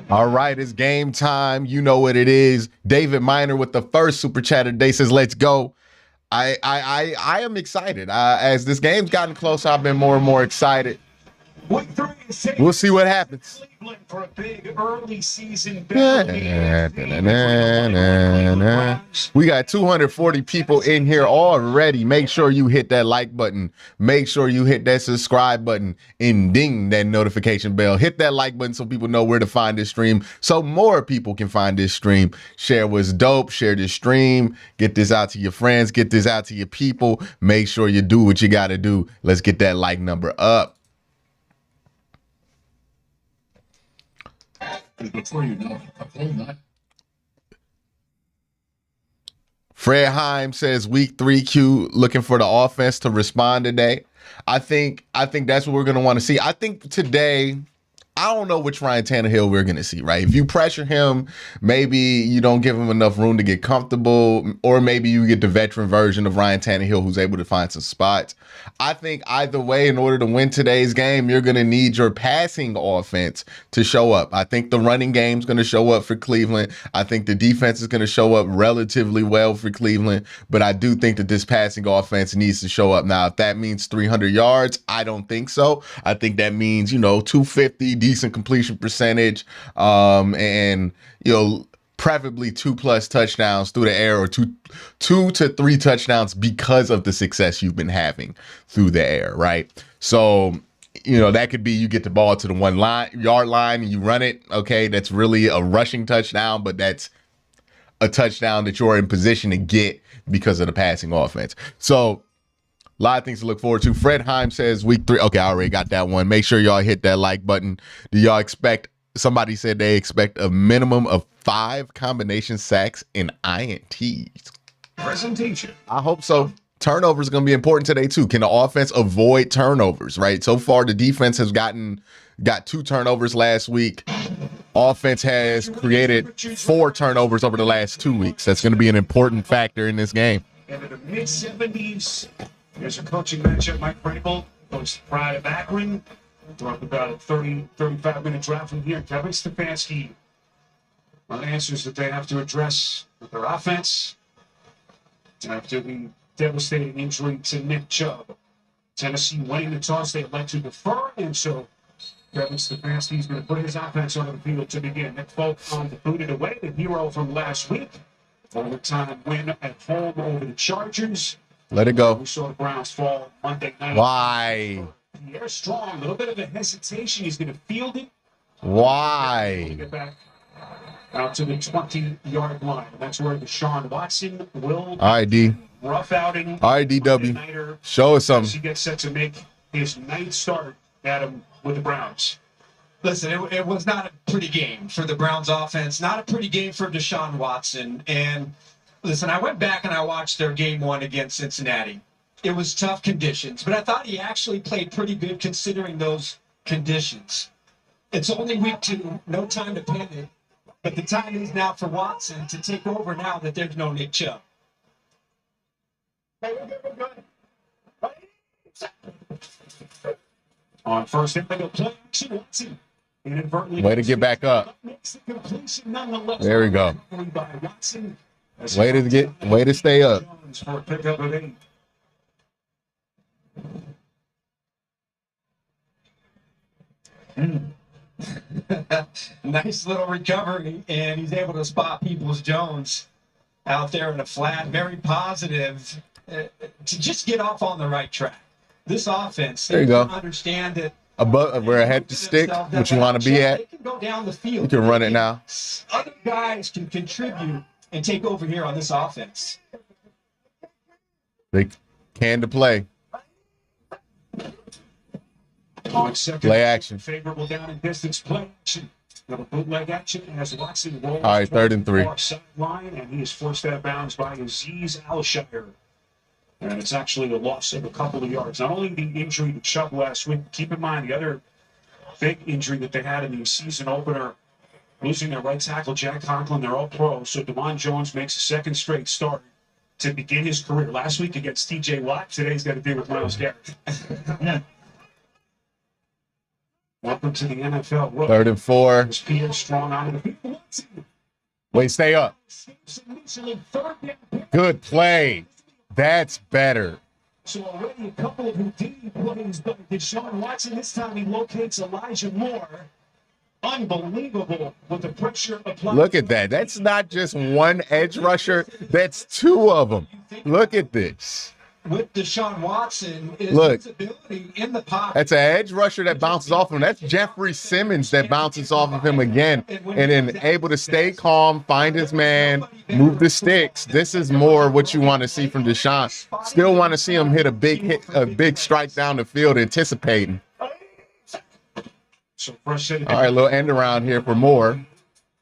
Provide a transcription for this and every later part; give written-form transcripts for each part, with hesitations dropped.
All right, it's game time. You know what it is. David Miner with the first super chat of the day says, "Let's go." I am excited. As this game's gotten closer, I've been more and more excited. We'll see what happens. For a big early season We got 240 people in here already. Make sure you hit that like button. Make sure you hit that subscribe button and ding that notification bell. Hit that like button so people know where to find this stream, so more people can find this stream. Share what's dope. Share this stream. Get this out to your friends. Get this out to your people. Make sure you do what you got to do. Let's get that like number up. Before you know it, Fred Heim says week 3 Q looking for the offense to respond today. I think that's what we're going to want to see. I think today I don't know which Ryan Tannehill we're going to see, right? If you pressure him, maybe you don't give him enough room to get comfortable, or maybe you get the veteran version of Ryan Tannehill who's able to find some spots. I think either way, in order to win today's game, you're going to need your passing offense to show up. I think the running game's going to show up for Cleveland. I think the defense is going to show up relatively well for Cleveland, but I do think that this passing offense needs to show up. Now, if that means 300 yards, I don't think so. I think that means, 250, decent completion percentage, and preferably 2+ touchdowns through the air, or two to three touchdowns because of the success you've been having through the air, right? So, that could be you get the ball to the 1-yard line and you run it. Okay, that's really a rushing touchdown, but that's a touchdown that you're in position to get because of the passing offense. So, a lot of things to look forward to. Fred Heim says week 3. Okay, I already got that one. Make sure y'all hit that like button. Do y'all expect, somebody said they expect a minimum of 5 combination sacks and INTs. Presentation. I hope so. Turnovers are going to be important today too. Can the offense avoid turnovers, right? So far, the defense has got 2 turnovers last week. Offense has created 4 turnovers over the last 2 weeks. That's going to be an important factor in this game. And in the mid-70s, there's a coaching matchup. Mike Vrabel goes to Pride of Akron. We're up about a 35-minute drive from here. Kevin Stefanski. One of the answers that they have to address with their offense after the devastating injury to Nick Chubb. Tennessee winning the toss, they elect to defer, and so Kevin Stefanski is going to put his offense on the field to begin. Nick Folk on the booted away, the hero from last week. Overtime win at home over the Chargers. Let it go. We saw the Browns fall Monday night. Why? Pierre Strong, a little bit of a hesitation. He's going to field it. Why? Get back out to the 20-yard line. That's where Deshaun Watson will. All right, D. Rough outing. All right, DW. Show us something. He gets set to make his 9th start at him with the Browns. Listen, it was not a pretty game for the Browns offense, not a pretty game for Deshaun Watson. And listen, I went back and I watched their game 1 against Cincinnati. It was tough conditions, but I thought he actually played pretty good considering those conditions. It's only week 2, no time to panic, but the time is now for Watson to take over now that there's no Nick Chubb. On first hit, they go play action. Watson inadvertently. Way to get back up. Makes the completion nonetheless. There we go. By Watson. Way to stay up. Jones for a pickup of 8. Nice little recovery, and he's able to spot Peoples-Jones out there in a flat. Very positive to just get off on the right track. This offense, there you go. Understand that above where I had to stick, what you want to be at. Can go down the field. You can run it now. Other guys can contribute and take over here on this offense. They can to play. Play action. Favorable down and distance play action. Little bootleg action as Watson rolls. All right, 3rd and 3. Sideline, and he is forced out of bounds by Azeez Al-Shire. And it's actually a loss of a couple of yards. Not only the injury to Chubb last week, keep in mind the other big injury that they had in the season opener, losing their right tackle, Jack Conklin. They're all pros. So DeMond Jones makes a 2nd straight start to begin his career. Last week against TJ Watt. Today's got to deal with Myles Garrett. Welcome to the NFL. 3rd and 4. Pierre Strong on the field. Wait, stay up. Good play. That's better. So already a couple of Houdini plays, but Deshaun Watson, this time he locates Elijah Moore. Unbelievable with the pressure applied. Look at that. That's not just one edge rusher. That's 2 of them. Look at this. With Deshaun Watson, is Look, his ability in the pocket. that's an edge rusher that bounces off him. That's Jeffrey Simmons that bounces off of him again, and then able to stay calm, find his man, move the sticks. This is more what you want to see from Deshaun. Still want to see him hit a big strike down the field, anticipating. So frustrated. All right, little end around here for Moore.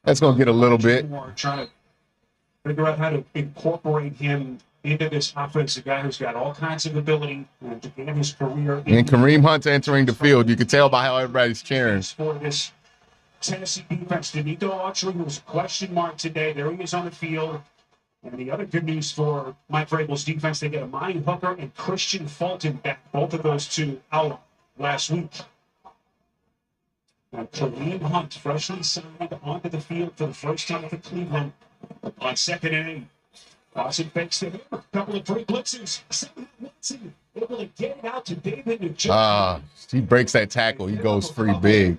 That's gonna get a little bit. Trying to figure out how to incorporate him into this offense, a guy who's got all kinds of ability and to begin his career. And Kareem Hunt's entering the field. You can tell by how everybody's cheering. For this Tennessee defense, Denito Autry, who was a question mark today, there he is on the field. And the other good news for Mike Vrabel's defense, they get Amani Hooker and Christian Fulton back. Both of those two out last week. And Kareem Hunt, freshly signed onto the field for the first time for Cleveland on 2nd and 8. Dawson fakes it. A couple of free blitzers. Watson able to get it out to David Njoku. He breaks that tackle. He goes free big.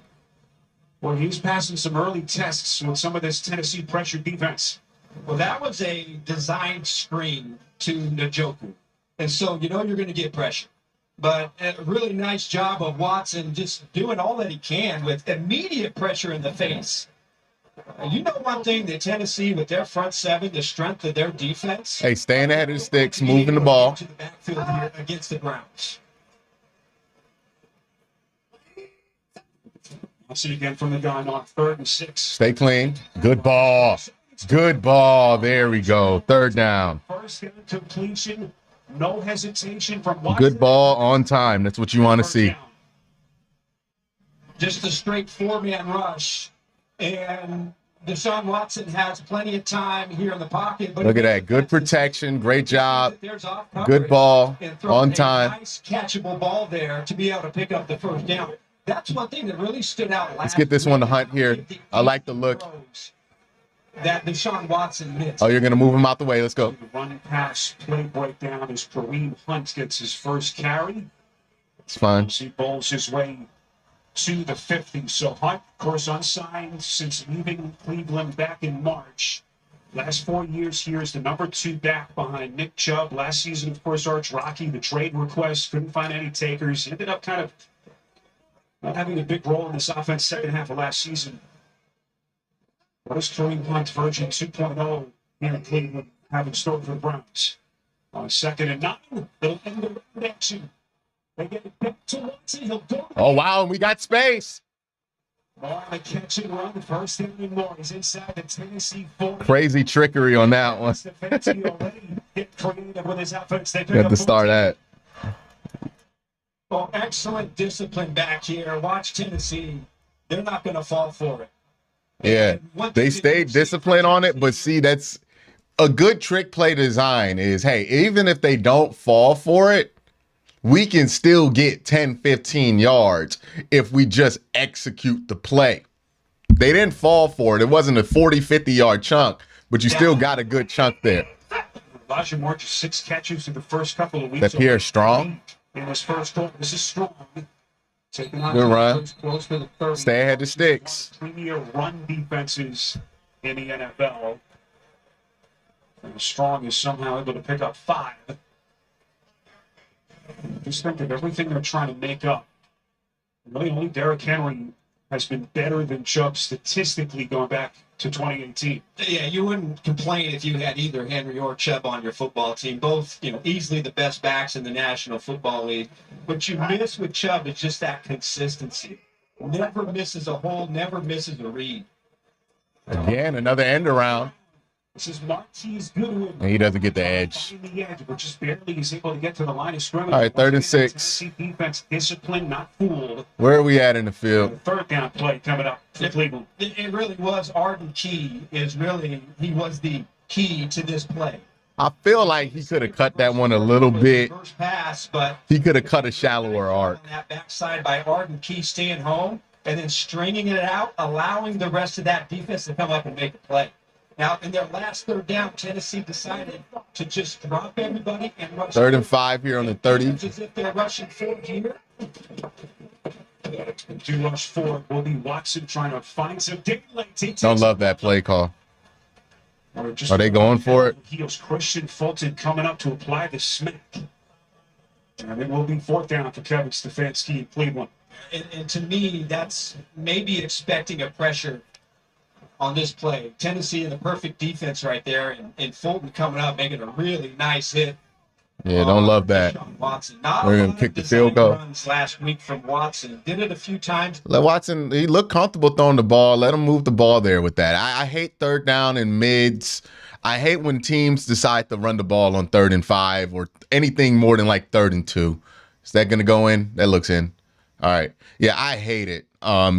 Well, he's passing some early tests with some of this Tennessee pressure defense. Well, that was a designed screen to Njoku. And so you know you're going to get pressure. But a really nice job of Watson just doing all that he can with immediate pressure in the face. You know one thing that Tennessee, with their front seven, the strength of their defense. Hey, staying ahead of the sticks, moving the ball. To the backfield here against the Browns. I'll see again from the gun on 3rd and 6. Stay clean. Good ball. Good ball. There we go. 3rd down. First down completion. No hesitation from Watson. Good ball on time. That's what you want to see. Just a straight 4-man rush. And Deshaun Watson has plenty of time here in the pocket. But look at that. Good protection. Great job. Good ball on time. Nice catchable ball there to be able to pick up the first down. That's one thing that really stood out. Let's get this one to Hunt here. I like the look. That Deshaun Watson missed. Oh, you're going to move him out the way. Let's go. The run pass play breakdown as Kareem Hunt gets his first carry. It's fine. He bowls his way to the 50. So Hunt, of course, unsigned since leaving Cleveland back in March. Last 4 years here is the number 2 back behind Nick Chubb. Last season, of course, Arch Rocky, the trade request, couldn't find any takers. Ended up kind of not having a big role in this offense second half of last season. What does Kareem Hunt version 2.0 here in Cleveland have in store for the Browns? On 2nd and 9, little end of action. They get it back to Watson. He'll go. Oh, wow. And we got space. More on the catch and run. The first down and more. He's inside the Tennessee 40. Crazy trickery on that one. Stefanski already get creative with his offense. They Got to start that. Well, excellent discipline back here. Watch Tennessee. They're not going to fall for it. Yeah, they stayed disciplined on it, but see, that's a good trick play design is, hey, even if they don't fall for it, we can still get 10, 15 yards if we just execute the play. They didn't fall for it. It wasn't a 40, 50-yard chunk, but you still got a good chunk there. Elijah Moore just 6 catches in the first couple of weeks. That Pierre strong. In his first quarter, this is strong. Taking on good run. Close to the 30. Stay ahead of sticks. Premier run defenses in the NFL. And Strong is somehow able to pick up 5. Just think of everything they're trying to make up. Really, only Derrick Henry has been better than Chubb statistically going back to 2018. Yeah, you wouldn't complain if you had either Henry or Chubb on your football team. Both, easily the best backs in the National Football League. What you miss with Chubb is just that consistency. Never misses a hole, never misses a read. Again, another end around. This is Marquise Goodwin. And he doesn't get the edge. The edge, but just barely is able to get to the line of scrimmage. All right, 3rd and 6. Tennessee defense disciplined, not fooled. Where are we at in the field? 3rd down play coming up for Cleveland. It really was Arden Key he was the key to this play. I feel like he could have cut that one a little bit. First pass, but he could have cut a shallower arc. On that backside by Arden Key staying home and then stringing it out, allowing the rest of that defense to come up and make a play. Now, in their last 3rd down, Tennessee decided to just drop everybody and rush. 3rd and 5 here on the 30. As if they're rushing forward here. To rush forward will be Watson trying to find some daylight. Don't love that play call. Are they going for it? Heels Christian Fulton coming up to apply the smack. And it will be 4th down for Kevin Stefanski in Cleveland. And to me, that's maybe expecting a pressure on this play. Tennessee in the perfect defense right there, and Fulton coming up, making a really nice hit. Yeah, don't love that. Watson. We're going to kick the field goal. Runs last week from Watson. Did it a few times. Let Watson, he looked comfortable throwing the ball. Let him move the ball there with that. I hate 3rd down and mids. I hate when teams decide to run the ball on 3rd and 5 or anything more than like 3rd and 2. Is that going to go in? That looks in. All right. Yeah, I hate it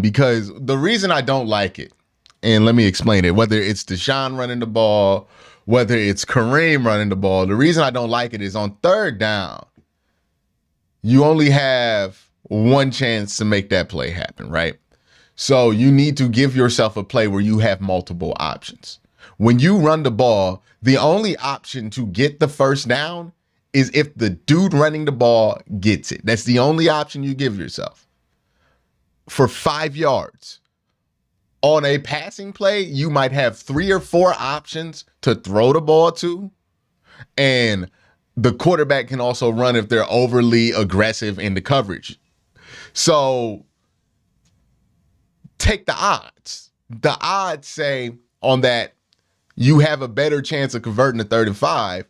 because the reason I don't like it, and let me explain it, whether it's Deshaun running the ball, whether it's Kareem running the ball, the reason I don't like it is on 3rd down, you only have one chance to make that play happen, right? So you need to give yourself a play where you have multiple options. When you run the ball, the only option to get the first down is if the dude running the ball gets it. That's the only option you give yourself. For 5 yards. On a passing play, you might have 3 or 4 options to throw the ball to. And the quarterback can also run if they're overly aggressive in the coverage. So take the odds. The odds say on that you have a better chance of converting to 3rd and 5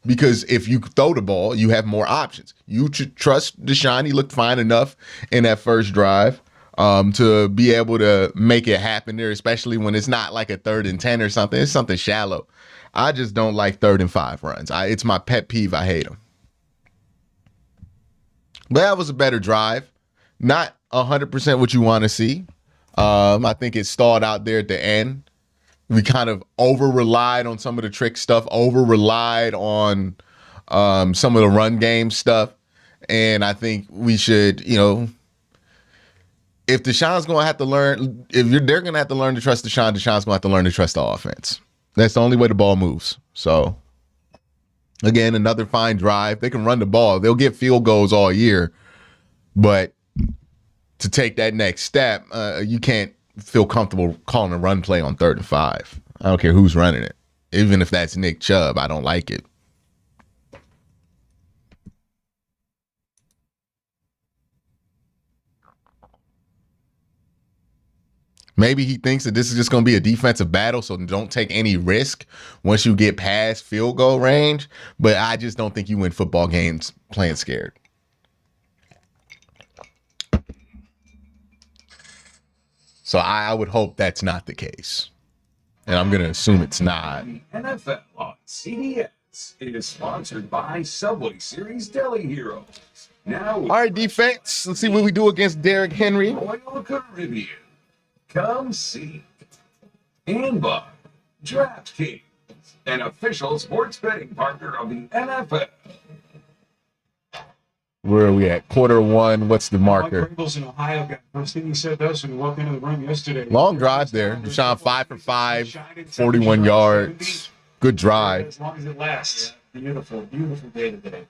because if you throw the ball, you have more options. You should trust Deshaun. He looked fine enough in that first drive to be able to make it happen there, especially when it's not like a 3rd and 10 or something. It's something shallow. I just don't like 3rd and 5 runs. It's my pet peeve. I hate them. But that was a better drive. Not 100% what you want to see. I think it stalled out there at the end. We kind of over-relied on some of the trick stuff, over-relied on some of the run game stuff. And I think we should, if Deshaun's going to have to learn, they're going to have to learn to trust Deshaun, Deshaun's going to have to learn to trust the offense. That's the only way the ball moves. So, again, another fine drive. They can run the ball. They'll get field goals all year. But to take that next step, you can't feel comfortable calling a run play on 3rd and 5. I don't care who's running it. Even if that's Nick Chubb, I don't like it. Maybe he thinks that this is just going to be a defensive battle, so don't take any risk once you get past field goal range. But I just don't think you win football games playing scared. So I would hope that's not the case. And I'm going to assume it's not. The NFL on CBS is sponsored by Subway Series Deli Heroes. Now, all right, defense. Let's see what we do against Derrick Henry. Royal Caribbean. Come see. And by DraftKings, an official sports betting partner of the NFL. Where are we at? Quarter 1. What's the marker? Mike Vrabel's an Ohio guy. First thing he said to us when we walked into the room yesterday. Long drive there. Deshaun 5 for 5, 41 yards. Good drive. As long as it lasts. Beautiful, beautiful day today.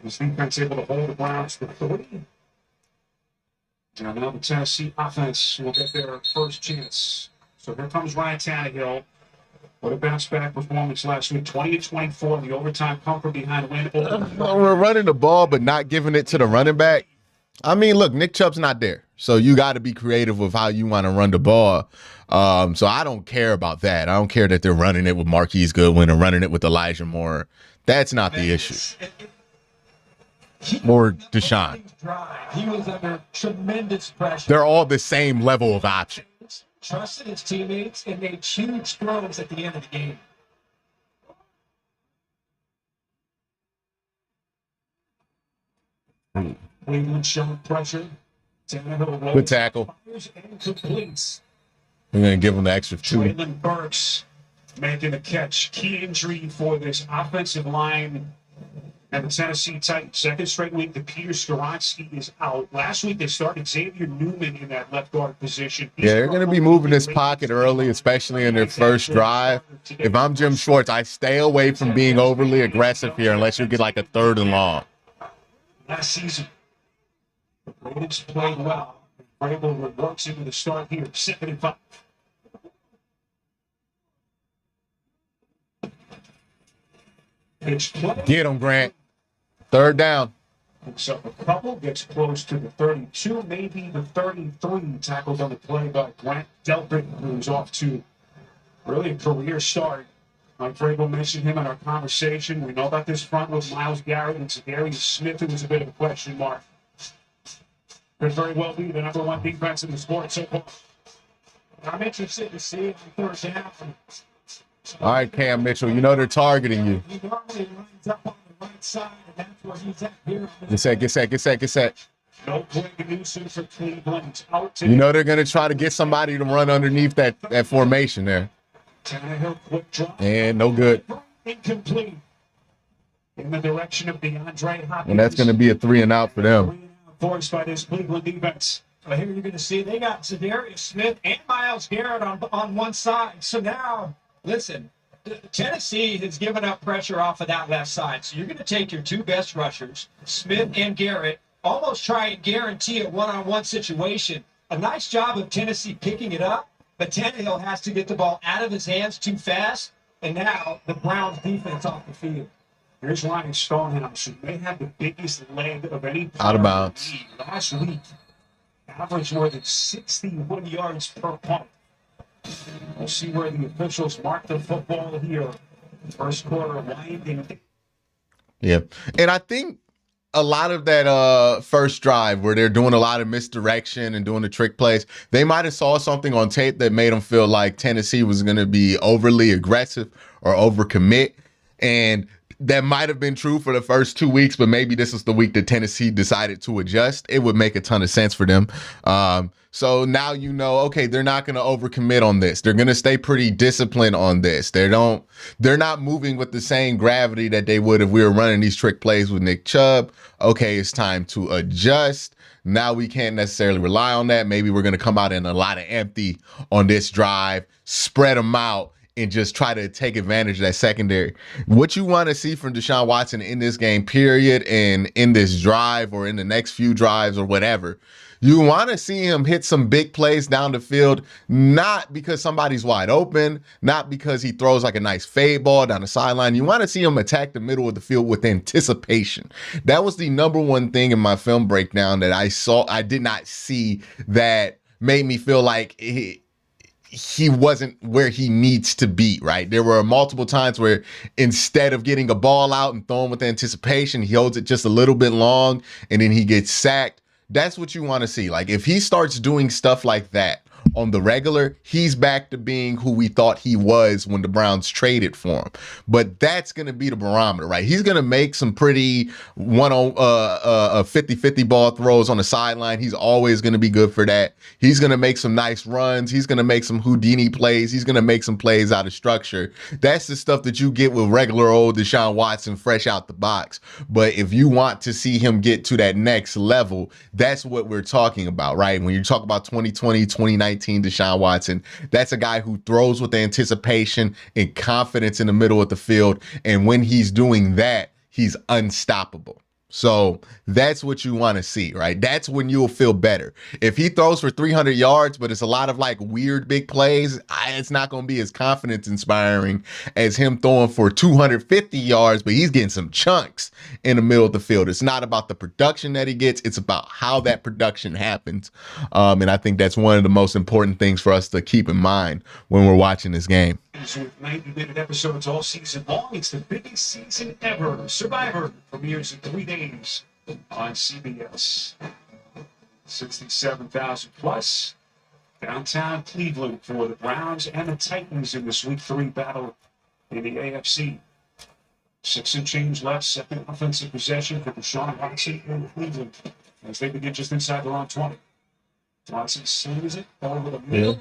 His defense able to hold the Browns to 30. And now the Tennessee offense will get their first chance. So here comes Ryan Tannehill. What a bounce back performance last week. 20-24 in the overtime come from behind win. We're running the ball, but not giving it to the running back. I mean, look, Nick Chubb's not there. So you got to be creative with how you want to run the ball. So I don't care about that. I don't care that they're running it with Marquise Goodwin or running it with Elijah Moore. That's not the issue. Or Deshaun. He was under tremendous pressure. They're all the same level of option. Trusted his teammates and made huge throws at the end of the game. Cleveland showing pressure. Tannehill Good tackle. and completes. We're going to give them the extra 2. Traylon Burks making the catch. Key injury for this offensive line and the Tennessee Titans. Second straight week that Peter Skoronski is out. Last week they started Xavier Newman in that left guard position. Yeah, they're going to be moving this pocket early, especially in their first drive. If I'm Jim Schwartz, I stay away from being overly aggressive here unless you get like a 3rd and long. Last season, the Ravens played well. Vrabel works into the start here, 2nd and 5. Pitch play. Get him, Grant. 3rd down. Picks up a couple, gets close to the 32, maybe the 33. Tackled on the play by Grant Delpit, who's off to really a career start. Mike Vrabel mentioned him in our conversation. We know about this front with Myles Garrett and Zadarius Smith, who was a bit of a question mark. Could very well be the number 1 defense in the sport so far. I'm interested to see on 3rd down All right, Cam Mitchell, you know they're targeting you. He normally lines up on the right side, and that's where he's at here. Get set. No Greg Newsom for Cleveland. Out to You know they're going to try to get somebody to run underneath that formation there. Tannehill, quick drop. And no good. Incomplete. In the direction of DeAndre Hopkins. And that's going to be a 3-and-out for them. Forced by this Cleveland defense. Well, here you're going to see they got Zadarius Smith and Myles Garrett on one side. So now, listen, Tennessee has given up pressure off of that left side. So you're going to take your two best rushers, Smith and Garrett, almost try and guarantee a one-on-one situation. A nice job of Tennessee picking it up, but Tannehill has to get the ball out of his hands too fast, and now the Browns defense off the field. Here's Ryan Stonehouse, who may have the biggest leg of any Out of bounds. last week. Averaged more than 61 yards per punt. We'll see where the officials mark the football here. First quarter winding. Yeah. And I think a lot of that first drive where they're doing a lot of misdirection and doing the trick plays, they might have saw something on tape that made them feel like Tennessee was going to be overly aggressive or overcommit. And that might have been true for the first 2 weeks, but maybe this is the week that Tennessee decided to adjust. It would make a ton of sense for them. So now you know, okay, they're not going to overcommit on this. They're going to stay pretty disciplined on this. They're not moving with the same gravity that they would if we were running these trick plays with Nick Chubb. Okay, it's time to adjust. Now we can't necessarily rely on that. Maybe we're going to come out in a lot of empty on this drive, spread them out, and just try to take advantage of that secondary. What you want to see from Deshaun Watson in this game, period, and in this drive or in the next few drives or whatever, you want to see him hit some big plays down the field, not because somebody's wide open, not because he throws like a nice fade ball down the sideline. You want to see him attack the middle of the field with anticipation. That was the number one thing in my film breakdown that I did not see that made me feel like he wasn't where he needs to be, right? There were multiple times where instead of getting a ball out and throwing with anticipation, he holds it just a little bit long and then he gets sacked. That's what you want to see. Like if he starts doing stuff like that on the regular, he's back to being who we thought he was when the Browns traded for him. But that's going to be the barometer, right? He's going to make some pretty 50-50 ball throws on the sideline. He's always going to be good for that. He's going to make some nice runs. He's going to make some Houdini plays. He's going to make some plays out of structure. That's the stuff that you get with regular old Deshaun Watson fresh out the box. But if you want to see him get to that next level, that's what we're talking about, right? When you talk about 2020, 2019, Deshaun Watson, that's a guy who throws with anticipation and confidence in the middle of the field. And when he's doing that, he's unstoppable. So that's what you want to see, right? That's when you'll feel better. If he throws for 300 yards, but it's a lot of like weird big plays, it's not going to be as confidence inspiring as him throwing for 250 yards, but he's getting some chunks in the middle of the field. It's not about the production that he gets. It's about how that production happens. And I think that's one of the most important things for us to keep in mind when we're watching this game. With 90-minute episodes all season long, it's the biggest season ever. Survivor premieres in 3 days on CBS. 67,000 plus downtown Cleveland for the Browns and the Titans in this Week 3 battle in the AFC. 6 and change left, second offensive possession for Deshaun Watson in Cleveland as they begin just inside the wrong 20. Watson slings it over the middle. Yeah.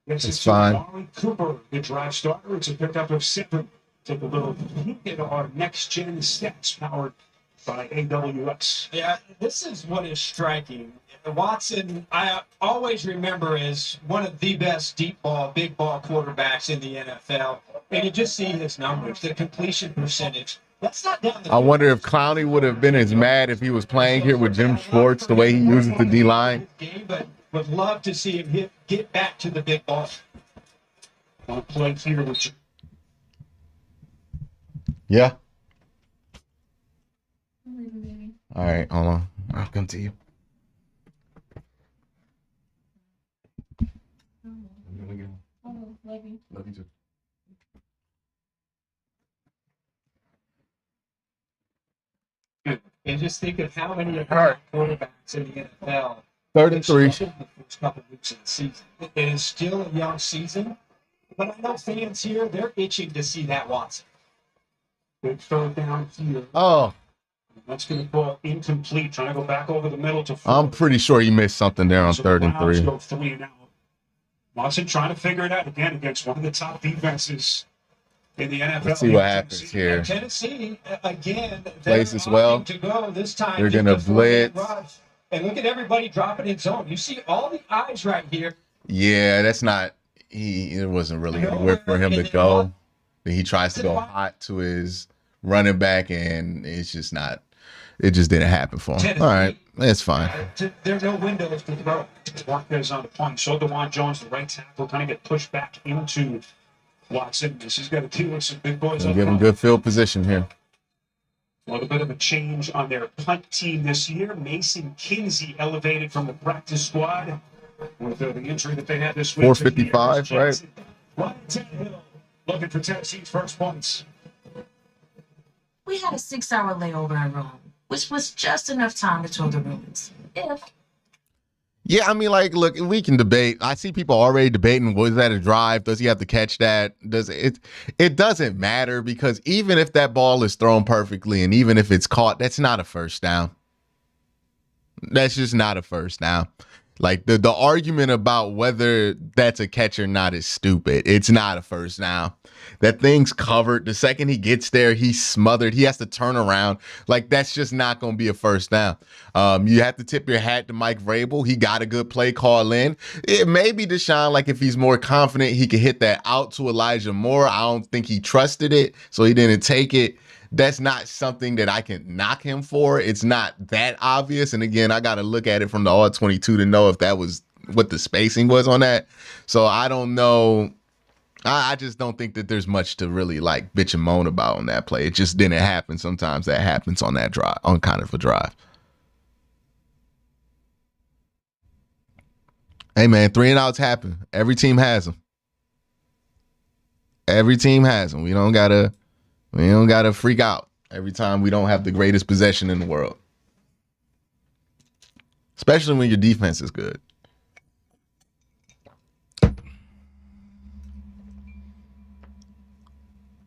Yes, it's fine. Amari Cooper, the drive starter. It's a pickup of 7. Take a little peek at our next-gen stats powered by AWS. Yeah, this is what is striking. Watson, I always remember as one of the best deep ball, big ball quarterbacks in the NFL. And you just see his numbers, the completion percentage. That's not down the I wonder if Clowney would have been as mad if he was playing here with Jim Schwartz, the way he uses the D-line. But would love to see him get back to the big ball. On play here with Yeah. All right, hold on. I'll come to you. Love you too. And just think of how many of our quarterbacks in the NFL 3rd and 3. struggled the first couple of weeks of the season. It is still a young season, But I know fans here, they're itching to see that Watson. Big third down here. Oh, That's going to go incomplete. Trying to go back over the middle to I'm pretty sure he missed something there on So the 3rd and Browns 3. go 3 and out. Watson trying to figure it out again against one of the top defenses in the NFL. Let's see what happens here. Tennessee, again, Plays they're as well. opting to go this time. They're just gonna before they blitz. rush. And look at everybody dropping in zone. You see all the eyes right here. Yeah, that's not. It wasn't really anywhere for him to go. He tries to go hot to his running back, and it's just not. It just didn't happen for him. All right, it's fine. There's no windows to throw. Marquez on the point. So DeJuan Jones, the right tackle, kind of get pushed back into Watson. This has got to deal with some big boys. Give him good field position here. A little bit of a change on their punt team this year. Mason Kinsey elevated from the practice squad with the injury that they had this week. 455, right? Ryan Tannehill looking for Tennessee's first points. We had a 6-hour layover in Rome, which was just enough time to tour the ruins. Yeah, I mean, like, look, we can debate. I see people already debating, was that a drive? Does he have to catch that? Does it? It doesn't matter, because even if that ball is thrown perfectly and even if it's caught, that's not a first down. That's just not a first down. Like, the argument about whether that's a catch or not is stupid. It's not a first down. That thing's covered. The second he gets there, he's smothered. He has to turn around. Like, that's just not going to be a first down. You have to tip your hat to Mike Vrabel. He got a good play call in. It may be Deshaun, like, if he's more confident, he could hit that out to Elijah Moore. I don't think he trusted it, so he didn't take it. That's not something that I can knock him for. It's not that obvious. And again, I got to look at it from the all 22 to know if that was what the spacing was on that. So I don't know. I just don't think that there's much to really like bitch and moan about on that play. It just didn't happen. Sometimes that happens on that drive, on kind of a drive. Hey man, 3 and outs happen. Every team has them. Every team has them. We don't gotta freak out every time we don't have the greatest possession in the world. Especially when your defense is good.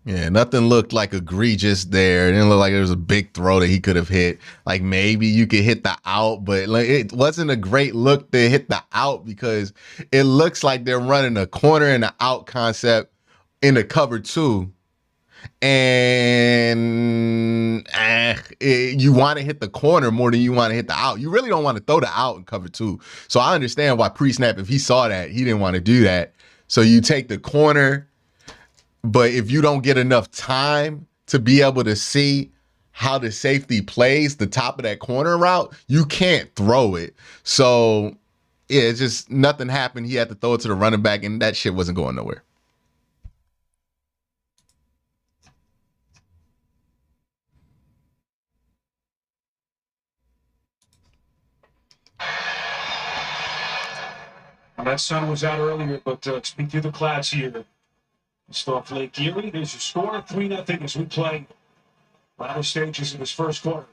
Yeah, nothing looked like egregious there. It didn't look like there was a big throw that he could have hit. Like maybe you could hit the out, but like it wasn't a great look to hit the out because it looks like they're running a corner and an out concept in the cover 2. And you want to hit the corner more than you want to hit the out. You really don't want to throw the out in cover 2. So I understand why pre-snap, if he saw that, he didn't want to do that. So you take the corner. But if you don't get enough time to be able to see how the safety plays the top of that corner route, you can't throw it. So, yeah, it's just nothing happened. He had to throw it to the running back, and that shit wasn't going nowhere. That sun was out earlier, but speak through the clouds here. Start Lake Erie. There's your score, 3-0 as we play latter stages of this first quarter.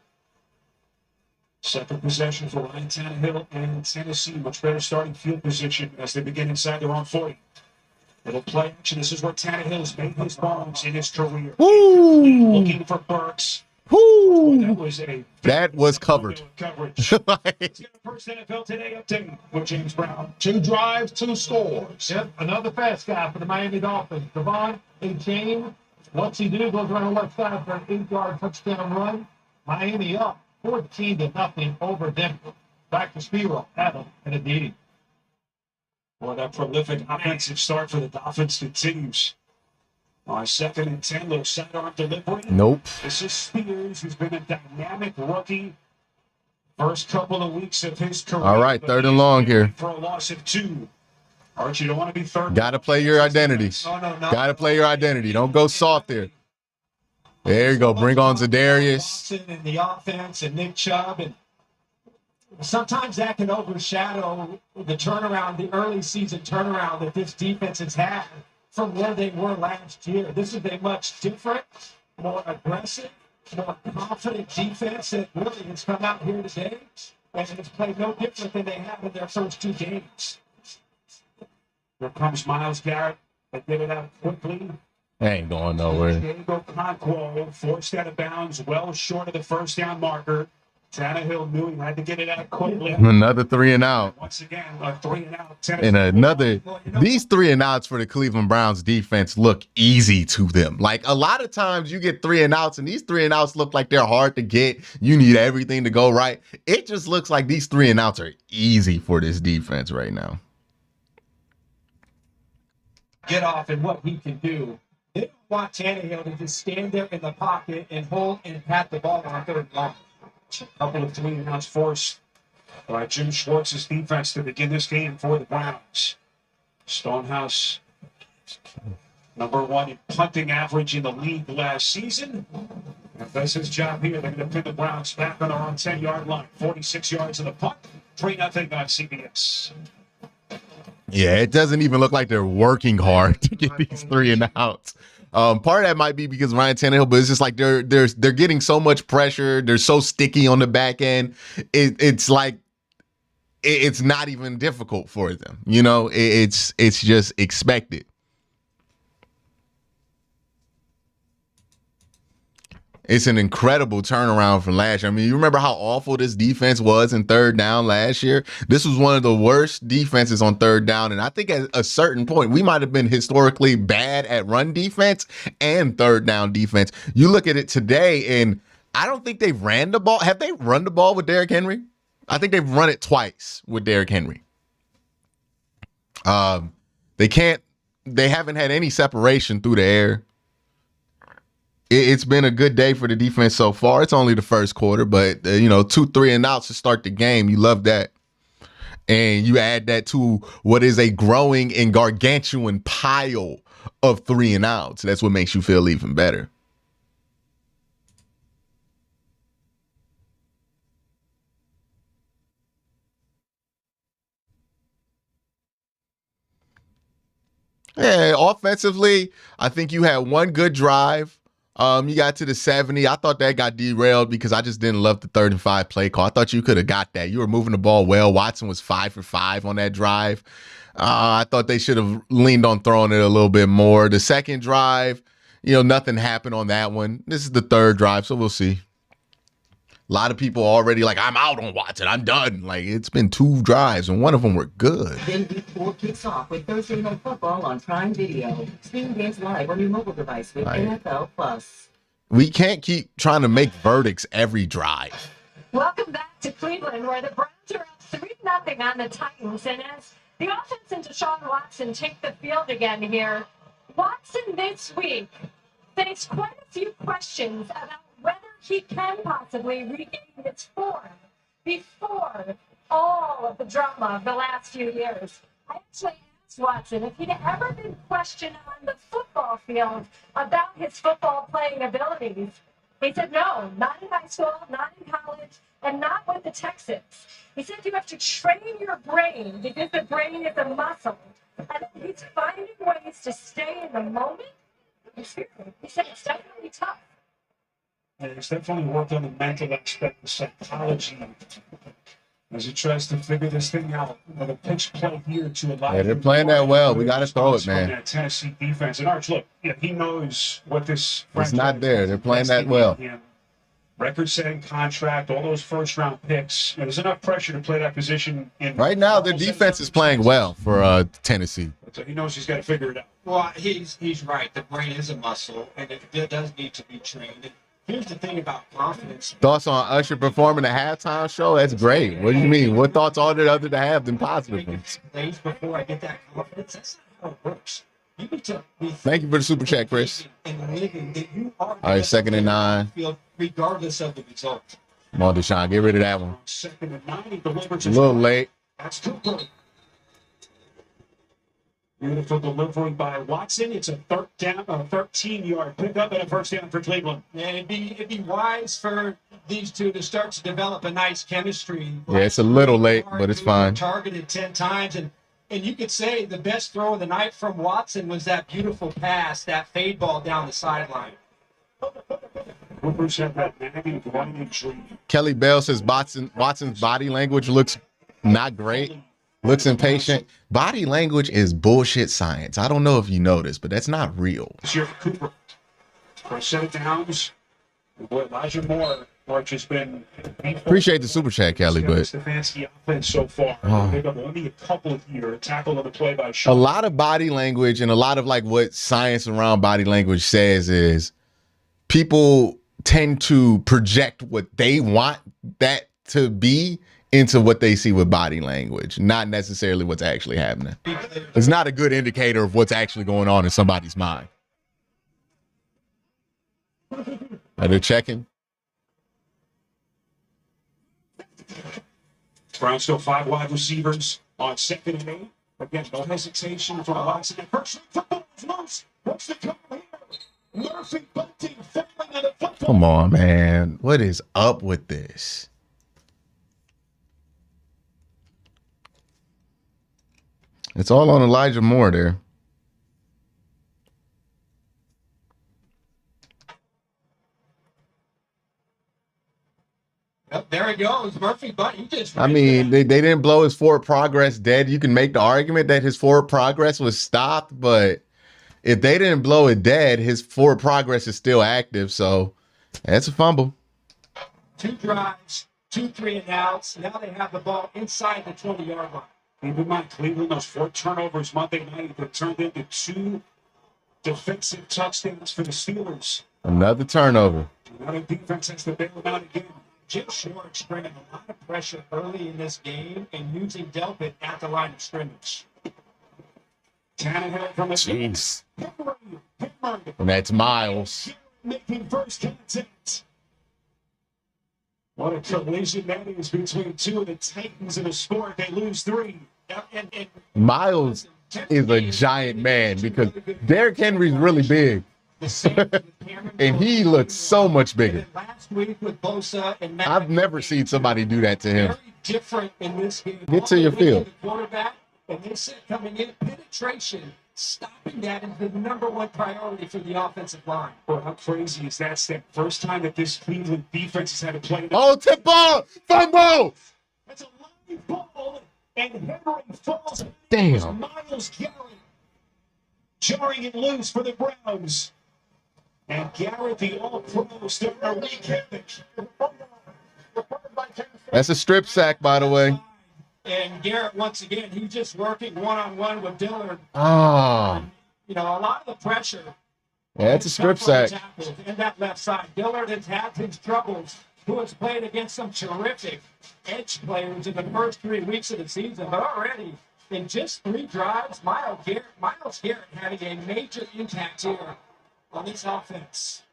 Second possession for Ryan Tannehill and Tennessee. Much better starting field position as they begin inside their own 40. Little play action. This is where Tannehill's made his bones in his career. Woo! Looking for Burks. Woo! That was covered. Coverage. Let's get a first NFL Today update with James Brown. 2 drives, 2 scores. Yep, another fast guy for the Miami Dolphins. Devon A. Chain, what's he do? Goes around the left side for an 8-yard touchdown run. Miami up 14-0 over Denver. Back to Spiro, Adam, and Aditi. Boy, that prolific offensive start for the Dolphins continues. On 2nd and 10, little sidearm delivery. Nope. This is Spears, who's been a dynamic rookie. First couple of weeks of his career. All right, 3rd and long here. For a loss of 2. Archie, you don't want to be third. Got to play your identity. No. Got to play your identity. Don't go soft there. There you go. Bring on Zadarius. Watson and the offense and Nick Chubb. And sometimes that can overshadow the turnaround, the early season turnaround that this defense has had from where they were last year. This is a much different, more aggressive, more confident defense that really has come out here today and has played no different than they have in their first 2 games. Here comes Myles Garrett They get it out quickly. Ain't going nowhere. Diego Conquo forced out of bounds, well short of the first down marker. Tannehill knew he had to get it out quickly. Another 3 and out. Once again, a 3 and out. And another, these 3 and outs for the Cleveland Browns defense look easy to them. Like a lot of times you get 3 and outs, and these 3 and outs look like they're hard to get. You need everything to go right. It just looks like these 3 and outs are easy for this defense right now. Get off and what he can do. They don't want Tannehill to just stand there in the pocket and hold and pat the ball on third down. A couple of 3 and outs forced by Jim Schwartz's defense to begin this game for the Browns. Stonehouse, #1 in punting average in the league last season. If that's his job here, they're going to pin the Browns back on their own 10-yard line. 46 yards of the punt. 3-0 on CBS. Yeah, it doesn't even look like they're working hard to get these 3 and outs. Part of that might be because Ryan Tannehill, but it's just like they're getting so much pressure. They're so sticky on the back end. It's like it's not even difficult for them. You know, it's just expected. It's an incredible turnaround from last year. I mean, you remember how awful this defense was in third down last year? This was one of the worst defenses on third down. And I think at a certain point, we might have been historically bad at run defense and third down defense. You look at it today, and I don't think they've ran the ball. Have they run the ball with Derrick Henry? I think they've run it twice with Derrick Henry. They haven't had any separation through the air. It's been a good day for the defense so far. It's only the first quarter, but 2 3 and outs to start the game. You love that. And you add that to what is a growing and gargantuan pile of 3 and outs. That's what makes you feel even better. Yeah, offensively, I think you had one good drive. You got to the 70. I thought that got derailed because I just didn't love the 3rd and 5 play call. I thought you could have got that. You were moving the ball well. Watson was 5 for 5 on that drive. I thought they should have leaned on throwing it a little bit more. The second drive, nothing happened on that one. This is the 3rd drive, so we'll see. A lot of people already like, I'm out on Watson. I'm done. Like, it's been 2 drives, and one of them were good. Then week 4 kicks off with Thursday Night Football on Prime Video. Stream games live on your mobile device with NFL Plus. We can't keep trying to make verdicts every drive. Welcome back to Cleveland, where the Browns are up 3-0 on the Titans. And as the offense and Deshaun Watson take the field again here, Watson this week faced quite a few questions about whether he can possibly regain his form before all of the drama of the last few years. I actually asked Watson if he'd ever been questioned on the football field about his football playing abilities. He said no, not in high school, not in college, and not with the Texans. He said you have to train your brain because the brain is a muscle. And he's finding ways to stay in the moment. He said it's definitely tough. And he's definitely worked on the mental aspect, the psychology, as he tries to figure this thing out. The pitch play here to a lot. Yeah, they're playing that well. We got to throw it, man. That Tennessee defense. And Arch, look, he knows what this. It's not there. They're playing that well. Record-setting contract, all those first-round picks. There's enough pressure to play that position. Right now, their defense is playing well for Tennessee. So he knows he's got to figure it out. Well, he's right. The brain is a muscle, and it does need to be trained. Here's the thing about confidence. Thoughts on Usher performing the halftime show? That's great. What do you mean? What thoughts are there other to have than positive ones? Plays before I get that confidence. That's not how it works. You need to be Thank you for the super chat, Chris. and living that you are. All right, 2nd and 9. Field regardless of the result. Come on, Deshaun, get rid of that one. 2nd and 9. He delivers A little late. That's too good. Beautiful delivery by Watson. It's a 13-yard pickup and a first down for Cleveland. And it'd be wise for these two to start to develop a nice chemistry. Yeah, it's a little late, but it's fine. Targeted 10 times, and you could say the best throw of the night from Watson was that beautiful pass, that fade ball down the sideline. Clippers have that nagging groin injury. Kelly Bell says Watson's body language looks not great. Looks impatient. Body language is bullshit science. I don't know if you know this, but that's not real. This year for Cooper. For a set of downs. Boy, Elijah Moore, March has been. Appreciate the super chat, Kelly, but Stefanski offense so far. They've only a couple here. Tackle on the play by a Sean. lot of body language and a lot of like what science around body language says is people tend to project what they want that to be into what they see with body language, not necessarily what's actually happening. It's not a good indicator of what's actually going on in somebody's mind. Are they checking? Browns still 5 wide receivers on 2nd and 8. Again, no hesitation from Watson. And first football is loose. What's the call here? Murphy Bunting falling on the football. Come on, man. What is up with this? It's all on Elijah Moore there. Yep, there he goes. Murphy Bunting. He just I mean, they didn't blow his forward progress dead. You can make the argument that his forward progress was stopped, but if they didn't blow it dead, his forward progress is still active. So that's a fumble. 2 drives, 2 3-and-outs. Now they have the ball inside the 20-yard line. Keep in mind, Cleveland, those 4 turnovers Monday night that turned into 2 defensive touchdowns for the Steelers. Another turnover. Another defense has to bail them out again. Jim Schwartz bringing a lot of pressure early in this game and using Delpit at the line of scrimmage. Tannehill from a Jeez. And that's Miles. Making first contact. What a collision that is between 2 of the Titans in a sport. They lose 3. And Miles is a giant man because Derrick Henry's really big. And he looks so much bigger. Last week with Bosa and Matt, I've never seen somebody do that to him. very different in this game. Get to your field. The quarterback, and they said coming in, penetration, stopping that is the #1 priority for the offensive line. Boy, how crazy is that step? First time that this Cleveland defense has had to play. Oh, tip ball! Fumble! That's a live ball, and Henry falls. Damn. Miles Garrett jarring it loose for the Browns. And Garrett, the all-pro, starting to wreak havoc. That's a strip sack, by the way. And Garrett, once again, he's just working one-on-one with Dillard. Oh, You know, a lot of the pressure. yeah, it's a strip sack. In that left side, Dillard has had his troubles. Who has played against some terrific edge players in the first 3 weeks of the season, but already in just 3 drives, Miles Garrett having a major impact here on this offense.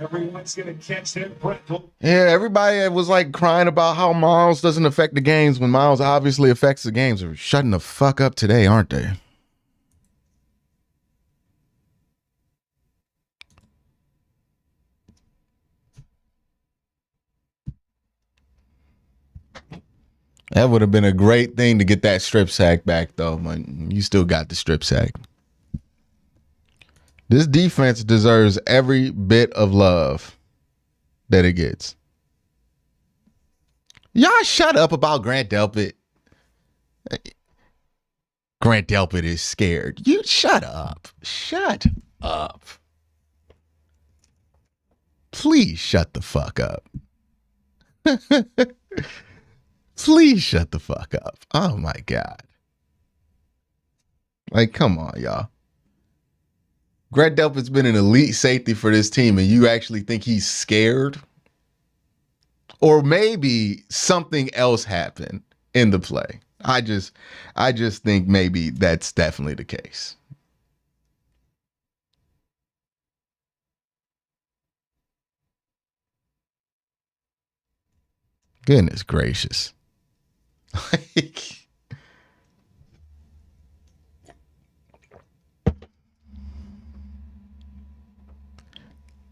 Everyone's going to catch their breath. Yeah, everybody was like crying about how Miles doesn't affect the games when Miles obviously affects the games. They're shutting the fuck up today, aren't they? That would have been a great thing to get that strip sack back, though. But you still got the strip sack. This defense deserves every bit of love that it gets. Y'all shut up about Grant Delpit. Grant Delpit is scared. You shut up. Shut up. Please shut the fuck up. Please shut the fuck up. Oh my God. Like, come on, y'all. Grant Delpit's been an elite safety for this team, and you actually think he's scared? Or maybe something else happened in the play. I just think maybe that's definitely the case. Goodness gracious. Like,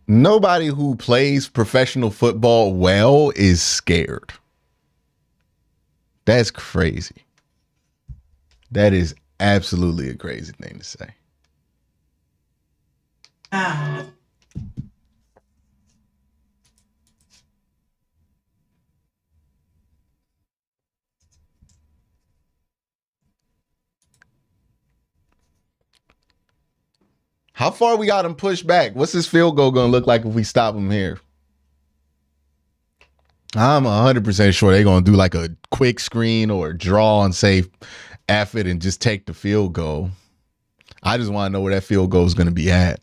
nobody who plays professional football well is scared. That's crazy. That is absolutely a crazy thing to say. How far we got him pushed back? What's his field goal going to look like if we stop him here? I'm 100% sure they're going to do like a quick screen or a draw on safe effort and just take the field goal. I just want to know where that field goal is going to be at.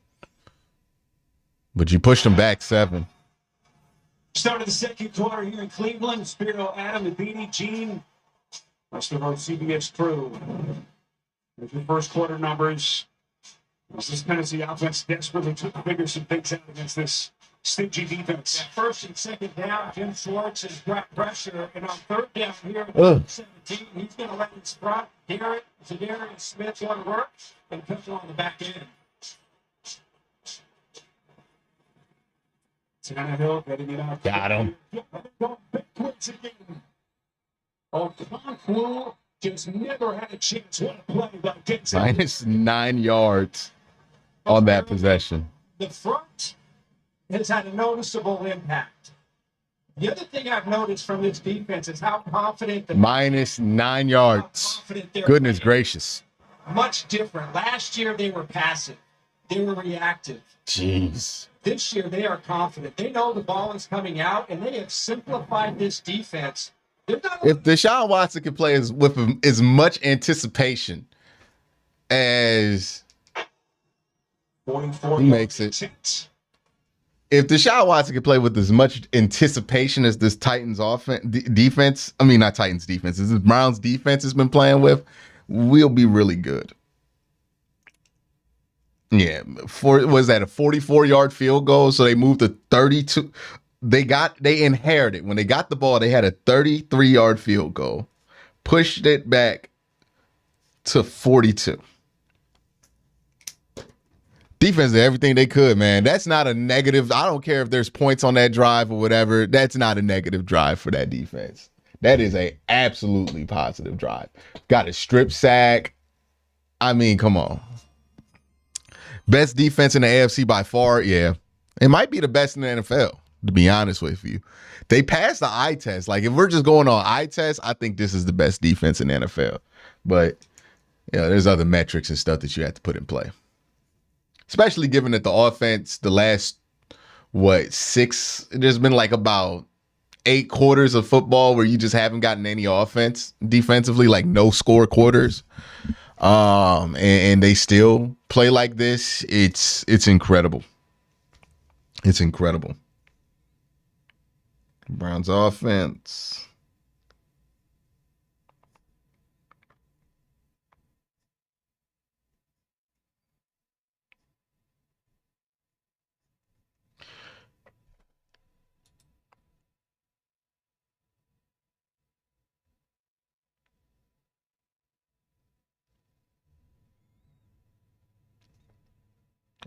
But you pushed him back 7. Start of the second quarter here in Cleveland. Spiro, Adam, and Beanie, Gene. Rest of our CBS crew. There's your first quarter numbers. This Tennessee offense desperately trying to figure some things out against this stingy defense. Yeah, first and second down, Jim Schwartz has got pressure. And on third down here at 17, he's going to let his front, Garrett, Zadarius Smith on work, and put on the back end. Tannehill getting it out. Got him. Oh, Conklin just never had a chance. What a play by Denzel. -9 yards on that possession. The front has had a noticeable impact. The other thing I've noticed from this defense is how confident the -9 yards. Goodness gracious. Much different. Last year they were passive. They were reactive. Jeez. This year they are confident. They know the ball is coming out, and they have simplified this defense. If Deshaun Watson can play with as much anticipation as 44 he makes it. If Deshaun Watson can play with as much anticipation as this Titans defense, I mean not Titans defense, as this Browns defense has been playing with, we'll be really good. Yeah, was that a 44-yard field goal? So they moved to 32. They inherited when they got the ball. They had a 33-yard field goal, pushed it back to 42. Defense did everything they could, man. That's not a negative. I don't care if there's points on that drive or whatever. That's not a negative drive for that defense. That is a absolutely positive drive. Got a strip sack. I mean, come on. Best defense in the AFC by far, yeah. It might be the best in the NFL, to be honest with you. They passed the eye test. Like, if we're just going on eye test, I think this is the best defense in the NFL. But, you know, there's other metrics and stuff that you have to put in play. Especially given that the offense, the last, there's been like about 8 quarters of football where you just haven't gotten any offense defensively, like no score quarters. And they still play like this. It's incredible. It's incredible. Browns offense.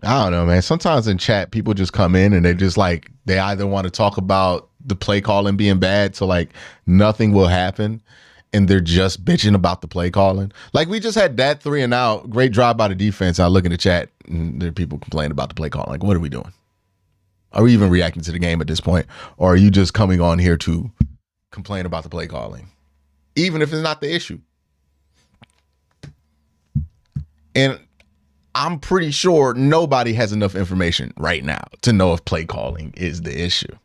I don't know, man. Sometimes in chat, people just come in and they either want to talk about the play calling being bad, so like nothing will happen, and they're just bitching about the play calling. Like we just had that 3 and out, great drive by the defense. I look in the chat and there are people complaining about the play calling. Like, what are we doing? Are we even reacting to the game at this point? Or are you just coming on here to complain about the play calling? Even if it's not the issue. And I'm pretty sure nobody has enough information right now to know if play calling is the issue.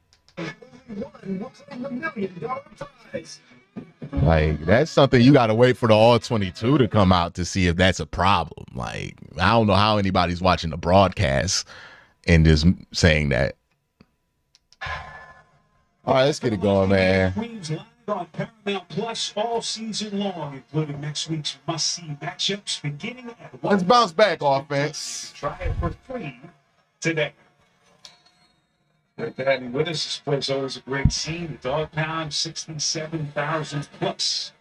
Like, that's something you got to wait for the all 22 to come out to see if that's a problem. Like, I don't know how anybody's watching the broadcast and just saying that. All right, let's get it going, man. Queens live on Paramount Plus all season long, including next week's must-see matchups beginning at 1. Let's bounce back, offense. Try it for free today. Great to have you with us. This place is always a great scene. The Dog Pound, 67,000 plus.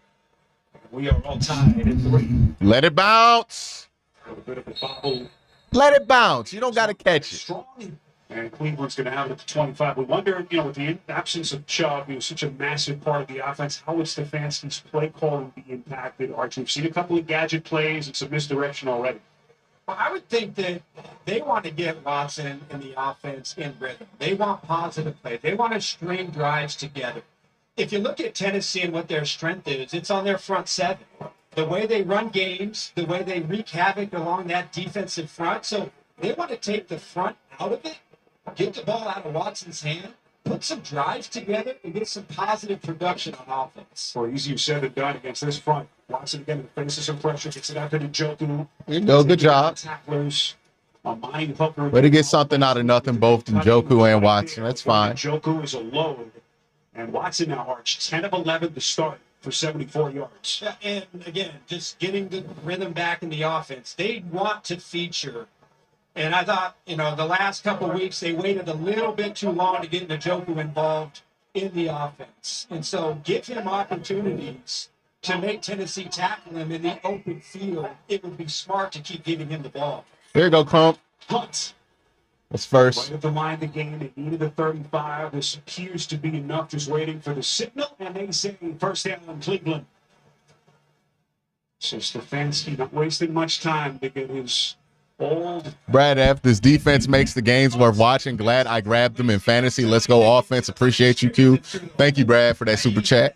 We are all tied at 3. Let it bounce. A little bit of a bobble. Let it bounce. You don't got to catch it. Strong. And Cleveland's going to have it at the 25. We wonder, with the absence of Chubb, such a massive part of the offense, how would Stefanski's play calling be impacted? Archie, we've seen a couple of gadget plays and some misdirection already. Well, I would think that they want to get Watson and the offense in rhythm. They want positive play. They want to string drives together. If you look at Tennessee and what their strength is, it's on their front 7. The way they run games, the way they wreak havoc along that defensive front. So They want to take the front out of it, get the ball out of Watson's hand, put some drives together, and get some positive production on offense. Well, easier said than done against this front. Watson again faces some pressure, gets it out to Njoku. There you go. Good job. Tacklers. A mind hooker. Way to get something out of nothing, both Njoku and Watson. That's fine. Njoku is a load, and Watson now arched 10 of 11 to start for 74 yards. Yeah, and again, just getting the rhythm back in the offense. They want to feature. And I thought, the last couple of weeks, they waited a little bit too long to get Njoku involved in the offense. And so give him opportunities to make Tennessee tackle him in the open field. It would be smart to keep giving him the ball. There you go, Crump. Hunt. That's first. Right at the line of the game, they needed the 35. This appears to be enough, just waiting for the signal, and they say first down in Cleveland. So Stefanski not wasting much time to get his old. Brad F., this defense makes the games worth watching. Glad I grabbed them in fantasy. Let's go offense. Appreciate you, Q. Thank you, Brad, for that super chat.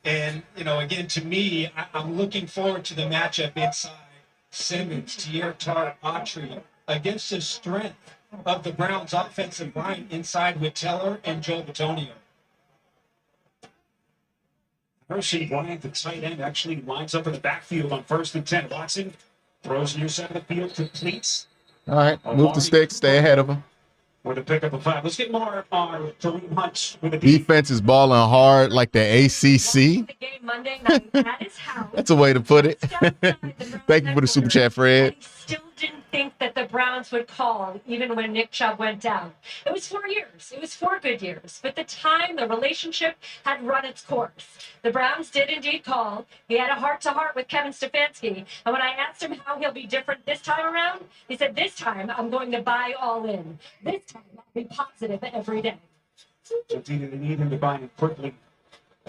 And, again, to me, I'm looking forward to the matchup inside Simmons, Tierre Tart, Autry against the strength of the Browns' offensive line inside with Teller and Joe Bitonio. Hershey Bryant, the tight end, actually lines up in the backfield on 1st and 10. Watson throws near side of the field, completes. All right, move the sticks, stay ahead of him. With a pickup of 5. Let's get more on Kareem Hunt with a Defense is balling hard like the ACC. The game Monday night at his house. That's a way to put it. Thank you for the super chat, Fred. I still didn't think that the Browns would call even when Nick Chubb went down. It was 4 years. It was 4 good years. But the relationship had run its course. The Browns did indeed call. He had a heart-to-heart with Kevin Stefanski. And when I asked him how he'll be different this time around, he said, this time I'm going to buy all in. This time I'll be positive every day. They need him to buy it quickly.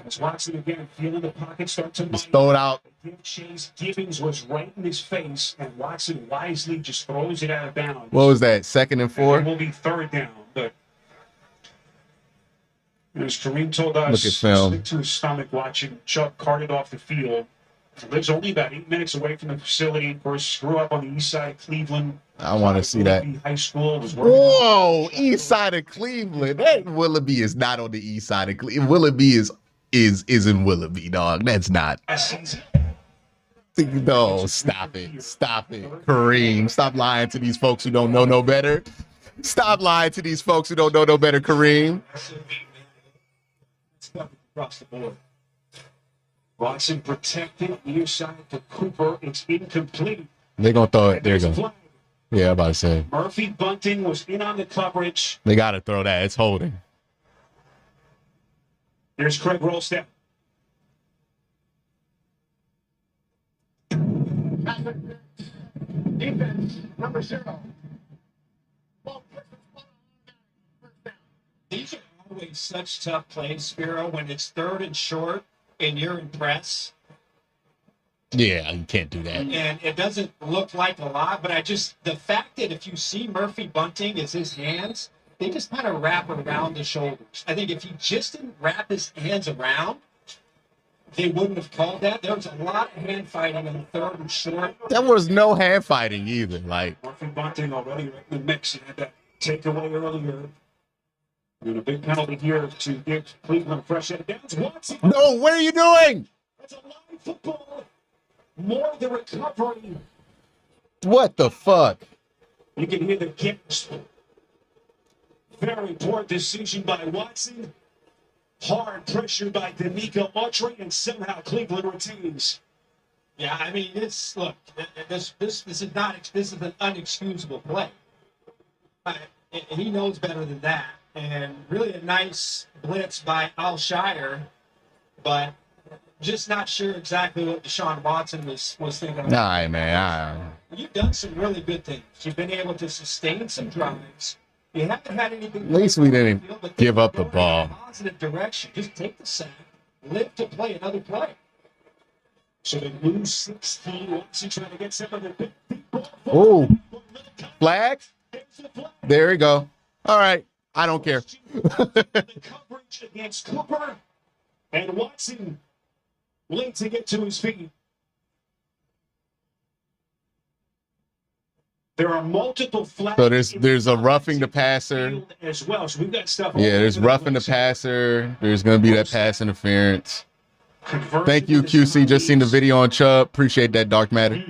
As Watson again feeling the pocket start to Just throw it out. Chase Gibbons was right in his face, and Watson wisely just throws it out of bounds. What was that, 2nd and 4? It will be 3rd down, but as Kareem told us, Look at film. stick to his stomach watching Chubb carted off the field. He lives only about 8 minutes away from the facility. Of course, grew up on the east side of Cleveland. I want to see that. High school was working Whoa, east side of Cleveland. That Willoughby is not on the east side of Cleveland. Willoughby is in Willoughby, dog. That's not. last season. No, stop it. Stop it. Kareem, stop lying to these folks who don't know no better. Stop lying to these folks who don't know no better, Kareem. Across the board. Watson protected near side to Cooper. It's incomplete. They're going to throw it. There you There's go. flag. Yeah, I'm about to say. Murphy Bunting was in on the coverage. They got to throw that. It's holding. Here's Craig Rolstad. Defense, number 0. These are always such tough plays, Spiro, when it's 3rd and short and you're in press. Yeah, you can't do that. And it doesn't look like a lot, but the fact that if you see Murphy Bunting, it's his hands, they just kind of wrap around the shoulders. I think if he just didn't wrap his hands around, they wouldn't have called that. There was a lot of hand fighting in the 3rd and short. There was no hand fighting either. Like, Murphy Bunting already right in the mix. He had that takeaway earlier. And a big penalty here to give Cleveland a fresh set of downs. Watson. no, what are you doing? That's a live football. More the recovery. What the fuck? You can hear the kicks. Very poor decision by Watson. Hard pressure by D'Amico Autry, and somehow Cleveland retains. Yeah, I mean, this is an unexcusable play. He knows better than that, and really a nice blitz by Alshire, but just not sure exactly what Deshaun Watson was thinking. All right, man. You've done some really good things. You've been able to sustain some drives. You haven't had anything. At least we didn't give up the ball. In a positive direction. Just take the sack, live to play another play. So they lose 16. Watson trying to get some of the big ball. Oh, flag? There we go. All right. I don't care. The coverage against Cooper, and Watson late to get to his feet. There are multiple flags. So there's a roughing the passer as well. So we've got stuff. Yeah, there's roughing the passer. There's gonna be that pass interference. Thank you, QC. Just seen the video on Chubb. Appreciate that, Dark Matter.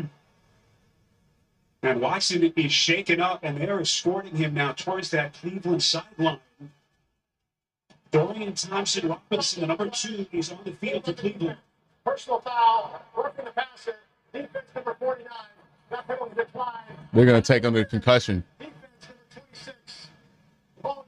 And Watson is shaken up, and they're escorting him now towards that Cleveland sideline. Dorian Thompson-Robinson, the number 2, is on the field for Cleveland. Personal foul, roughing the passer, defense number 49. That penalty decline. They're gonna take him to concussion. Defense number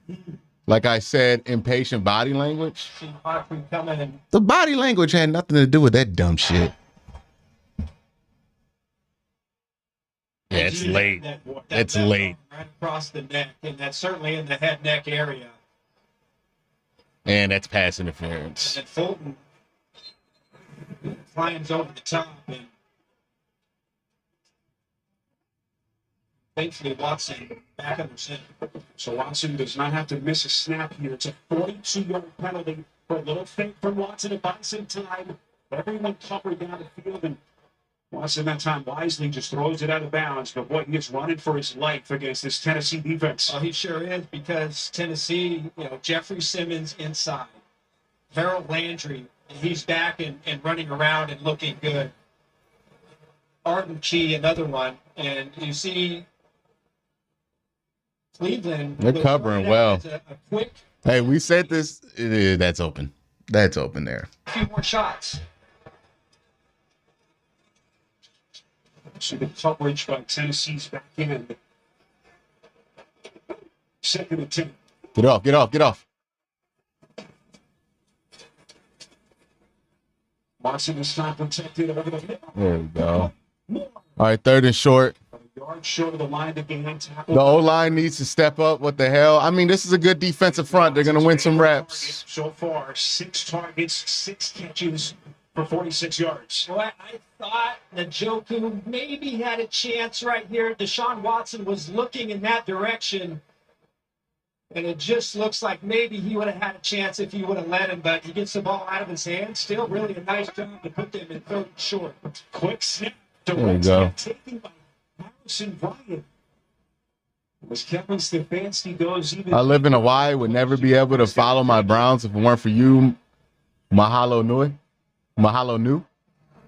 26. Like I said, impatient body language. See Hawkman coming and The body language had nothing to do with that dumb shit. Yeah, it's late. It's late. right across the neck, and that's certainly in the head neck area. And that's pass interference. And then Fulton climbs over the top, and thankfully Watson back under center. So Watson does not have to miss a snap here. It's a 42-yard penalty for a little fake from Watson to buy some time. Everyone covered down the field, and Watson that time wisely just throws it out of bounds. But boy, he is running for his life against this Tennessee defense. Well, he sure is, because Tennessee, Jeffrey Simmons inside, Harold Landry, he's back and running around and looking good. Arden Key, another one, and you see Cleveland. They're covering well. A quick Hey, we said this. That's open. That's open there. few more shots. So the coverage by Tennessee's back end. Second and 10. Get off, get off, get off. Watson is not protected over the middle. There we go. All right, third and short. A yard short of the line to gain. Tackle. The O-line needs to step up. What the hell? I mean, this is a good defensive front. They're going to win some reps. So far, 6 targets, 6 catches for 46 yards. Well, I thought Njoku maybe had a chance right here. Deshaun Watson was looking in that direction, and it just looks like maybe he would have had a chance if he would have let him, but he gets the ball out of his hand. Still really a nice job to put them in third and short. Quick snap. There we Direct go. snap taken by Harrison Bryant. As Kevin Stefanski goes even. I live in Hawaii. Would never be able to follow my Browns if it weren't for you. Mahalo Nui. Mahalo Nu.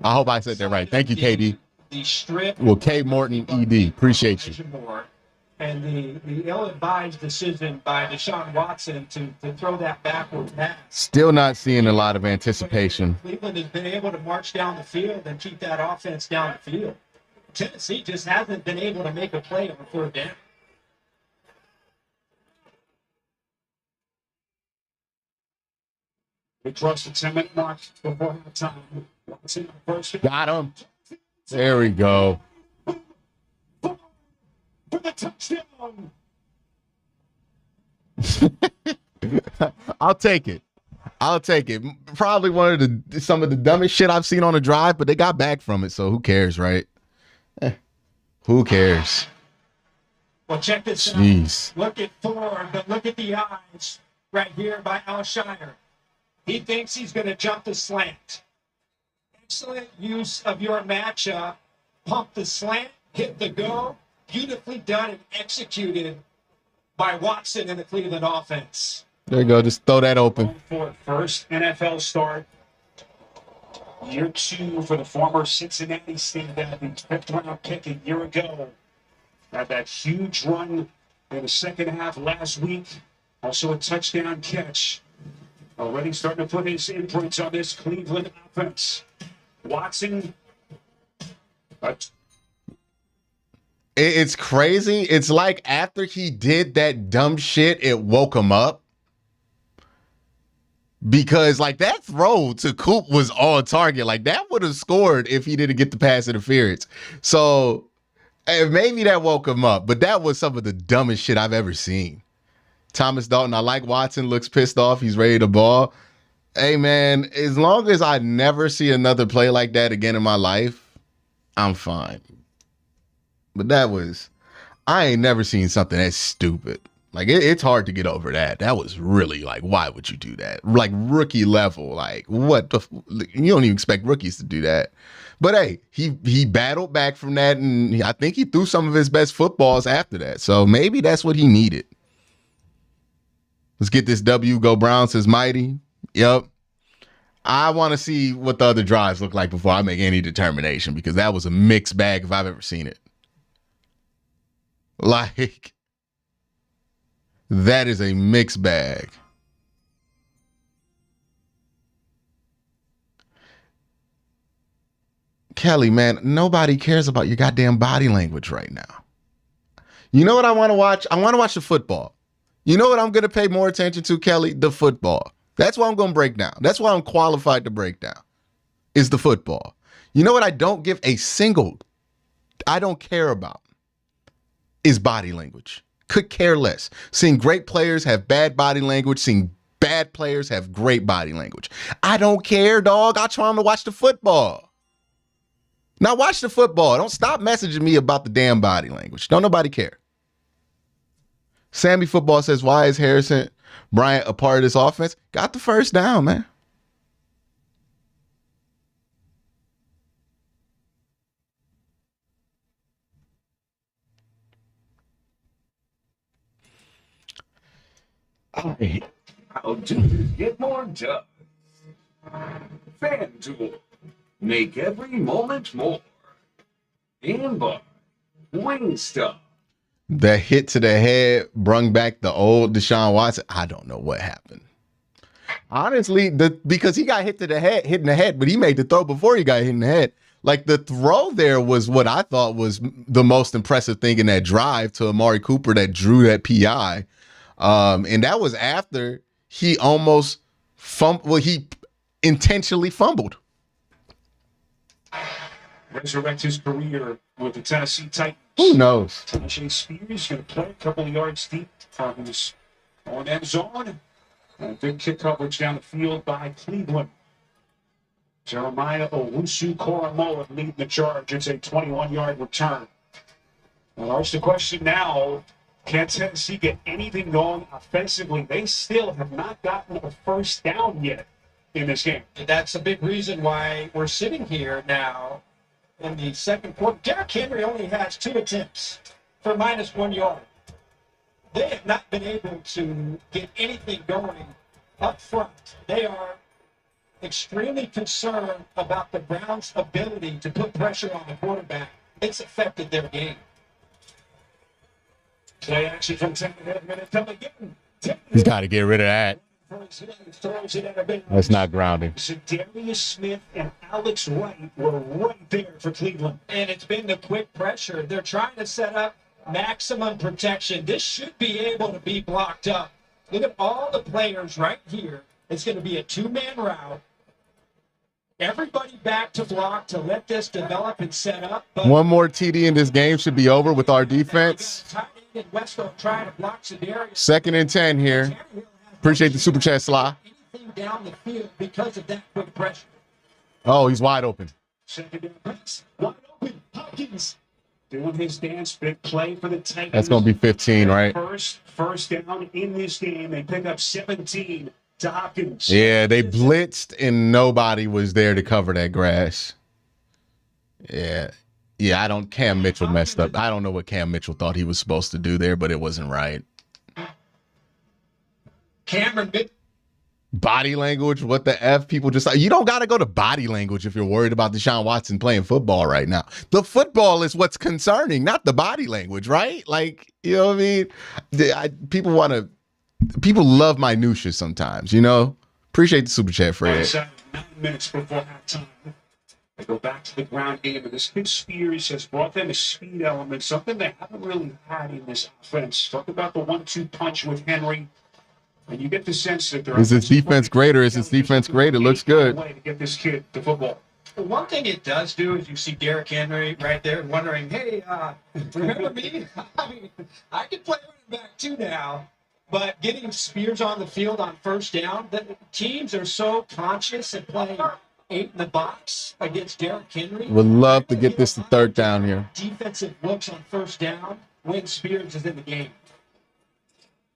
I hope I said that right. Thank you, KD. The strip. Well, K Morton ED. Appreciate you. And the ill-advised decision by Deshaun Watson to throw that backward pass. Still not seeing a lot of anticipation. Cleveland has been able to march down the field and keep that offense down the field. Tennessee just hasn't been able to make a play on third down. We crossed the 10-minute mark before halftime. Watson first. Got him. There we go. For the touchdown. I'll take it. I'll take it. Probably one of some of the dumbest shit I've seen on a drive, but they got back from it, so who cares, right? Who cares? Well, check this Jeez. out. Look at Ford, but look at the eyes right here by Al Shire. He thinks he's going to jump the slant. Excellent use of your matchup. Pump the slant, hit the go. Beautifully done and executed by Watson in the Cleveland offense. There you go. Just throw that open. For first NFL start. Year 2 for the former Cincinnati standout, the 5th-round pick a year ago. Had that huge run in the second half last week. Also a touchdown catch. Already starting to put his imprints on this Cleveland offense. Watson. It's crazy. It's like after he did that dumb shit, it woke him up. Because like that throw to Coop was on target. Like that would have scored if he didn't get the pass interference. So maybe that woke him up. But that was some of the dumbest shit I've ever seen. Thomas Dalton, I like Watson, looks pissed off. He's ready to ball. Hey, man, as long as I never see another play like that again in my life, I'm fine. But I ain't never seen something that stupid. Like it's hard to get over that. That was really like, why would you do that? Like rookie level. Like what the? You don't even expect rookies to do that. But hey, he battled back from that, and I think he threw some of his best footballs after that. So maybe that's what he needed. Let's get this W. Go Browns is mighty. Yep. I want to see what the other drives look like before I make any determination, because that was a mixed bag if I've ever seen it. Like, that is a mixed bag. Kelly, man, nobody cares about your goddamn body language right now. You know what I want to watch? I want to watch the football. You know what I'm going to pay more attention to, Kelly? The football. That's what I'm going to break down. That's why I'm qualified to break down, is the football. You know what I don't give a single, I don't care about, is body language. Could care less. Seeing great players have bad body language, seeing bad players have great body language. I don't care, dog. I try to watch the football. Now watch the football. Don't stop messaging me about the damn body language. Don't nobody care. Sammy Football says, why is Harrison Bryant a part of this offense? Got the first down, man. How do you get more done? FanDuel. Make every moment more. And by Wingstop. The hit to the head brung back the old Deshaun Watson. I don't know what happened. Honestly, because he got hit in the head, but he made the throw before he got hit in the head. Like, the throw there was what I thought was the most impressive thing in that drive to Amari Cooper that drew that PI. And that was after he almost he intentionally fumbled. Resurrect his career with the Tennessee Titans. Who knows? Tajay Spears going to play a couple of yards deep from his own end zone. And a big kick coverage down the field by Cleveland. Jeremiah Owusu-Koramoah leading the charge. It's a 21-yard return. Well, that's the question now. Can Tennessee get anything going offensively? They still have not gotten a first down yet in this game. And that's a big reason why we're sitting here now in the second quarter. Derrick Henry only has 2 attempts for -1 yard. They have not been able to get anything going up front. They are extremely concerned about the Browns' ability to put pressure on the quarterback. It's affected their game. Play action from 10 to 11 minutes. Come again. He's got to get rid of that. That's not grounding. Darius Smith and Alex Wright were right there for Cleveland. And it's been the quick pressure. They're trying to set up maximum protection. This should be able to be blocked up. Look at all the players right here. It's going to be a 2-man route. Everybody back to block to let this develop and set up. But one more TD in this game should be over with our defense. Trying to block Sedarius. 2nd and 10 here. Appreciate the super chat, Sly. Anything down the field because of that quick pressure. Oh, he's wide open. Second down pass. Wide open. Hopkins doing his dance. Big play for the Titans. That's going to be 15, right? First down in this game. They pick up 17 to Hopkins. Yeah, they blitzed and nobody was there to cover that grass. Yeah. Yeah, Cam Mitchell messed up. I don't know what Cam Mitchell thought he was supposed to do there, but it wasn't right. Cameron, body language, what the F? People just, you don't got to go to body language if you're worried about Deshaun Watson playing football right now. The football is what's concerning, not the body language, right? Like, you know what I mean? People love minutia sometimes, you know? Appreciate the super chat, Fred. 9 minutes before halftime. They go back to the ground game, and this kid Spears has brought them a speed element, something they haven't really had in this offense. Talk about the 1-2 punch with Henry, and you get the sense that they're. Is his defense great or is his defense great? It looks good. Way to get this kid to football. One thing it does do is you see Derrick Henry right there wondering, hey, remember me? I mean, I can play running back too now. But getting Spears on the field on first down, the teams are so conscious and playing 8 in the box against Derrick Henry. Would love to get this to 3rd down here. Defensive looks on first down when Spears is in the game.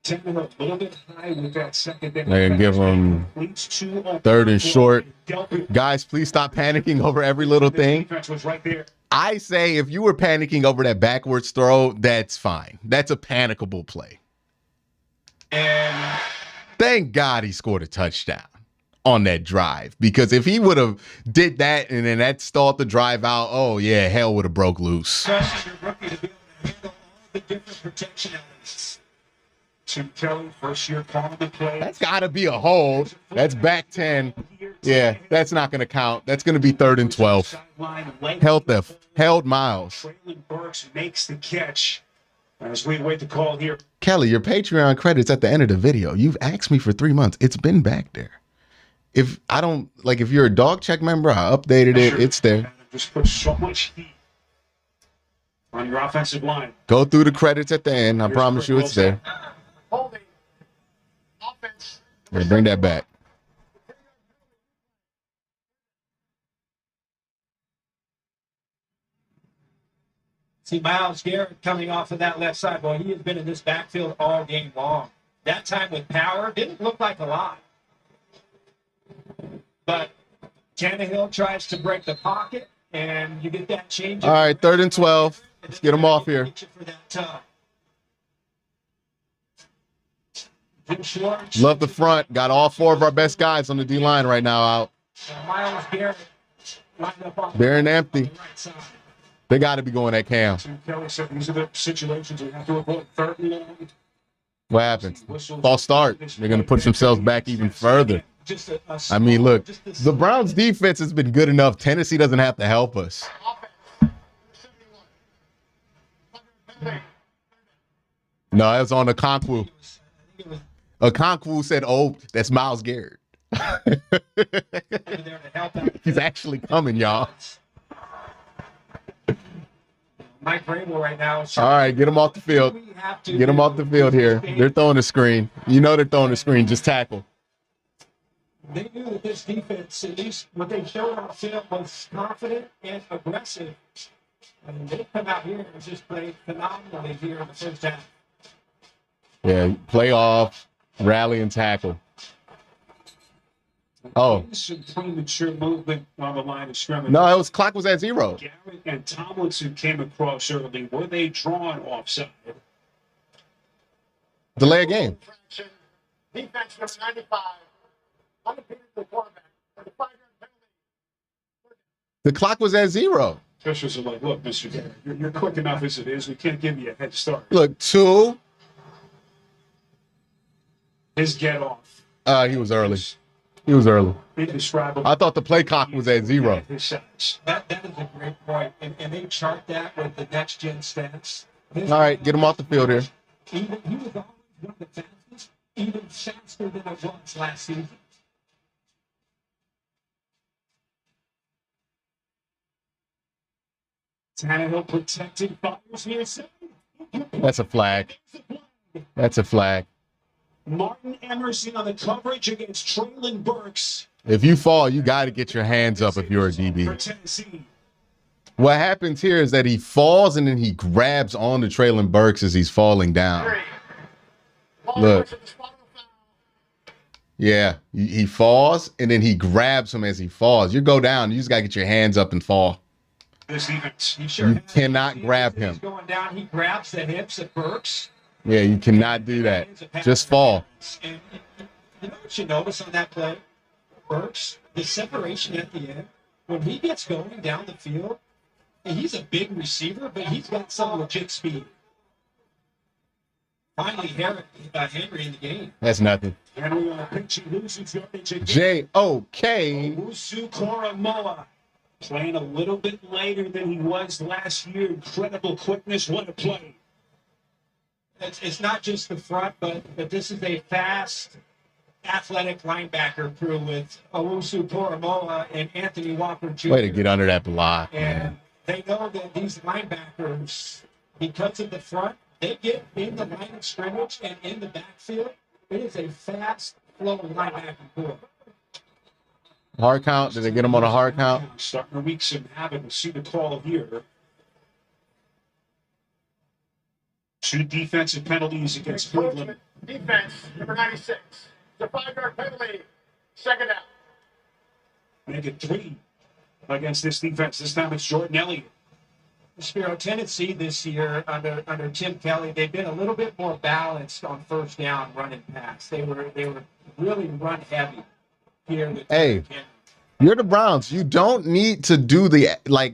Tannehill a little bit high with that second down. They can give him Completes two on 3rd and short. Delpit. Guys, please stop panicking over every little The thing. defense was right there. I say if you were panicking over that backwards throw, that's fine. That's a panicable play. And Thank God he scored a touchdown on that drive, because if he would have did that and then that stalled the drive out, oh yeah, hell would have broke loose. trusting your rookie to be able to handle all the different protection elements. Tim Kelly, first year calling the play. That's got to be a hold. That's back 10. Yeah, that's not going to count. That's going to be 3rd and 12. Sideline late. Held Miles. Traylon Burks makes the catch. As we wait the call here. Kelly, your Patreon credits at the end of the video. You've asked me for 3 months. It's been back there. If you're a dog check member, I updated it. It's there. Just put so much heat on your offensive line. Go through the credits at the end. I promise you it's there. Holding. Offense. Yeah, bring that back. See, Myles Garrett coming off of that left side. Well, he has been in this backfield all game long. That time with power didn't look like a lot. But Tannehill tries to break the pocket, and you get that change. All right, 3rd and 12. Let's get him off here. Love the front. Got all 4 of our best guys on the D line right now out. Myles Garrett lined up on They're in empty. the right side. They got to be going at Cam. Tim Kelly said these are the situations we have to avoid. 3rd and long. What happens? False start. They're going to push themselves back even further. Just I mean, look, the Browns defense has been good enough. Tennessee doesn't have to help us. No, it was on Okonkwo. Okonkwo said, oh, that's Myles Garrett. He's actually coming, y'all. Mike Vrabel right now. All right, get him off the field. Get him off the field here. They're throwing the screen. You know they're throwing the screen. Just tackle. They knew that this defense, at least what they showed on film, was confident and aggressive. And they come out here and just played phenomenally here in the first half. Yeah, play off, rally, and tackle. Oh. Some premature movement on the line of scrimmage. No, it was clock was at 0. Garrett and Tomlinson came across early. Were they drawn offside? Delay a game. Defense number 95. Undefeated the quarterback. For the 5-yard penalty. The clock was at 0. Officials are like, look, Mr. Garrett, you're quick enough as it is. We can't give you a head start. Look, 2. His get off. He was early. He was early. Indescribable. I thought the play clock was at 0. His size. That is a great point. And they chart that with the next gen stats. All right, get him off the field here. He was always one of the fastest, even faster than it was last season. Tannehill protecting fires here. That's a flag. That's a flag. Martin Emerson on the coverage against Traylon Burks If you fall, you got to get your hands up if you're a for DB. Tennessee. What happens here is that he falls and then he grabs on to Traylon Burks as he's falling down. Look. Yeah, he falls and then he grabs him as he falls. You go down, you just got to get your hands up and fall. This defense. He sure You has. cannot grab He's him. going down, he grabs the hips at Burks. Yeah, you cannot do that. Just fall. And you know what you notice on that play? Burks, the separation at the end, when he gets going down the field, and he's a big receiver, but he's got some legit speed. Finally, Henry in the game. That's nothing. Henry on a pinch, he loses yardage again. J-O-K. Owusu Koramoah playing a little bit later than he was last year. Incredible quickness. What a play. It's not just the front, but this is a fast, athletic linebacker crew with Owusu Koramoah and Anthony Walker Jr. Way to get under that block, And man. they know that these linebackers, because of the front, they get in the line of scrimmage and in the backfield. It is a fast flow linebacker core. Hard count. Did they get him on a hard count? Starting to wreak some havoc. We'll see the call here. 2 defensive penalties against Cleveland. Defense, number 96. It's a 5-yard penalty. Second down. Make it 3 against this defense. This time it's Jordan Elliott. Spiro, tendency this year under Tim Kelly, they've been a little bit more balanced on first down running pass. They were really run heavy here. Hey, you're the Browns. You don't need to do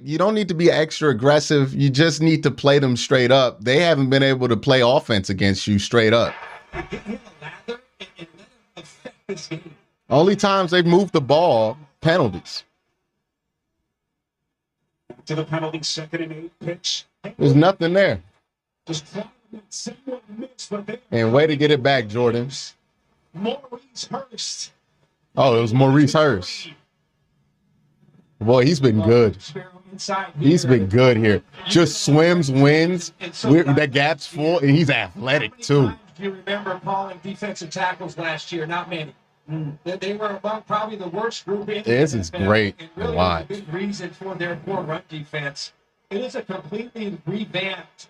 you don't need to be extra aggressive. You just need to play them straight up. They haven't been able to play offense against you straight up. Get him a lather and let him affect this game. Only times they've moved the ball, penalties. To the penalty, 2nd and 8 pitch. There's nothing there. Just somewhat missed, but they And way to get it back, Jordan. Maurice Hurst. Oh, it was Maurice Hurst. Boy, he's been good. He's been good here. Just swims, wins. That gap's full, and he's athletic, too. Do you remember calling defensive tackles last year? Not many. They were among probably the worst group in This is great and to really watch. a big reason for their poor run defense. It is a completely revamped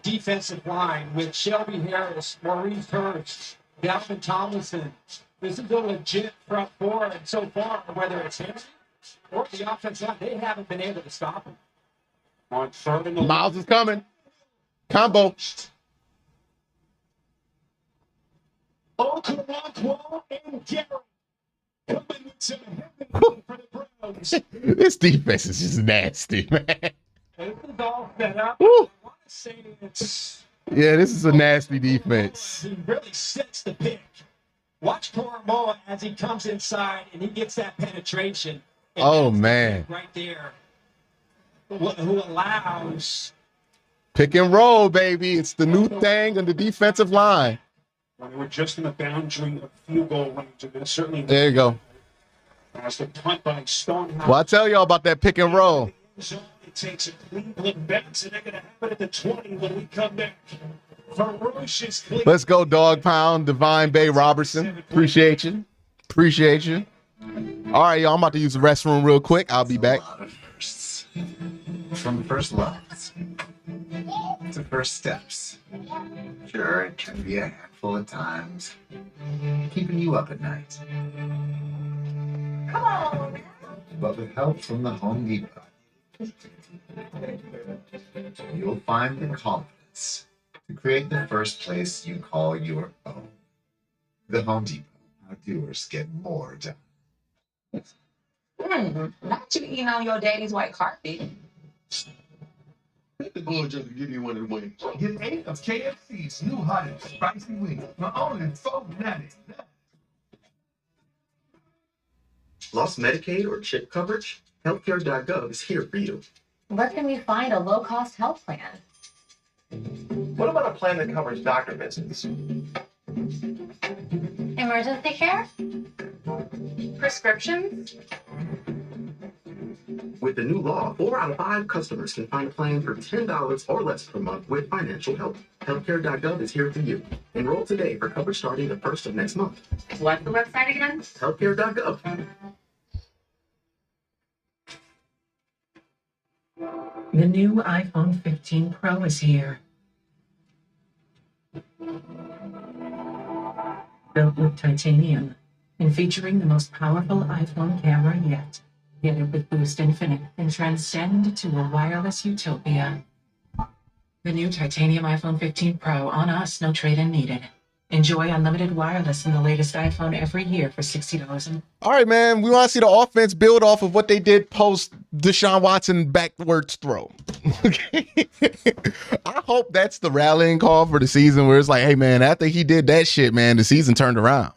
defensive line with Shelby Harris, Maurice Hurst, Dalvin Tomlinson. This is a legit front four, and so far, whether it's him or the offensive line, they haven't been able to stop him. On 3rd and 11. Miles is coming. Combo. Okoronkwo and Garrett coming with some heavy for the Browns. This defense is just nasty, man. This is all set up. Woo. I want to say it's Yeah, this is a nasty defense. He really sets the pick. Watch Koromoa as he comes inside and he gets that penetration. And Oh, that's the man. pick right there. Who allows Pick and roll, baby. It's the new thing on the defensive line. When they were just in the boundary of field goal range, and then certainly There you go. as the punt by Stonehouse. Well, I tell y'all about that pick and roll. It takes a Cleveland bounce, and they're going to have it at the 20 when we come back. Ferocious Cleveland. Let's go, Dog Pound, Divine Bay Robertson. Appreciate you. Appreciate you. All right, y'all. I'm about to use the restroom real quick. I'll be back. A lot of firsts. From first loves to first steps. Sure, it can be a handful at times, keeping you up at night. Come on. But with help from the Home Depot, you'll find the confidence to create the first place you call your own. The Home Depot. How doers get more done. Not you eating on your daddy's white carpet. The boy just to give you one of the wings. Get 8 of KFC's new hot and spicy wings for only $4.99. Lost Medicaid or CHIP coverage? Healthcare.gov is here for you. Where can we find a low-cost health plan? What about a plan that covers doctor visits? Emergency care? Prescriptions? With the new law, 4 out of 5 customers can find a plan for $10 or less per month with financial help. Healthcare.gov is here for you. Enroll today for coverage starting the 1st of next month. What's the website again? Healthcare.gov. The new iPhone 15 Pro is here. Built with titanium and featuring the most powerful iPhone camera yet. Get it with Boost Infinite and transcend to a wireless utopia. The new titanium iPhone 15 Pro on us, no trade-in needed. Enjoy unlimited wireless in the latest iPhone every year for $60. All right, man. We want to see the offense build off of what they did post Deshaun Watson backwards throw. I hope that's the rallying call for the season where it's like, hey, man, after he did that shit, man, the season turned around.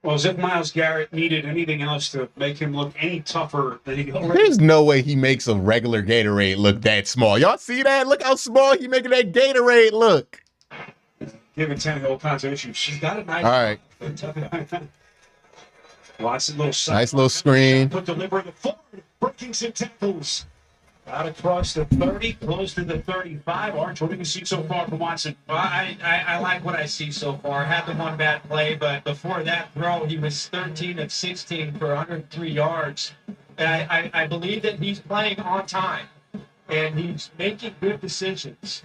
Well, as if Myles Garrett needed anything else to make him look any tougher than he already. There's no way he makes a regular Gatorade look that small. Y'all see that? Look how small he making that Gatorade look. Giving Tannehill all kinds of issues. She's got a nice. All right. Watson, Nice little screen. Put delivery to forward, breaking some tackles. Out across the 30, close to the 35. Arch, what do you see so far from Watson? Well, I like what I see so far. Had the one bad play, but before that throw, he was 13 of 16 for 103 yards. And I believe that he's playing on time, and he's making good decisions.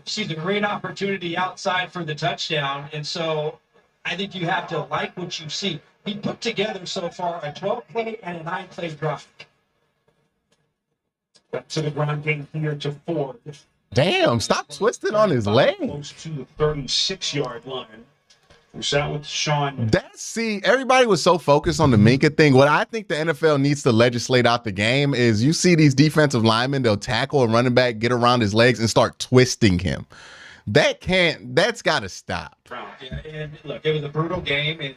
Sees a great opportunity outside for the touchdown, and so I think you have to like what you see. He put together so far a 12-play and a 9-play drive. Back to the ground game here to Ford. Damn, stop twisting on his leg. Close to the 36-yard line. We sat with Sean. See, everybody was so focused on the Minka thing. What I think the NFL needs to legislate out the game is you see these defensive linemen, they'll tackle a running back, get around his legs, and start twisting him. That's got to stop. Yeah, and look, it was a brutal game, and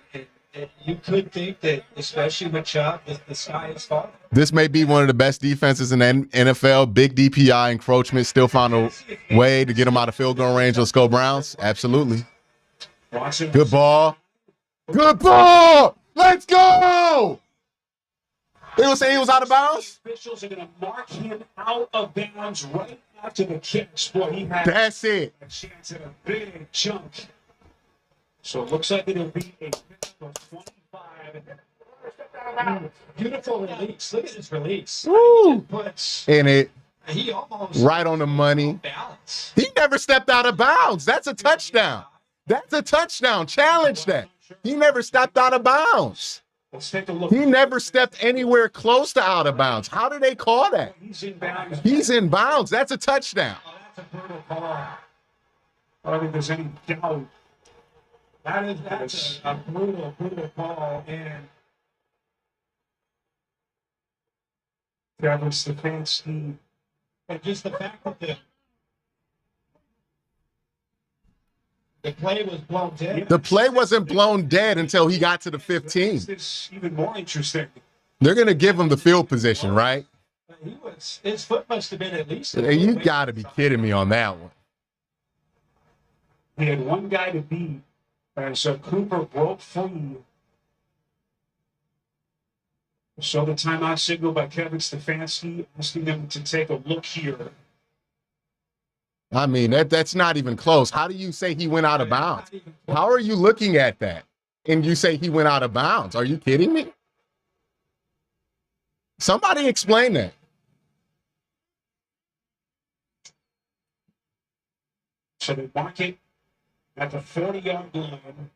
you could think that, especially with Chubb, the sky is falling. This may be one of the best defenses in the NFL. Big DPI encroachment, still found a way to get him out of field goal range. Let's go Browns. Absolutely. Good ball. Good ball. Let's go. They were saying he was out of bounds. Officials are going to mark him out of bounds right after the catch. Boy, he had That's it. a chance at a big chunk. So it looks like it'll be a 25. Beautiful release. Look at this release. Woo. Puts In it. He almost Right on the money. balance. He never stepped out of bounds. That's a touchdown. That's a touchdown. Challenge that. He never stepped out of bounds. Let's take a look. He never stepped anywhere close to out of bounds. How do they call that? He's in bounds. He's in bounds. That's a touchdown. Oh, that's a brutal call. I don't think there's any doubt. That's a brutal call. And Kevin Stefanski. And just the fact that the play was blown dead. The play wasn't blown dead until he got to the 15. Makes this even more interesting. They're going to give him the field position, right? His foot must have been at least. You got to be kidding me on that one. He had one guy to beat, and so Cooper broke free. So the timeout signal by Kevin Stefanski, asking them to take a look here. I mean, that's not even close. How do you say he went out of bounds? How are you looking at that? And you say he went out of bounds? Are you kidding me? Somebody explain that. So they mark it at the 40-yard line.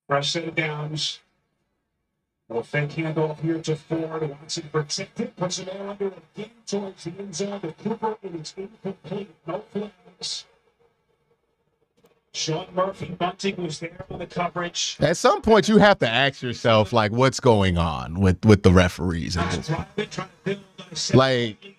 Fresh set of downs. A fake handoff here to Ford. Watson protected. Puts it all under again towards the end zone to Cooper, and it's incomplete. No flags. Sean Murphy Bunting was there on the coverage. At some point, you have to ask yourself, like, what's going on with the referees? Like,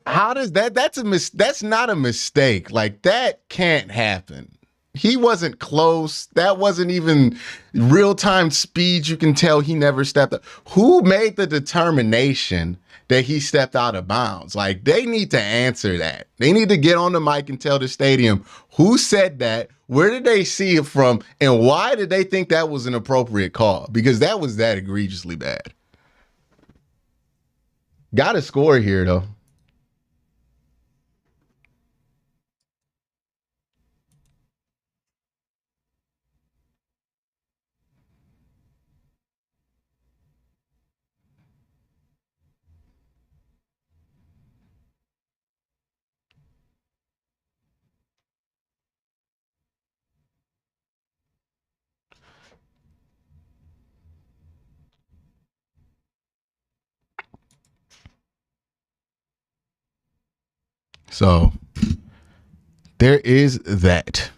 how does that? That's not a mistake. Like, that can't happen. He wasn't close. That wasn't even real-time speed. You can tell he never stepped up. Who made the determination that he stepped out of bounds? Like, they need to answer that. They need to get on the mic and tell the stadium who said that, where did they see it from, and why did they think that was an appropriate call? Because that was that egregiously bad. Got to score here, though. So there is that.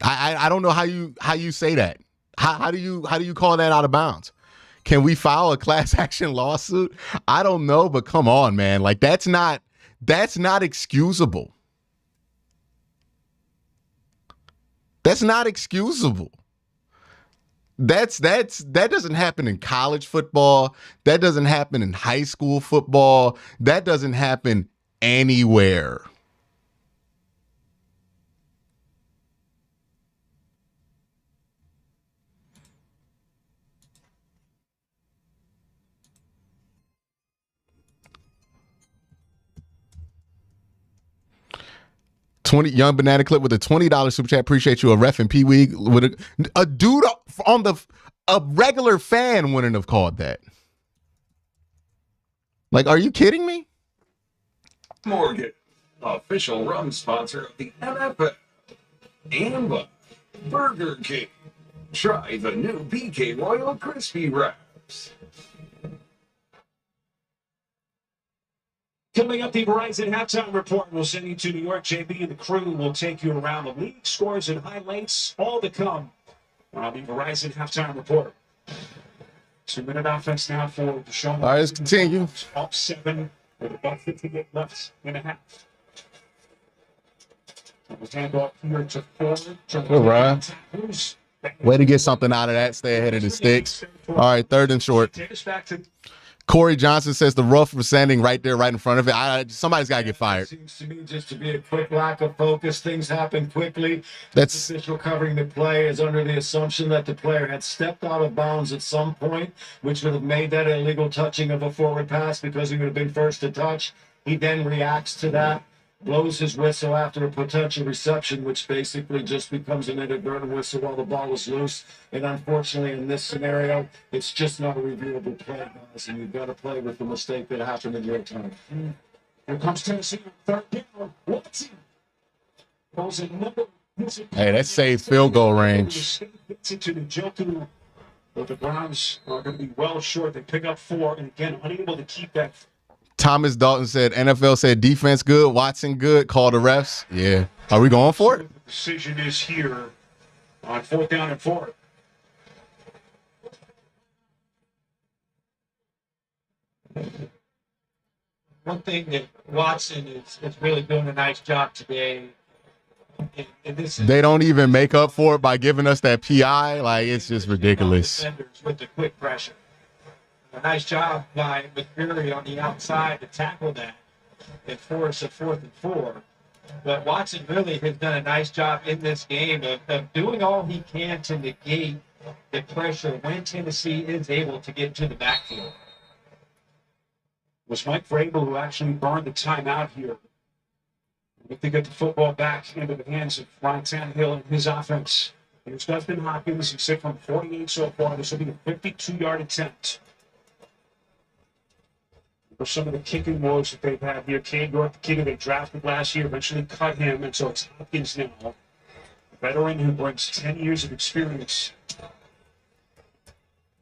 I don't know how you say that. How do you call that out of bounds? Can we file a class action lawsuit? I don't know, but come on, man. Like, that's not excusable. That's not excusable. That doesn't happen in college football. That doesn't happen in high school football. That doesn't happen anywhere. Young Banana Clip with a $20 super chat. Appreciate you. A ref in Pee Wee with a dude on a regular fan wouldn't have called that. Like, are you kidding me? Morgan, official rum sponsor of the NFL. And Burger King. Try the new BK Royal Crispy Wraps. Coming up, the Verizon halftime report will send you to New York. JB and the crew will take you around the league, scores and highlights, all to come on the Verizon halftime report. 2-minute offense now for Deshaun. All right, let's continue. Up 7 with about 58 left in a half. Hand off here to forward. Good run. Way to get something out of that. Stay ahead of the sticks. All right, 3rd and short. Take us back to Corey Johnson says the rough was standing right there, right in front of it. Somebody's got to get fired. Seems to me just to be a quick lack of focus. Things happen quickly. That's The official covering the play is under the assumption that the player had stepped out of bounds at some point, which would have made that an illegal touching of a forward pass because he would have been first to touch. He then reacts to that, blows his whistle after a potential reception, which basically just becomes an inadvertent whistle while the ball is loose. And unfortunately, in this scenario, it's just not a reviewable play, guys, and you've got to play with the mistake that happened in real time. Here comes Tennessee on 3rd down. Watson goes another. Hey, that saves field goal range. Gets into the Njoku, but the Browns are going to be well short. They pick up 4, and again, unable to keep that. Thomas Dalton said NFL said defense good, Watson good, call the refs. Yeah. Are we going for it? The decision is here on 4th down and 4. One thing that Watson is really doing a nice job today. And this is They don't even make up for it by giving us that PI. Like, it's just ridiculous. defenders with the quick pressure. A nice job by McCreary on the outside to tackle that and force a 4th and 4. But Watson really has done a nice job in this game of doing all he can to negate the pressure when Tennessee is able to get to the backfield. It was Mike Vrabel who actually burned the timeout here. If they get the football back into the hands of Ryan Tannehill and his offense. Here's Dustin Hopkins. He's hit from 48 so far. This will be a 52-yard attempt. For some of the kicking woes that they've had here. Cade York, the kicker they drafted last year, eventually cut him, and so it's Hopkins now. A veteran who brings 10 years of experience.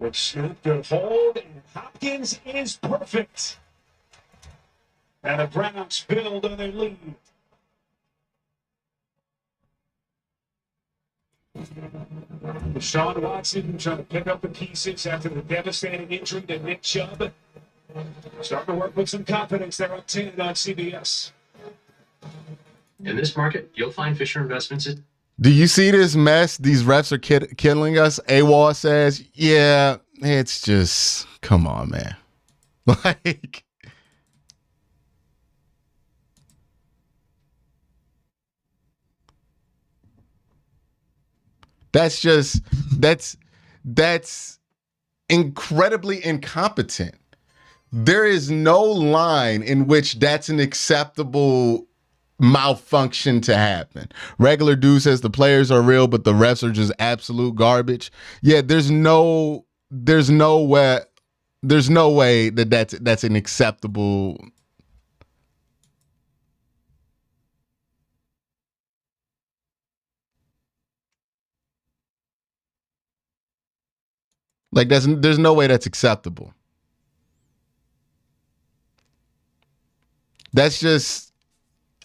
With snap, good hold, and Hopkins is perfect. And the Browns build on their lead. Deshaun Watson trying to pick up the pieces after the devastating injury to Nick Chubb. Starting to work with some confidence there on 10 on CBS. In this market, you'll find Fisher Investments. Do you see this mess? These refs are killing us. AWOL says, yeah, it's just, come on, man. Like, that's incredibly incompetent. There is no line in which that's an acceptable malfunction to happen. Regular dude says the players are real, but the refs are just absolute garbage. Yeah, there's no way that that's an acceptable. Like there's no way that's acceptable. That's just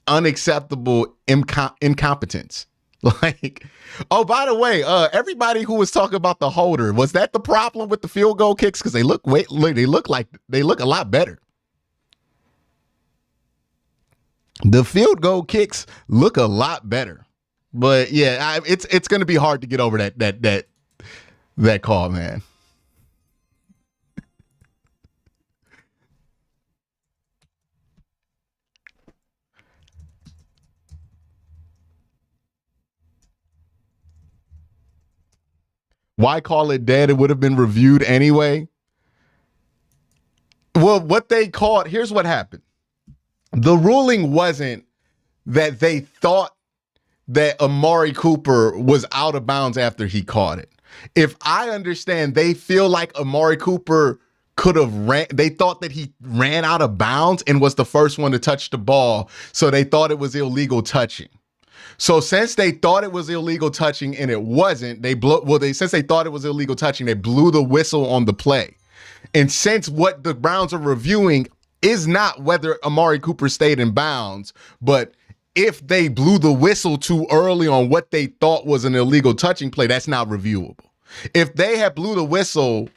unacceptable incompetence. Like, oh, by the way, everybody who was talking about the holder, was that the problem with the field goal kicks? Because they look a lot better. The field goal kicks look a lot better. But yeah, it's going to be hard to get over that call, man. Why call it dead? It would have been reviewed anyway. Well, what they called, here's what happened. The ruling wasn't that they thought that Amari Cooper was out of bounds after he caught it. If I understand, they feel like Amari Cooper could have ran. They thought that he ran out of bounds and was the first one to touch the ball. So they thought it was illegal touching. So since they thought it was illegal touching and it wasn't, since they thought it was illegal touching, they blew the whistle on the play. And since what the Browns are reviewing is not whether Amari Cooper stayed in bounds, but if they blew the whistle too early on what they thought was an illegal touching play, that's not reviewable. If they had blew the whistle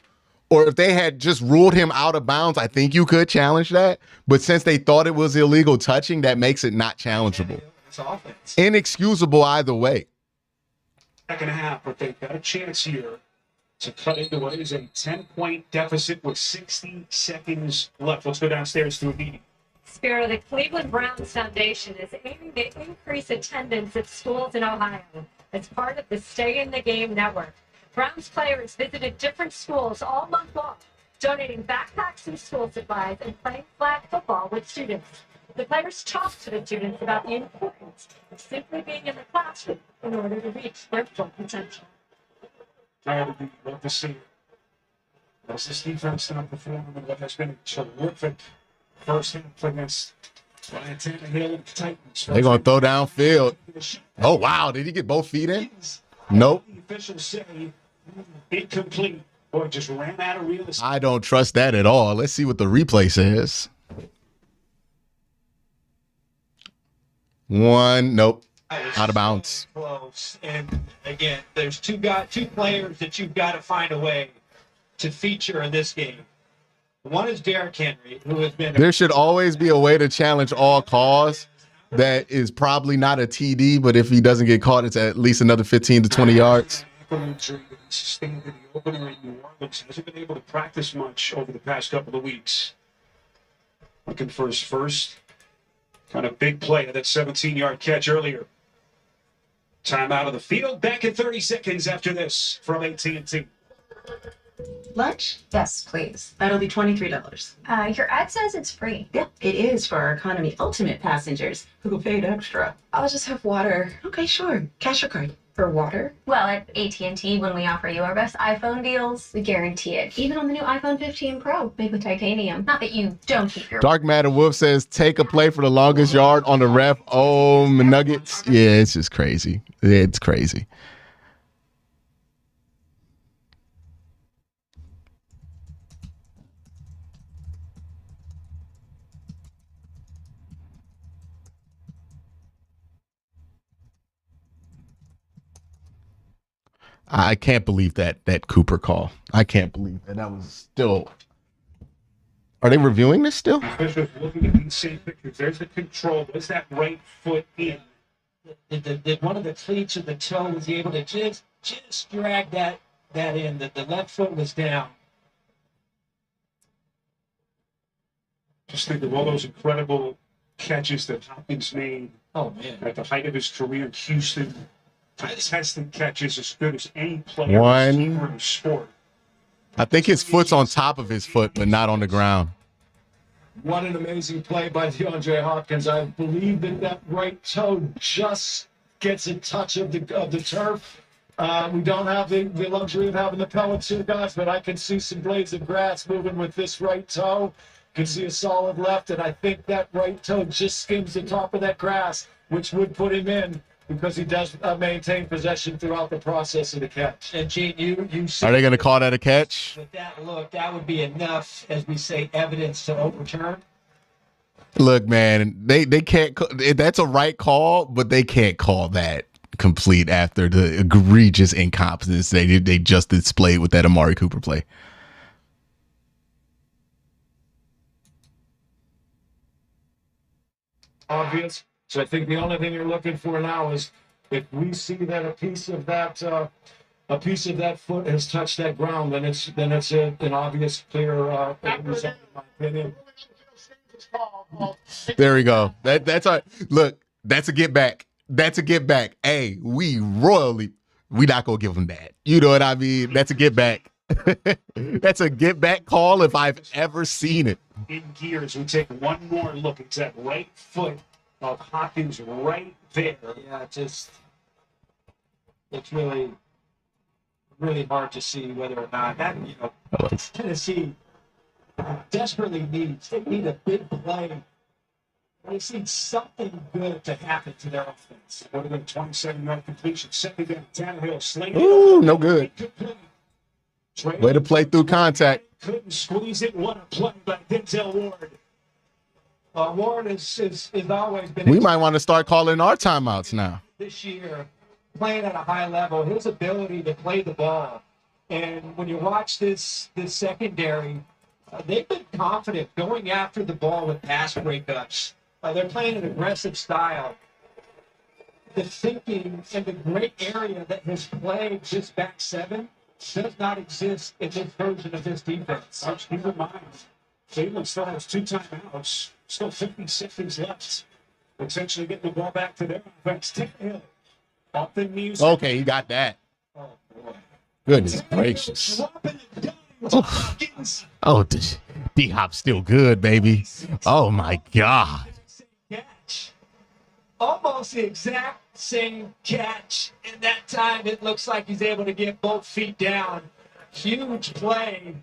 or if they had just ruled him out of bounds, I think you could challenge that. But since they thought it was illegal touching, that makes it not challengeable. It's offense. Inexcusable either way. Second half, but they've got a chance here to cut into what is a 10-point deficit with 60 seconds left. Let's go downstairs to a meeting. Spiro, the Cleveland Browns Foundation is aiming to increase attendance at schools in Ohio as part of the Stay in the Game network. Browns players visited different schools all month long, donating backpacks and school supplies and playing flag football with students. The players talked to the students about the importance of simply being in the classroom in order to reach their full potential. I would love to see it. As this defense now performing in what has been a terrific first half against Ryan Tannehill and the Titans. They're going to throw downfield. Oh, wow. Did he get both feet in? Nope. The officials say incomplete. Boy, just ran out of real estate. I don't trust that at all. Let's see what the replay says. One, nope. Out of bounds. Close. And again, there's two players that you've got to find a way to feature in this game. One is Derrick Henry, who has been. There should always be a way to challenge all calls. That is probably not a TD, but if he doesn't get caught, it's at least another 15 to 20 yards. Sustained in the opener in New Orleans. Hasn't been able to practice much over the past couple of weeks. Looking for his first kind of big play, that 17-yard catch earlier. Time out of the field. Back in 30 seconds after this from AT&T. Lunch? Yes, please. That'll be $23. Your ad says it's free. Yep, it is for our economy ultimate passengers who paid extra. I'll just have water. Okay, sure. Cash or card? For water? Well, at AT&T, when we offer you our best iPhone deals, we guarantee it. Even on the new iPhone 15 Pro, made with titanium. Not that you don't keep your... Dark Matter Wolf says, take a play for the longest yard on the ref. Oh, Nuggets. Yeah, it's just crazy. It's crazy. I can't believe that Cooper call. I can't believe that was still. Are they reviewing this still? Officials looking at these same pictures. There's the control. There's that right foot in. One of the cleats of the toe was able to just drag that in. The left foot was down. Just think of all those incredible catches that Hopkins made. Oh, man. At the height of his career in Houston. Contested catches as good as any player in the sport. I think his foot's on top of his foot, but not on the ground. What an amazing play by DeAndre Hopkins. I believe that right toe just gets a touch of the turf. We don't have the luxury of having the pellets here, guys, but I can see some blades of grass moving with this right toe. Can see a solid left, and I think that right toe just skims the top of that grass, which would put him in, because he does maintain possession throughout the process of the catch. And Gene, you see, are they going to call that a catch? With that look, that would be enough, as we say, evidence to overturn. Look, man, they can't. That's a right call, but they can't call that complete after the egregious incompetence they just displayed with that Amari Cooper play. Obvious. So I think the only thing you're looking for now is if we see that a piece of that a piece of that foot has touched that ground, then it's an obvious clear result, in my opinion. There we go. That's a look. That's a get back. That's a get back. Hey, we not gonna give him that. You know what I mean? That's a get back. That's a get back call if I've ever seen it. In gears, we take one more look. It's that right foot of Hopkins right there. Yeah, it's really hard to see whether or not that, Tennessee desperately needs. They need a big play. They need something good to happen to their offense. What are the 27-yard completion? Second down, Tannehill slinging. Ooh, no good. Way to play through contact. Couldn't squeeze it. What a play by Denzel Ward. Ward is always been. We might want to start calling our timeouts now. This year, playing at a high level, his ability to play the ball, and when you watch this secondary, they've been confident going after the ball with pass breakups. They're playing an aggressive style. The thinking and the great area that has played this back seven does not exist in this version of this defense. Keep in mind, Cleveland still has 2 timeouts, still 50 seconds left. Essentially getting the ball back to their offense. Tannehill off the knees. Okay, he got that. Oh, boy. Goodness gracious. Oh, D-Hop's still good, baby. Oh, my God. Catch. Almost the exact same catch. And that time it looks like he's able to get both feet down. Huge play.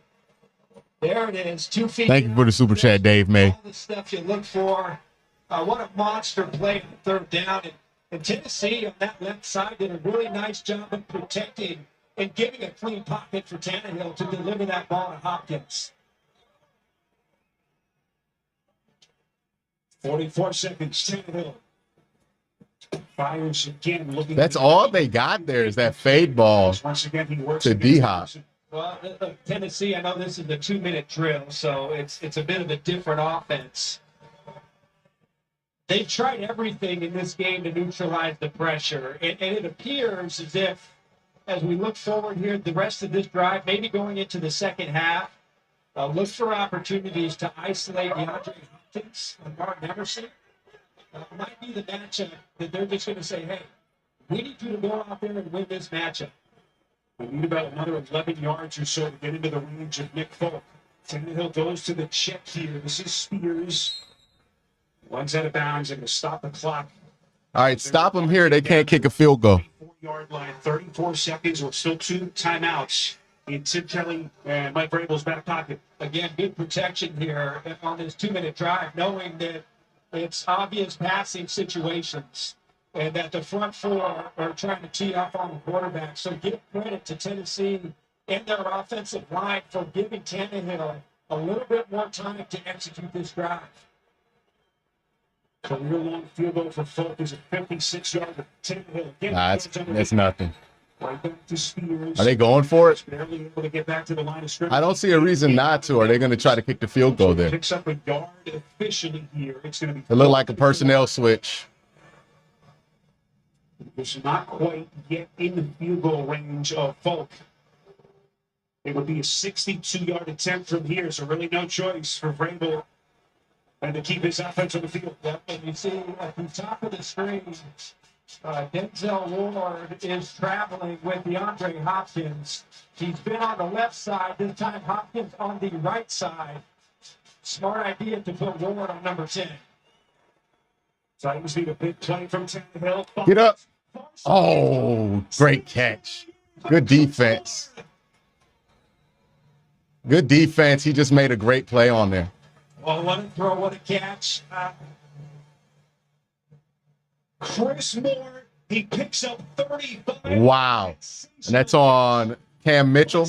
There it is. 2 feet. Thank you for the super chat, Dave May. All the stuff you look for. What a monster play on third down. And Tennessee on that left side did a really nice job of protecting and giving a clean pocket for Tannehill to deliver that ball to Hopkins. 44 seconds. Tannehill fires again. That's all they got there is that fade ball Once again, he works to D-Hop. Well, Tennessee, I know this is the 2-minute drill, so it's a bit of a different offense. They've tried everything in this game to neutralize the pressure, and it appears as if, as we look forward here, the rest of this drive, maybe going into the second half, look for opportunities to isolate DeAndre Hopkins and Martin Emerson. Might be the matchup that they're just going to say, hey, we need you to go out there and win this matchup. We need about another 11 yards or so to get into the range of Nick Folk. Tannehill goes to the check here. This is Spears. Runs out of bounds and to stop the clock. All right, stop them here. They can't kick a field goal. 4-yard line, 34 seconds with still 2 timeouts in Tim Kelly and Mike Vrabel's back pocket. Again, good protection here on this 2-minute drive, knowing that it's obvious passing situations and that the front four are trying to tee off on the quarterback. So give credit to Tennessee and their offensive line for giving Tannehill a little bit more time to execute this drive. Career long field goal for Folk is a 56-yard. Tannehill again. That's nothing. Right back to Spears. Are they going for it? Barely able to get back to the line of scrimmage. I don't see a reason not to. Are they going to try to kick the field goal there? Picks up a yard officially here. It's going to be. It looked like a personnel switch. It's not quite yet in the field goal range of Folk. It would be a 62-yard attempt from here, so really no choice for Vrabel and to keep his offense on the field. Yep, and you see at the top of the screen, Denzel Ward is traveling with DeAndre Hopkins. He's been on the left side. This time Hopkins on the right side. Smart idea to put Ward on number 10. Titans need a big play from Tannehill. Get up. Oh, great catch. Good defense. Good defense. He just made a great play on there. Oh, what a throw, what a catch. Chris Moore, he picks up 35. Wow. And that's on Cam Mitchell.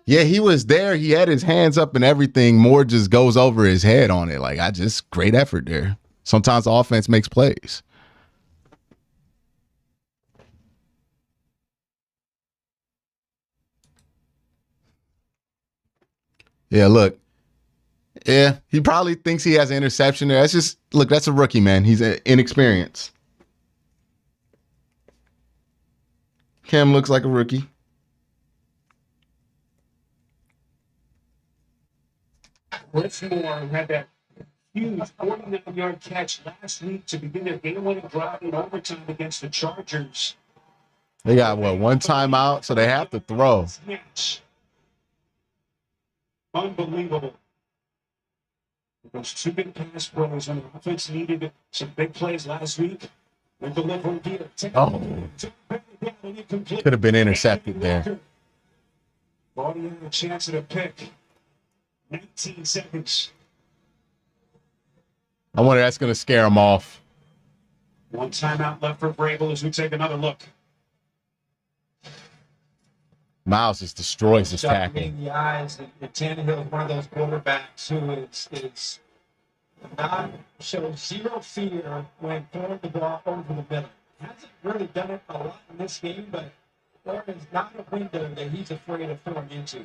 Yeah, he was there. He had his hands up and everything. Moore just goes over his head on it. Like, great effort there. Sometimes the offense makes plays. Yeah, look. Yeah, he probably thinks he has an interception there. That's a rookie, man. He's inexperienced. Cam looks like a rookie. Whitmore had that huge 49-yard catch last week to begin their game-winning drive in overtime against the Chargers. They got, what, one timeout, so they have to throw. Unbelievable. Those two big pass plays on the offense needed some big plays last week. They're delivering here. Oh. Could have been intercepted there. Body had a chance at a pick. 19 seconds. I wonder if that's going to scare him off. One timeout left for Vrabel as we take another look. Miles just destroys his tackle. In the eyes, and Tannehill is one of those quarterbacks who is not shows zero fear when throwing the ball over the middle. Hasn't really done it a lot in this game, but there is not a window that he's afraid of throwing into.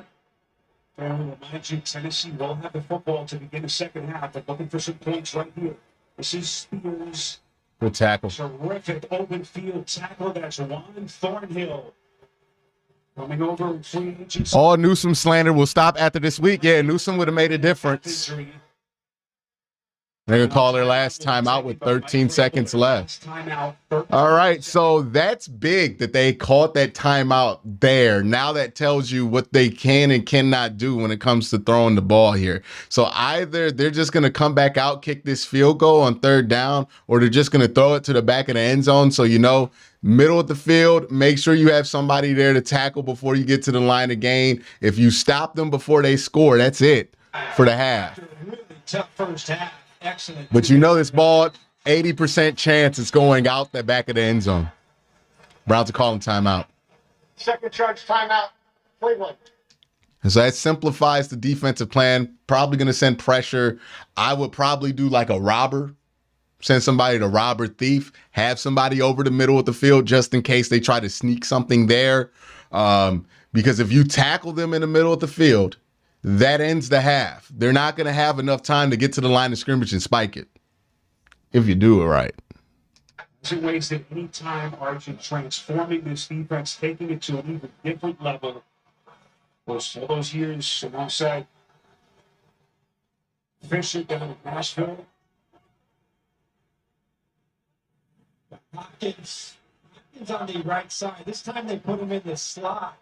And remind you, Tennessee will have the football to begin the second half. They're looking for some points right here. This is Spears. Good tackle. Terrific open field tackle. That's Juan Thornhill. Coming over in free agency. All Newsome slander will stop after this week. Yeah, Newsome would have made a difference. They're going to call their last timeout with 13 seconds left. All right, so that's big that they caught that timeout there. Now that tells you what they can and cannot do when it comes to throwing the ball here. So either they're just going to come back out, kick this field goal on third down, or they're just going to throw it to the back of the end zone. So, you know, middle of the field, make sure you have somebody there to tackle before you get to the line of gain. If you stop them before they score, that's it for the half. Really tough first half. Excellent. But you know this ball, 80% chance it's going out the back of the end zone. Browns are calling timeout. Second charge timeout, Cleveland. And so that simplifies the defensive plan. Probably going to send pressure. I would probably do like a robber. Send somebody to rob or thief. Have somebody over the middle of the field just in case they try to sneak something there. Because if you tackle them in the middle of the field, that ends the half. They're not going to have enough time to get to the line of scrimmage and spike it. If you do it right. There's ways that any time Archie transforming this defense, taking it to an even different level. All those years alongside Fisher down in Nashville. Hopkins on the right side. This time they put him in the slot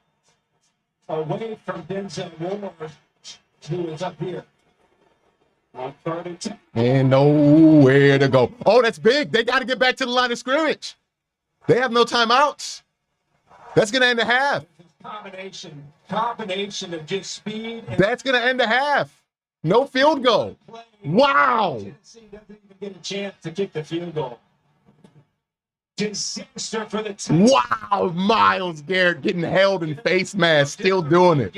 away from Denzel Ward, who is up here. And nowhere to go. Oh, that's big. They got to get back to the line of scrimmage. They have no timeouts. That's going to end the half. Combination of just speed. That's going to end the half. No field goal. Wow. Tennessee doesn't even get a chance to kick the field goal. Disaster for the Wow, Myles Garrett getting held in face mask, still doing it.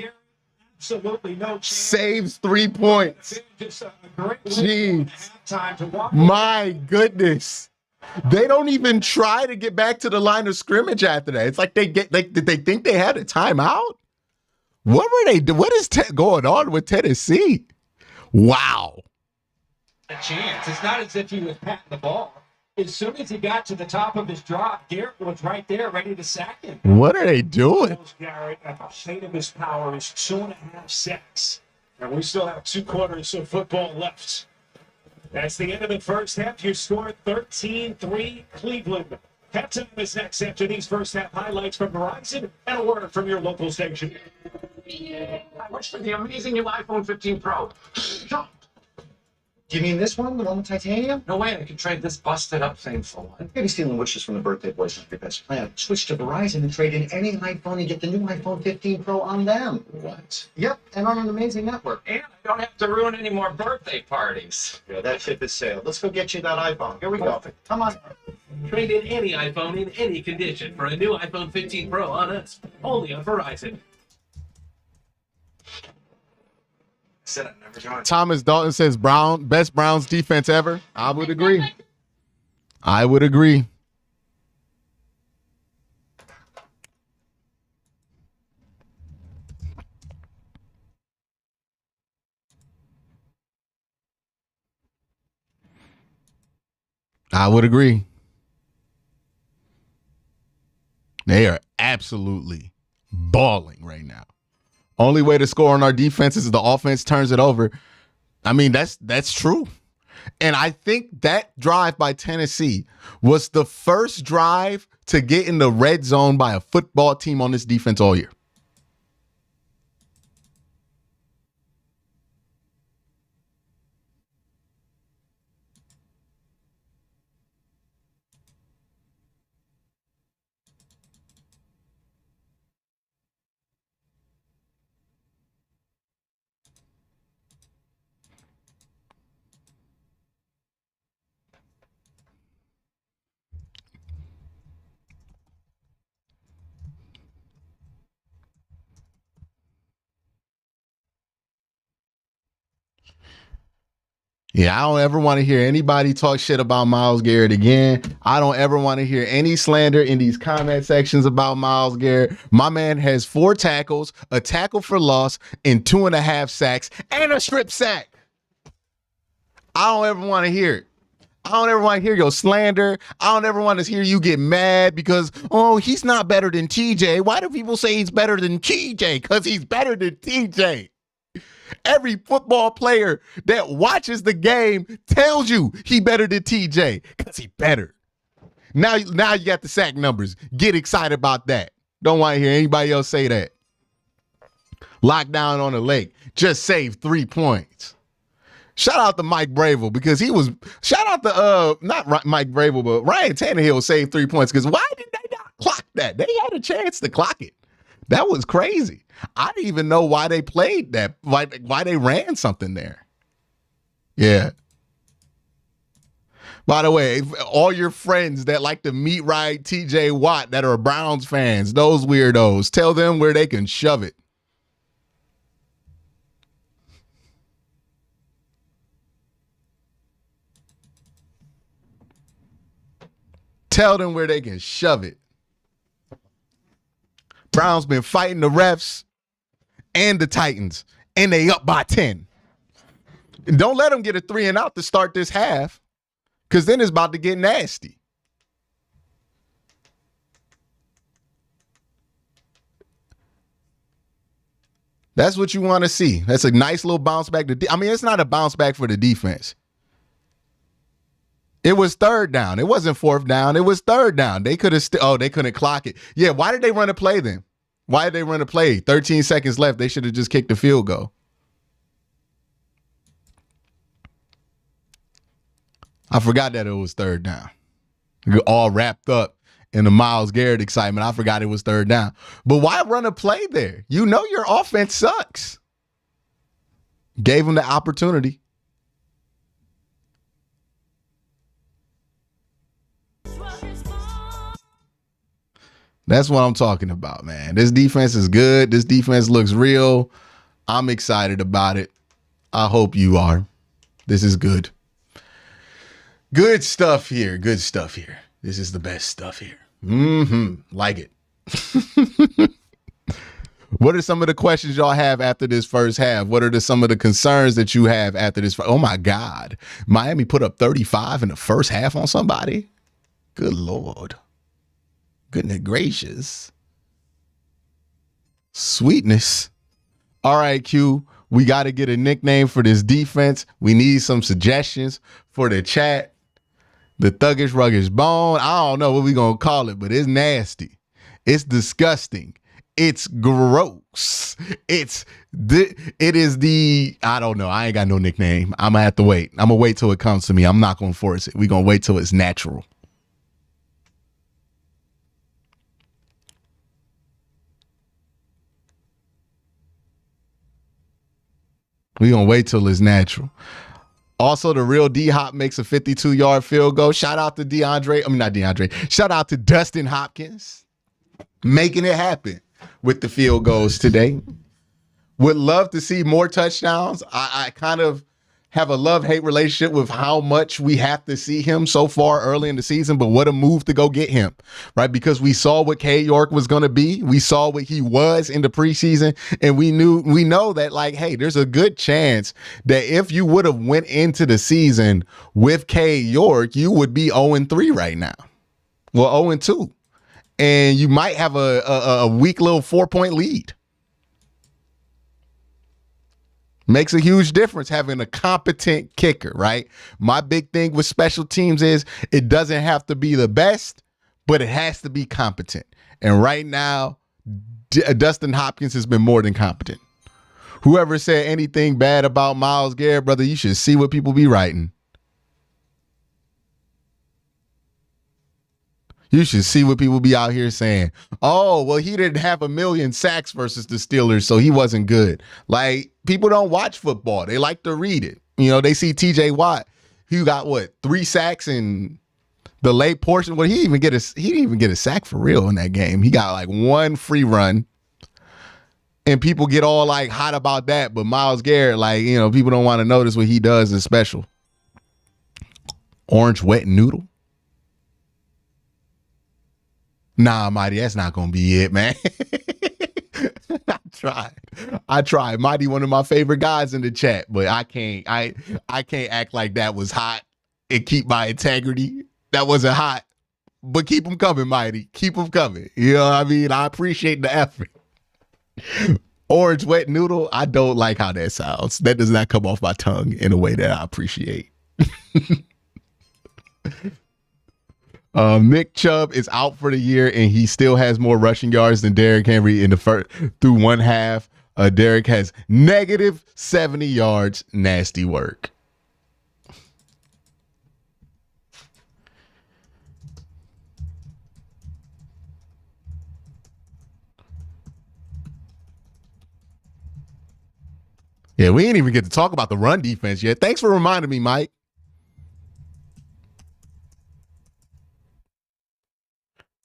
Absolutely no chance. Saves 3 points. Just a great Jeez. My goodness. They don't even try to get back to the line of scrimmage after that. It's like did they think they had a timeout? What were they doing? What is going on with Tennessee? Wow. A chance. It's not as if he was patting the ball. As soon as he got to the top of his drop, Garrett was right there ready to sack him. What are they doing? Garrett at the height of his power is 2.5 sacks. And we still have 2 quarters of football left. That's the end of the first half. Your score 13-3 Cleveland. Halftime is next after these first half highlights from Verizon and a word from your local station. I wish for the amazing new iPhone 15 Pro. Do you mean this one, the one with titanium? No way I could trade this busted up thing for one. Maybe stealing wishes from the birthday boys is your best plan. Switch to Verizon and trade in any iPhone and get the new iPhone 15 Pro on them. What? Yep, and on an amazing network. And I don't have to ruin any more birthday parties. Yeah, that ship is sailed. Let's go get you that iPhone. Here we go. Come on. Trade in any iPhone in any condition for a new iPhone 15 Pro on us. Only on Verizon. Said I'm never going. Thomas Dalton says best Browns defense ever. I would agree. I would agree. I would agree. They are absolutely balling right now. Only way to score on our defense is the offense turns it over. I mean, that's true. And I think that drive by Tennessee was the first drive to get in the red zone by a football team on this defense all year. Yeah, I don't ever want to hear anybody talk shit about Myles Garrett again. I don't ever want to hear any slander in these comment sections about Myles Garrett. My man has 4 tackles, a tackle for loss, and 2.5 sacks, and a strip sack. I don't ever want to hear it. I don't ever want to hear your slander. I don't ever want to hear you get mad because, oh, he's not better than TJ. Why do people say he's better than TJ? Because he's better than TJ. Every football player that watches the game tells you he better than TJ because he better. Now you got the sack numbers. Get excited about that. Don't want to hear anybody else say that. Lockdown on the lake. Just saved 3 points. Shout out to Mike Bravel because shout out to not Mike Bravel, but Ryan Tannehill saved 3 points because why did they not clock that? They had a chance to clock it. That was crazy. I didn't even know why they played that, why they ran something there. Yeah. By the way, all your friends that like to meat ride TJ Watt that are Browns fans, those weirdos, tell them where they can shove it. Tell them where they can shove it. Browns been fighting the refs and the Titans, and they up by 10. And don't let them get a 3 and out to start this half, because then it's about to get nasty. That's what you want to see. That's a nice little bounce back. I mean, it's not a bounce back for the defense. It was 3rd down. It wasn't 4th down. It was 3rd down. They could have they couldn't clock it. Yeah, why did they run a play then? Why did they run a play? 13 seconds left. They should have just kicked the field goal. I forgot that it was 3rd down. You're all wrapped up in the Myles Garrett excitement. I forgot it was 3rd down. But why run a play there? You know your offense sucks. Gave them the opportunity. That's what I'm talking about, man. This defense is good. This defense looks real. I'm excited about it. I hope you are. This is good. Good stuff here. Good stuff here. This is the best stuff here. Like it. What are some of the questions y'all have after this first half? What are some of the concerns that you have after this? Oh, my God. Miami put up 35 in the first half on somebody? Good Lord. Goodness gracious. Sweetness. All right, Q. We got to get a nickname for this defense. We need some suggestions for the chat. The Thuggish Ruggish Bone. I don't know what we're going to call it, but it's nasty. It's disgusting. It's gross. It is the, I don't know. I ain't got no nickname. I'm going to have to wait. I'm going to wait till it comes to me. I'm not going to force it. We're going to wait till it's natural. We're going to wait till it's natural. Also, the real D-Hop makes a 52-yard field goal. Shout out to Shout out to Dustin Hopkins making it happen with the field goals today. Would love to see more touchdowns. I kind of have a love-hate relationship with how much we have to see him so far early in the season, but what a move to go get him, right? Because we saw what Cade York was going to be. We saw what he was in the preseason, and we know that, like, hey, there's a good chance that if you would have went into the season with Cade York, you would be 0-3 right now. Well, 0-2. and you might have a weak little 4-point lead. Makes a huge difference having a competent kicker, right? My big thing with special teams is it doesn't have to be the best, but it has to be competent. And right now, Dustin Hopkins has been more than competent. Whoever said anything bad about Myles Garrett, brother, you should see what people be writing. You should see what people be out here saying. Oh, well, he didn't have 1,000,000 sacks versus the Steelers, so he wasn't good. Like, people don't watch football. They like to read it. You know, they see TJ Watt, who got, 3 sacks in the late portion. Well, he didn't even get a sack for real in that game. He got like 1 free run. And people get all like hot about that. But Myles Garrett, like, you know, people don't want to notice what he does is special. Orange wet noodle. Nah, Mighty, that's not gonna be it, man. I tried. Mighty, one of my favorite guys in the chat, but I can't act like that was hot and keep my integrity. That wasn't hot. But keep them coming, Mighty. Keep them coming. You know what I mean? I appreciate the effort. Orange wet noodle, I don't like how that sounds. That does not come off my tongue in a way that I appreciate. Nick Chubb is out for the year, and he still has more rushing yards than Derrick Henry in the first through one half. Derrick has negative 70 yards. Nasty work. Yeah, we ain't even get to talk about the run defense yet. Thanks for reminding me, Mike.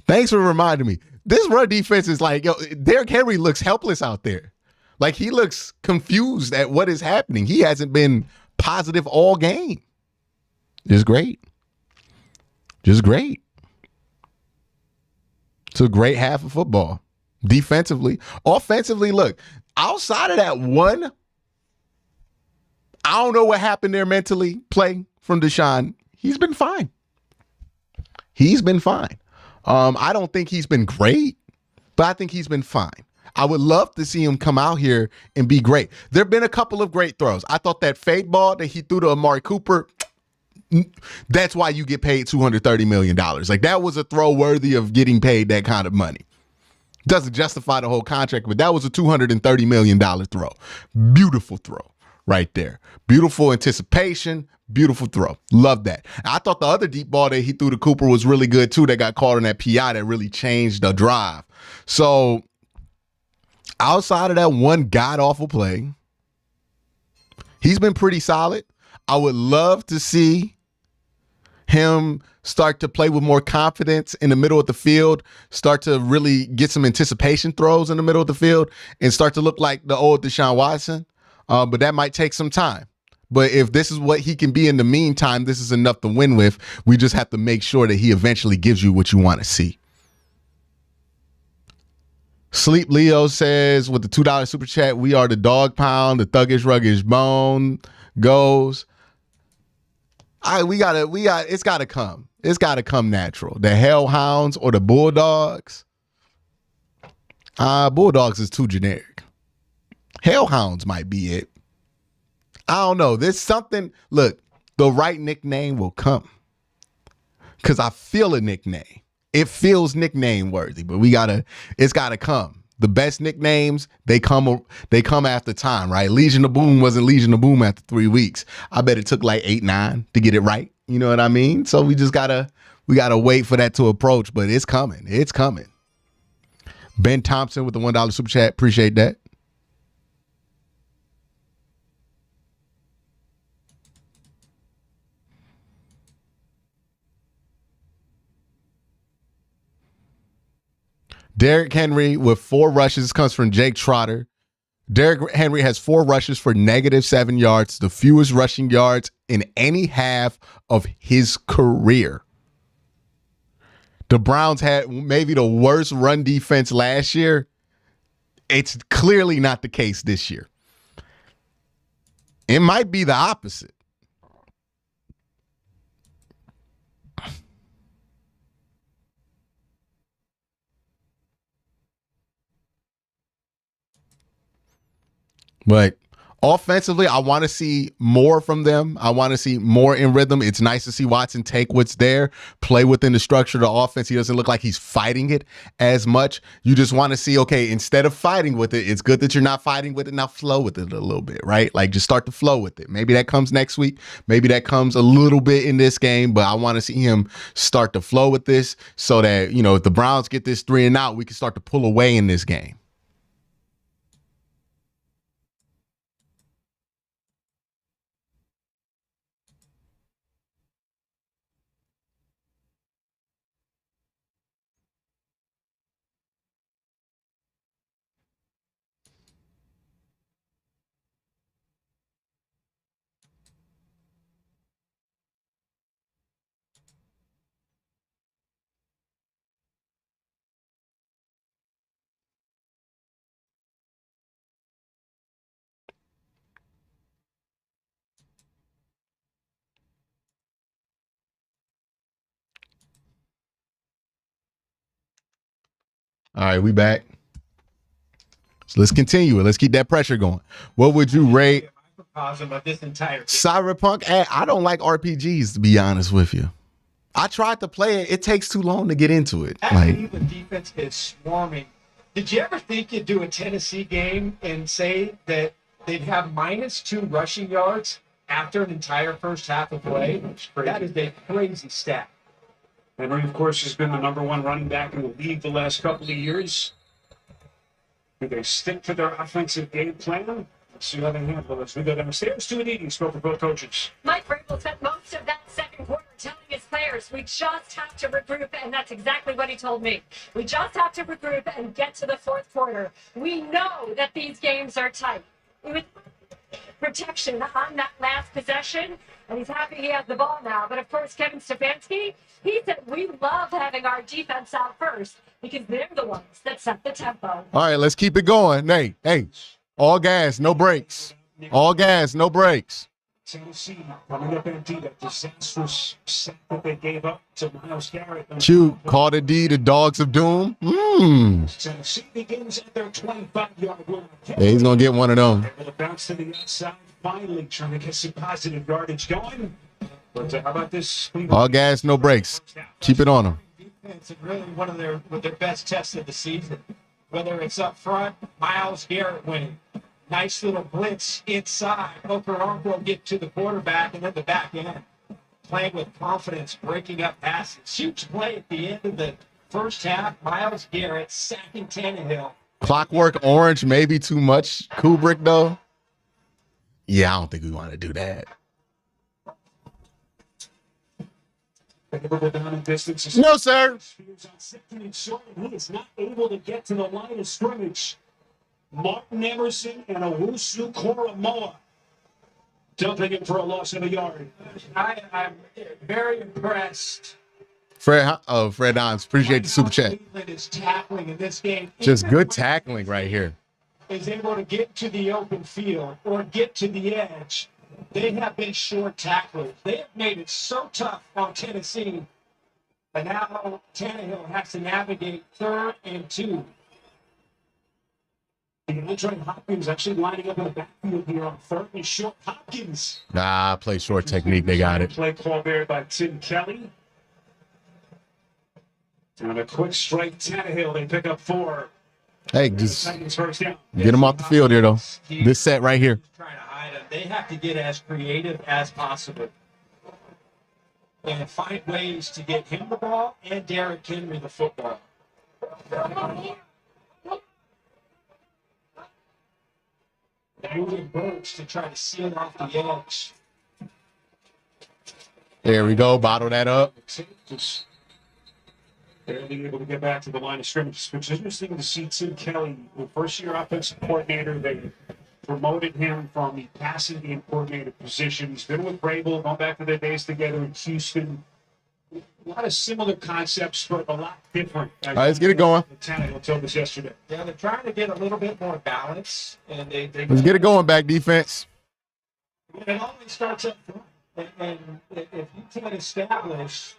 Thanks for reminding me. This run defense is like, yo, Derrick Henry looks helpless out there. Like, he looks confused at what is happening. He hasn't been positive all game. Just great. Just great. It's a great half of football. Defensively. Offensively, look, outside of that one, I don't know what happened there mentally, play from Deshaun. He's been fine. He's been fine. I don't think he's been great, but I think he's been fine. I would love to see him come out here and be great. There have been a couple of great throws. I thought that fade ball that he threw to Amari Cooper, that's why you get paid $230 million. Like, that was a throw worthy of getting paid that kind of money. Doesn't justify the whole contract, but that was a $230 million throw. Beautiful throw right there. Beautiful anticipation. Beautiful throw. Love that. I thought the other deep ball that he threw to Cooper was really good too. That got caught in that PI that really changed the drive. So outside of that one god-awful play, he's been pretty solid. I would love to see him start to play with more confidence in the middle of the field, start to really get some anticipation throws in the middle of the field, and start to look like the old Deshaun Watson. But that might take some time. But if this is what he can be in the meantime, this is enough to win with. We just have to make sure that he eventually gives you what you want to see. Sleep Leo says with the $2 super chat, we are the dog pound, the thuggish ruggish bone goes. It's gotta come. It's gotta come natural. The Hellhounds or the Bulldogs. Bulldogs is too generic. Hellhounds might be it. I don't know. There's something. Look, the right nickname will come. Because I feel a nickname. It feels nickname worthy, but it's gotta come. The best nicknames, they come after time, right? Legion of Boom wasn't Legion of Boom after 3 weeks. I bet it took like 8, 9 to get it right. You know what I mean? So we gotta wait for that to approach, but it's coming. It's coming. Ben Thompson with the $1 super chat. Appreciate that. Derrick Henry with 4 rushes comes from Jake Trotter. Derrick Henry has 4 rushes for -7 yards, the fewest rushing yards in any half of his career. The Browns had maybe the worst run defense last year. It's clearly not the case this year. It might be the opposite. But offensively, I want to see more from them. I want to see more in rhythm. It's nice to see Watson take what's there, play within the structure of the offense. He doesn't look like he's fighting it as much. You just want to see, okay, instead of fighting with it, it's good that you're not fighting with it. Now flow with it a little bit, right? Like just start to flow with it. Maybe that comes next week. Maybe that comes a little bit in this game, but I want to see him start to flow with this so that, you know, if the Browns get this 3 and out, we can start to pull away in this game. All right, we back. So let's continue it. Let's keep that pressure going. What would you rate Of this entire Cyberpunk? I don't like RPGs, to be honest with you. I tried to play it. It takes too long to get into it. Actually, the defense is swarming. Did you ever think you'd do a Tennessee game and say that they'd have -2 rushing yards after an entire first half of play? That is a crazy stat. Henry, of course, has been the #1 running back in the league the last couple of years. Do they stick to their offensive game plan? Let's see how they handle this. We go downstairs to an eating spoke for both coaches. Mike Vrabel spent most of that second quarter telling his players, we just have to regroup, and that's exactly what he told me. We just have to regroup and get to the fourth quarter. We know that these games are tight. With protection on that last possession, and he's happy he has the ball now. But of course, Kevin Stefanski, he said, we love having our defense out first because they're the ones that set the tempo. All right, let's keep it going. Hey, all gas, no brakes. All gas, no brakes. Tennessee coming up empty. That disastrous sack that they gave up to Myles Garrett. Q, call the D, the dogs of doom. Tennessee begins at their 25-yard line. Yeah, he's going to get one of them. Able to bounce to the outside, finally trying to get some positive yardage going. But how about this? All gas, no brakes. Keep it on them. It's really one of their best tests of the season. Whether it's up front, Myles Garrett winning. Nice little blitz inside. Okaronko will get to the quarterback and then the back end. Playing with confidence, breaking up passes. Huge play at the end of the first half. Myles Garrett sacking Tannehill. Clockwork Orange, maybe too much. Kubrick, though. Yeah, I don't think we want to do that. No, sir. He is not able to get to the line of scrimmage. Martin Emerson and Owusu Koromoa dumping him for a loss of a yard. I'm very impressed. Fred Dons, appreciate the super chat. Cleveland is tackling in this game. Just good tackling right here. Is able to get to the open field or get to the edge. They have been short tacklers. They have made it so tough on Tennessee. And now Tannehill has to navigate 3rd and 2. DeAndre Hopkins actually lining up in the backfield here on 3rd and short. Hopkins. Nah, play short technique. They got it. Play call there by Tim Kelly. And a quick strike, Tannehill. They pick up 4. Hey, just first down. get him off the field here, though. This set right here. Trying to hide him. They have to get as creative as possible and find ways to get him the ball and Derrick Henry the football. Moving Burks to try to seal off the edge. There we go. Bottle that up. Just barely able to get back to the line of scrimmage, which is interesting to see Tim Kelly, the first-year offensive coordinator. They promoted him from the passing game coordinator position. He's been with Vrabel, going back to their days together in Houston. A lot of similar concepts, but a lot different. All right, let's get it going. Tannehill told us yesterday. Yeah, they're trying to get a little bit more balance, and they Let's get it going back, defense. It always starts up front, and if you can't establish,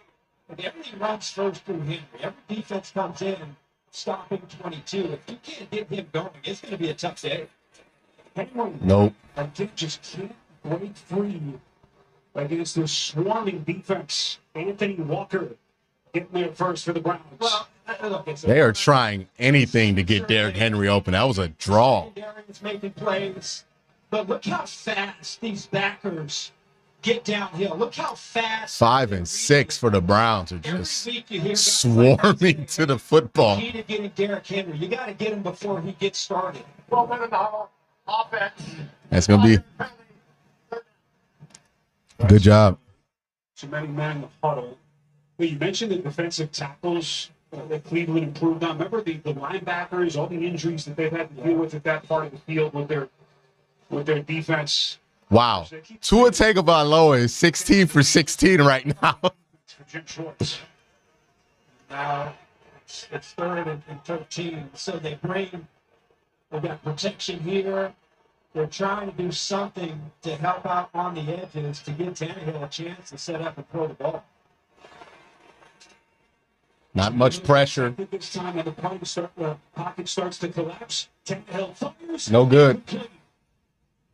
and everything runs first through Henry. Every defense comes in stopping 22. If you can't get him going, it's going to be a tough day. Henry, Nope. again, just can't break free against this swarming defense. Anthony Walker getting there first for the Browns. Well, look, They are trying anything to get Derrick Henry open. That was a draw. It's making plays, but look how fast these backers get downhill. Look how fast. 5 and 6 for the Browns are just swarming to the football. Key to getting Derrick Henry. You got to get him before he gets started. 12 minute offense. That's going to be good job. So many men in the huddle. Well, you mentioned the defensive tackles that Cleveland improved on. Remember the linebackers, all the injuries that they've had to deal with at that part of the field with their defense. Wow. Tua Tagovailoa is 16 for 16 right now. For Jim Schwartz. Now it's third and 13. So they've got protection here. They're trying to do something to help out on the edges to give Tannehill a chance to set up and throw the ball. Not much pressure. This time, and the pocket starts to collapse. Tannehill fires. No good.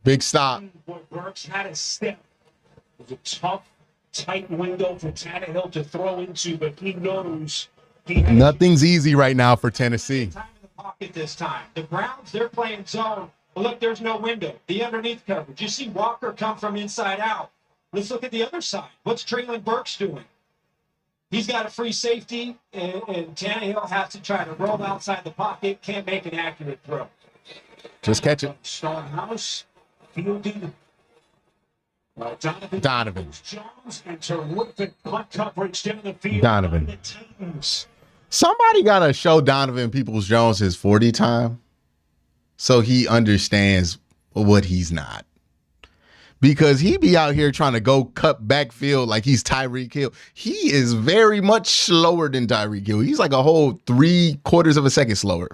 Big stop. Boy, Burks had a step. It was a tough, tight window for Tannehill to throw into, but he knows he has Nothing's easy right now for Tennessee. Time in the pocket this time. The Browns, they're playing zone. But look, there's no window. The underneath coverage. You see Walker come from inside out. Let's look at the other side. What's Traylon Burks doing? He's got a free safety, and Tannehill has to try to roll outside the pocket. Can't make an accurate throw. Just catch it. Stonehouse fielding Donovan. Jones and terrific punt coverage down the field. Donovan. The Titans. Somebody got to show Donovan Peoples-Jones his 40 time so he understands what he's not. Because he be out here trying to go cut backfield like he's Tyreek Hill. He is very much slower than Tyreek Hill. He's like a whole 3/4 of a second slower.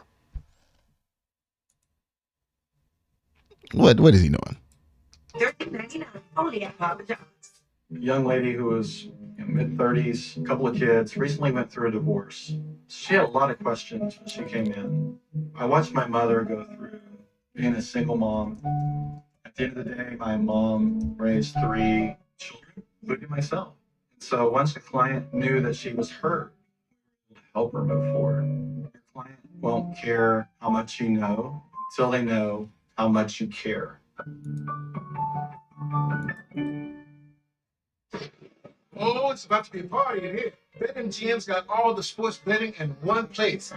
What is he doing? Only apologize. Young lady who was mid-30s, a couple of kids, recently went through a divorce. She had a lot of questions when she came in. I watched my mother go through being a single mom. At the end of the day, my mom raised 3 children, including myself. So once the client knew that she was hurt, to help her move forward. Your client won't care how much you know until they know how much you care. Oh, it's about to be a party in here. BetMGM's got all the sports betting in one place.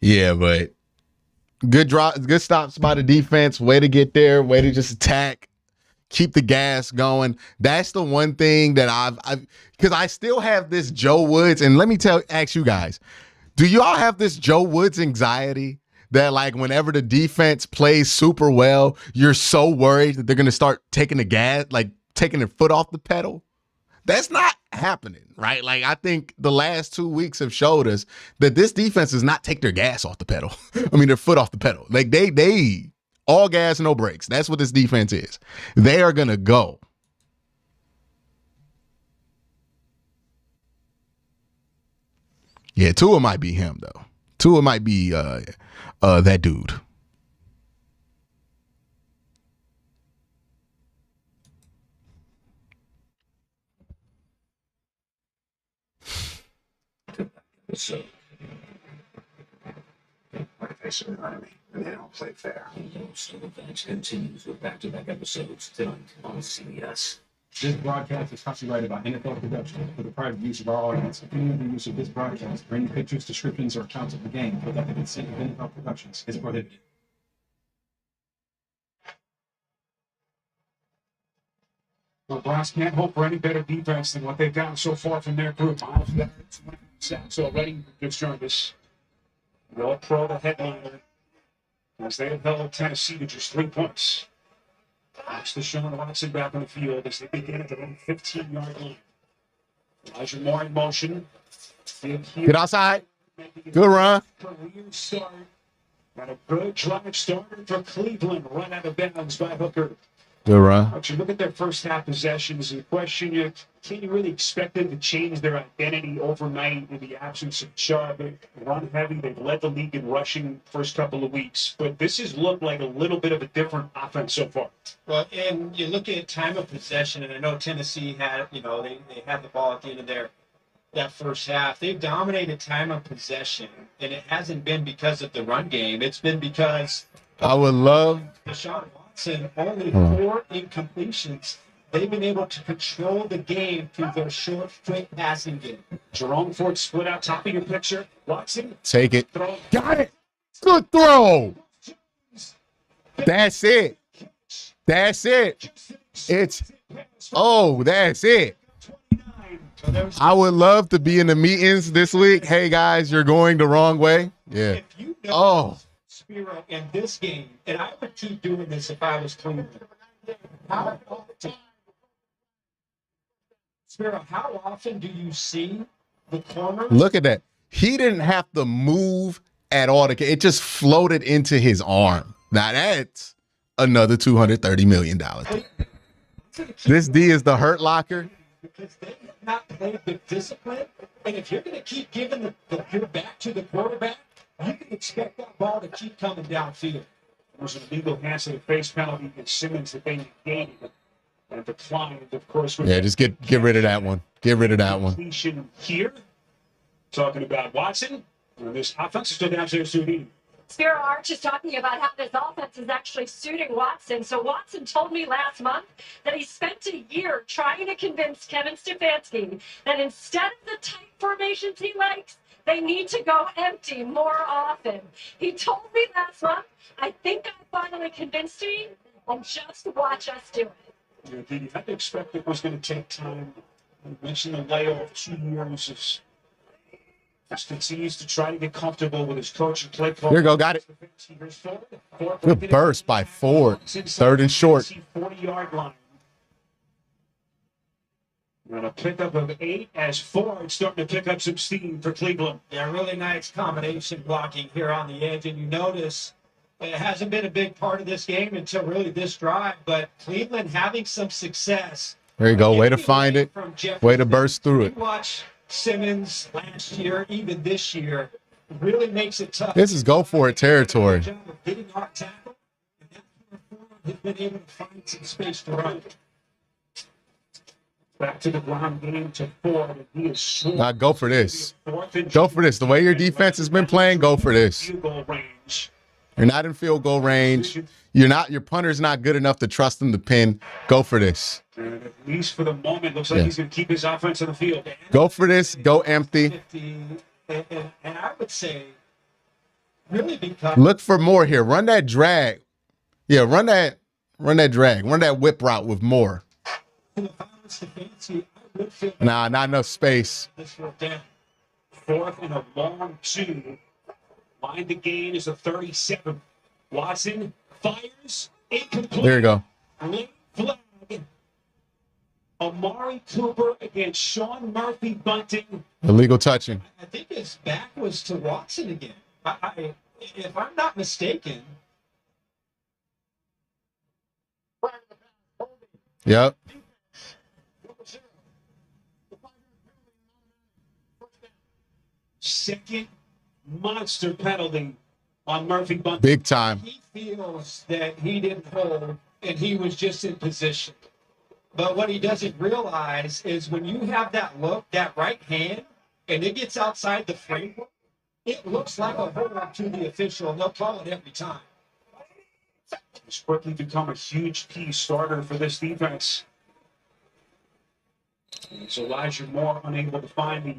Yeah, but good stops by the defense. Way to get there. Way to just attack. Keep the gas going. That's the one thing that I've because I still have this Joe Woods. And let me ask you guys, do y'all have this Joe Woods anxiety that like whenever the defense plays super well, you're so worried that they're going to start taking the gas, like taking their foot off the pedal? That's not happening, right? Like I think the last 2 weeks have showed us that this defense does not take their gas off the pedal. I mean, their foot off the pedal. Like they all gas, no brakes. That's what this defense is. They are going to go. Yeah, Tua might be him though. Tua might be that dude. So, like they surround me, and they don't play fair. So the match continues with back-to-back episodes tonight on CBS. This broadcast is copyrighted by NFL Productions for the private use of our audience. Any other use of this broadcast or any pictures, descriptions, or accounts of the game without the consent of NFL Productions is prohibited. The Browns can't hope for any better defense than what they've gotten so far from their group. Sacks already. Just joined us. They'll throw the headliner as they have held Tennessee to just 3 points. Watch Deshaun Watson back on the field as they begin at their own 15-yard line. Elijah Moore in motion. Get outside. Good run. Career start. And a good drive starter for Cleveland. Run out of bounds by Hooker. Good run. But you look at their first half possessions, and the question you can you really expect them to change their identity overnight in the absence of Chubb? They run heavy. They've led the league in rushing first couple of weeks, but this has looked like a little bit of a different offense so far. Well, and you look at time of possession, and I know Tennessee had, they had the ball at the end of that first half. They've dominated time of possession, and it hasn't been because of the run game. It's been because I would love Deshaun Watson only 4 incompletions. They've been able to control the game through their short, quick passing game. Jerome Ford split out top of your picture. Watson. Take it. Throw. Got it. Good throw. That's it. That's it. That's it. I would love to be in the meetings this week. Hey, guys, you're going the wrong way. Yeah. If you know Spiro in this game, and I would keep doing this if I was Cleveland. Spiro, how often do you see the corner? Look at that. He didn't have to move at all. It just floated into his arm. Now that's another $230 million. This D is the hurt locker. Because they have not played with discipline, and if you're going to keep giving your back to the quarterback, you can expect that ball to keep coming downfield. There was an illegal hands to the face penalty against Simmons that they negated and declined, of course. Yeah, just get rid of that one. Get rid of that one. Completion here. Talking about Watson, and this offense is still down to 2 Spiro Arch is talking about how this offense is actually suiting Watson. So Watson told me last month that he spent a year trying to convince Kevin Stefanski that instead of the tight formations he likes, they need to go empty more often. He told me last month, I think I finally convinced you, and just watch us do it. You had to expect it was going to take time. You mentioned the layoff 2 years. Just continues to try to get comfortable with his coach and play call. Here you go, got it. Good burst by Ford. 3rd and short. 40-yard line. And a pickup of 8 as Ford starting to pick up some steam for Cleveland. Yeah, really nice combination blocking here on the edge, and you notice it hasn't been a big part of this game until really this drive, but Cleveland having some success. There you go. Way to find it. Way to burst through it. Watch Simmons last year, even this year, really makes it tough. This is go for it territory. Getting off tackle, and that's where Ford has been able to find some space to run. Back to the ground game to Ford, and he is short. Now go for this. Go for this. The way your defense has been playing, go for this. Field goal range. You're not in field goal range. Your punter's not good enough to trust him to pin. Go for this. And at least for the moment, looks like he's going to keep his offense on the field. Go for this. Go empty. And I would say, really because Look for more here. Run that drag. Yeah, run that drag. Run that whip route with more. Nah, not enough space. This will down. 4th and a long 2. Line the gain is a 37. Watson fires. Incomplete. There you go. Late flag. Amari Cooper against Sean Murphy Bunting. Illegal touching. I think his back was to Watson again. If I'm not mistaken. Yep. Second monster penalty on Murphy Bunting. Big time. He feels that he didn't hold and he was just in position. But what he doesn't realize is when you have that look, that right hand, and it gets outside the framework, it looks like a hold to the official, and they'll call it every time. He's quickly become a huge key starter for this defense. Is Elijah Moore unable to find the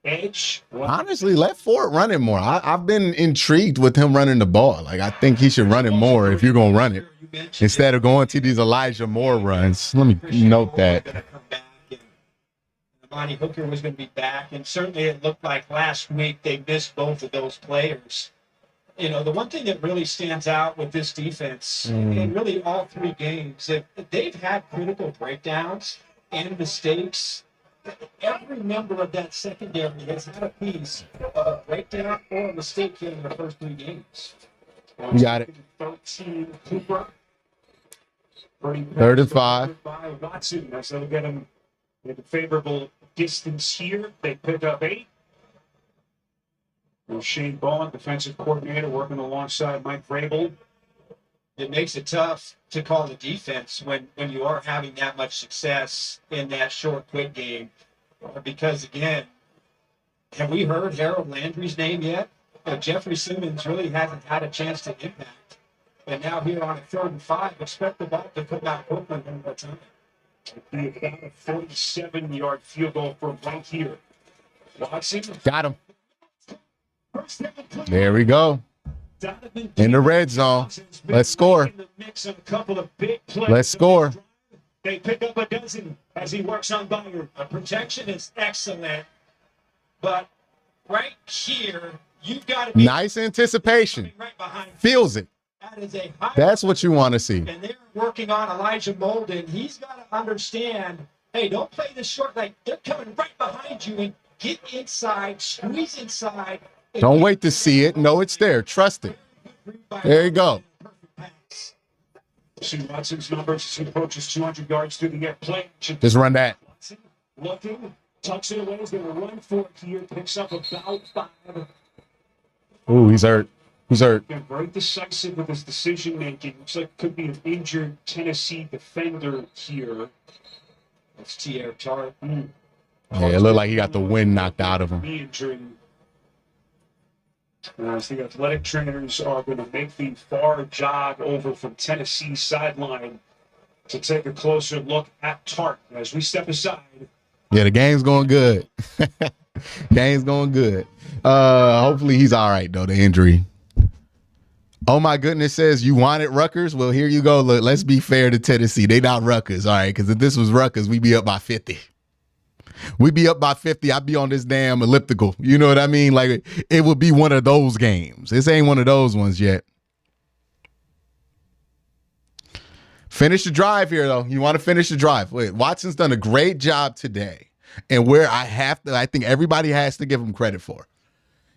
edge? Honestly, let Ford run it more. I've been intrigued with him running the ball. Like, I think he should run it more if you're going to run it. Instead of going to these Elijah Moore runs. Let me note that. Monty Hooker was going to be back, and certainly it looked like last week they missed both of those players. You know, the one thing that really stands out with this defense, in really all 3 games, they've had critical breakdowns and mistakes. Every member of that secondary has had a piece of a breakdown or a mistake here in the first 3 games. You got it. 13 Cooper. 3rd and 5. By Watson, as they'll get him in a favorable distance here. They pick up 8. And Shane Bowen, defensive coordinator, working alongside Mike Vrabel. It makes it tough to call the defense when you are having that much success in that short, quick game. Because, again, have we heard Harold Landry's name yet? Jeffrey Simmons really hasn't had a chance to impact. And now here on a 3rd and 5, expect the ball to come out quickly one more time. It'd be about a 47-yard field goal from right here. Watson. Got him. There we go. In the red zone. Let's score. Let's score. They pick up a dozen as he works on Byard. The protection is excellent, but right here, you've got to be Nice anticipation. right behind. Feels it. That is a high. That's what you want to see. And they're working on Elijah Molden. He's got to understand, hey, don't play this short. Like, they're coming right behind you and get inside, squeeze inside. Don't wait to see it. No, it's there. Trust it. There you go. See Watson's numbers as he approaches 200 yards through the play. Just run that. Looking, tucks it away. He's going to run for it here. Picks up about 5. Ooh, he's hurt. He's hurt. Yeah, very decisive with his decision making. Looks like could be an injured Tennessee defender here. That's T.R. Tart. Yeah, it looked like he got the wind knocked out of him. Injuring. As the athletic trainers are going to make the far jog over from Tennessee's sideline to take a closer look at Tart. As we step aside. Yeah, the game's going good. Game's going good. Hopefully he's all right, though, the injury. Oh, my goodness, says you wanted Rutgers? Well, here you go. Look, let's be fair to Tennessee. They not Rutgers, all right? Because if this was Rutgers, we'd be up by 50. We'd be up by 50. I'd be on this damn elliptical. You know what I mean? Like, it would be one of those games. This ain't one of those ones yet. Finish the drive here, though. You want to finish the drive. Wait, Watson's done a great job today. And where I think everybody has to give him credit for.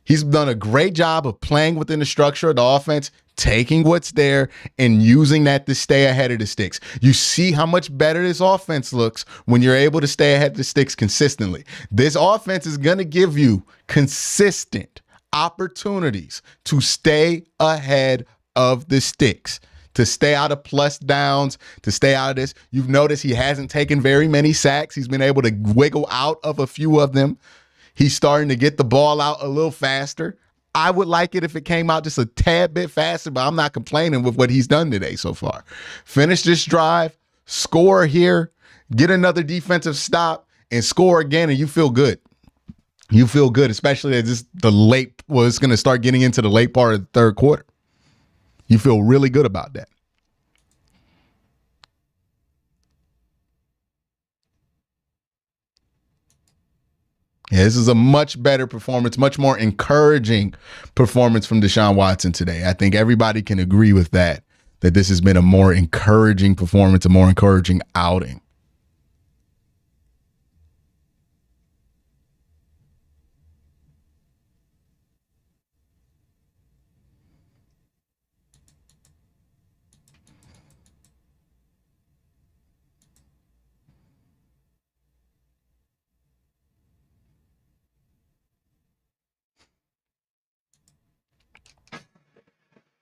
He's done a great job of playing within the structure of the offense, taking what's there and using that to stay ahead of the sticks. You see how much better this offense looks when you're able to stay ahead of the sticks consistently. This offense is going to give you consistent opportunities to stay ahead of the sticks, to stay out of plus downs, to stay out of this. You've noticed he hasn't taken very many sacks. He's been able to wiggle out of a few of them. He's starting to get the ball out a little faster. I would like it if it came out just a tad bit faster, but I'm not complaining with what he's done today so far. Finish this drive, score here, get another defensive stop, and score again, and you feel good. You feel good, especially as it's going to start getting into the late part of the third quarter. You feel really good about that. Yeah, this is a much better performance, much more encouraging performance from Deshaun Watson today. I think everybody can agree with that this has been a more encouraging performance, a more encouraging outing.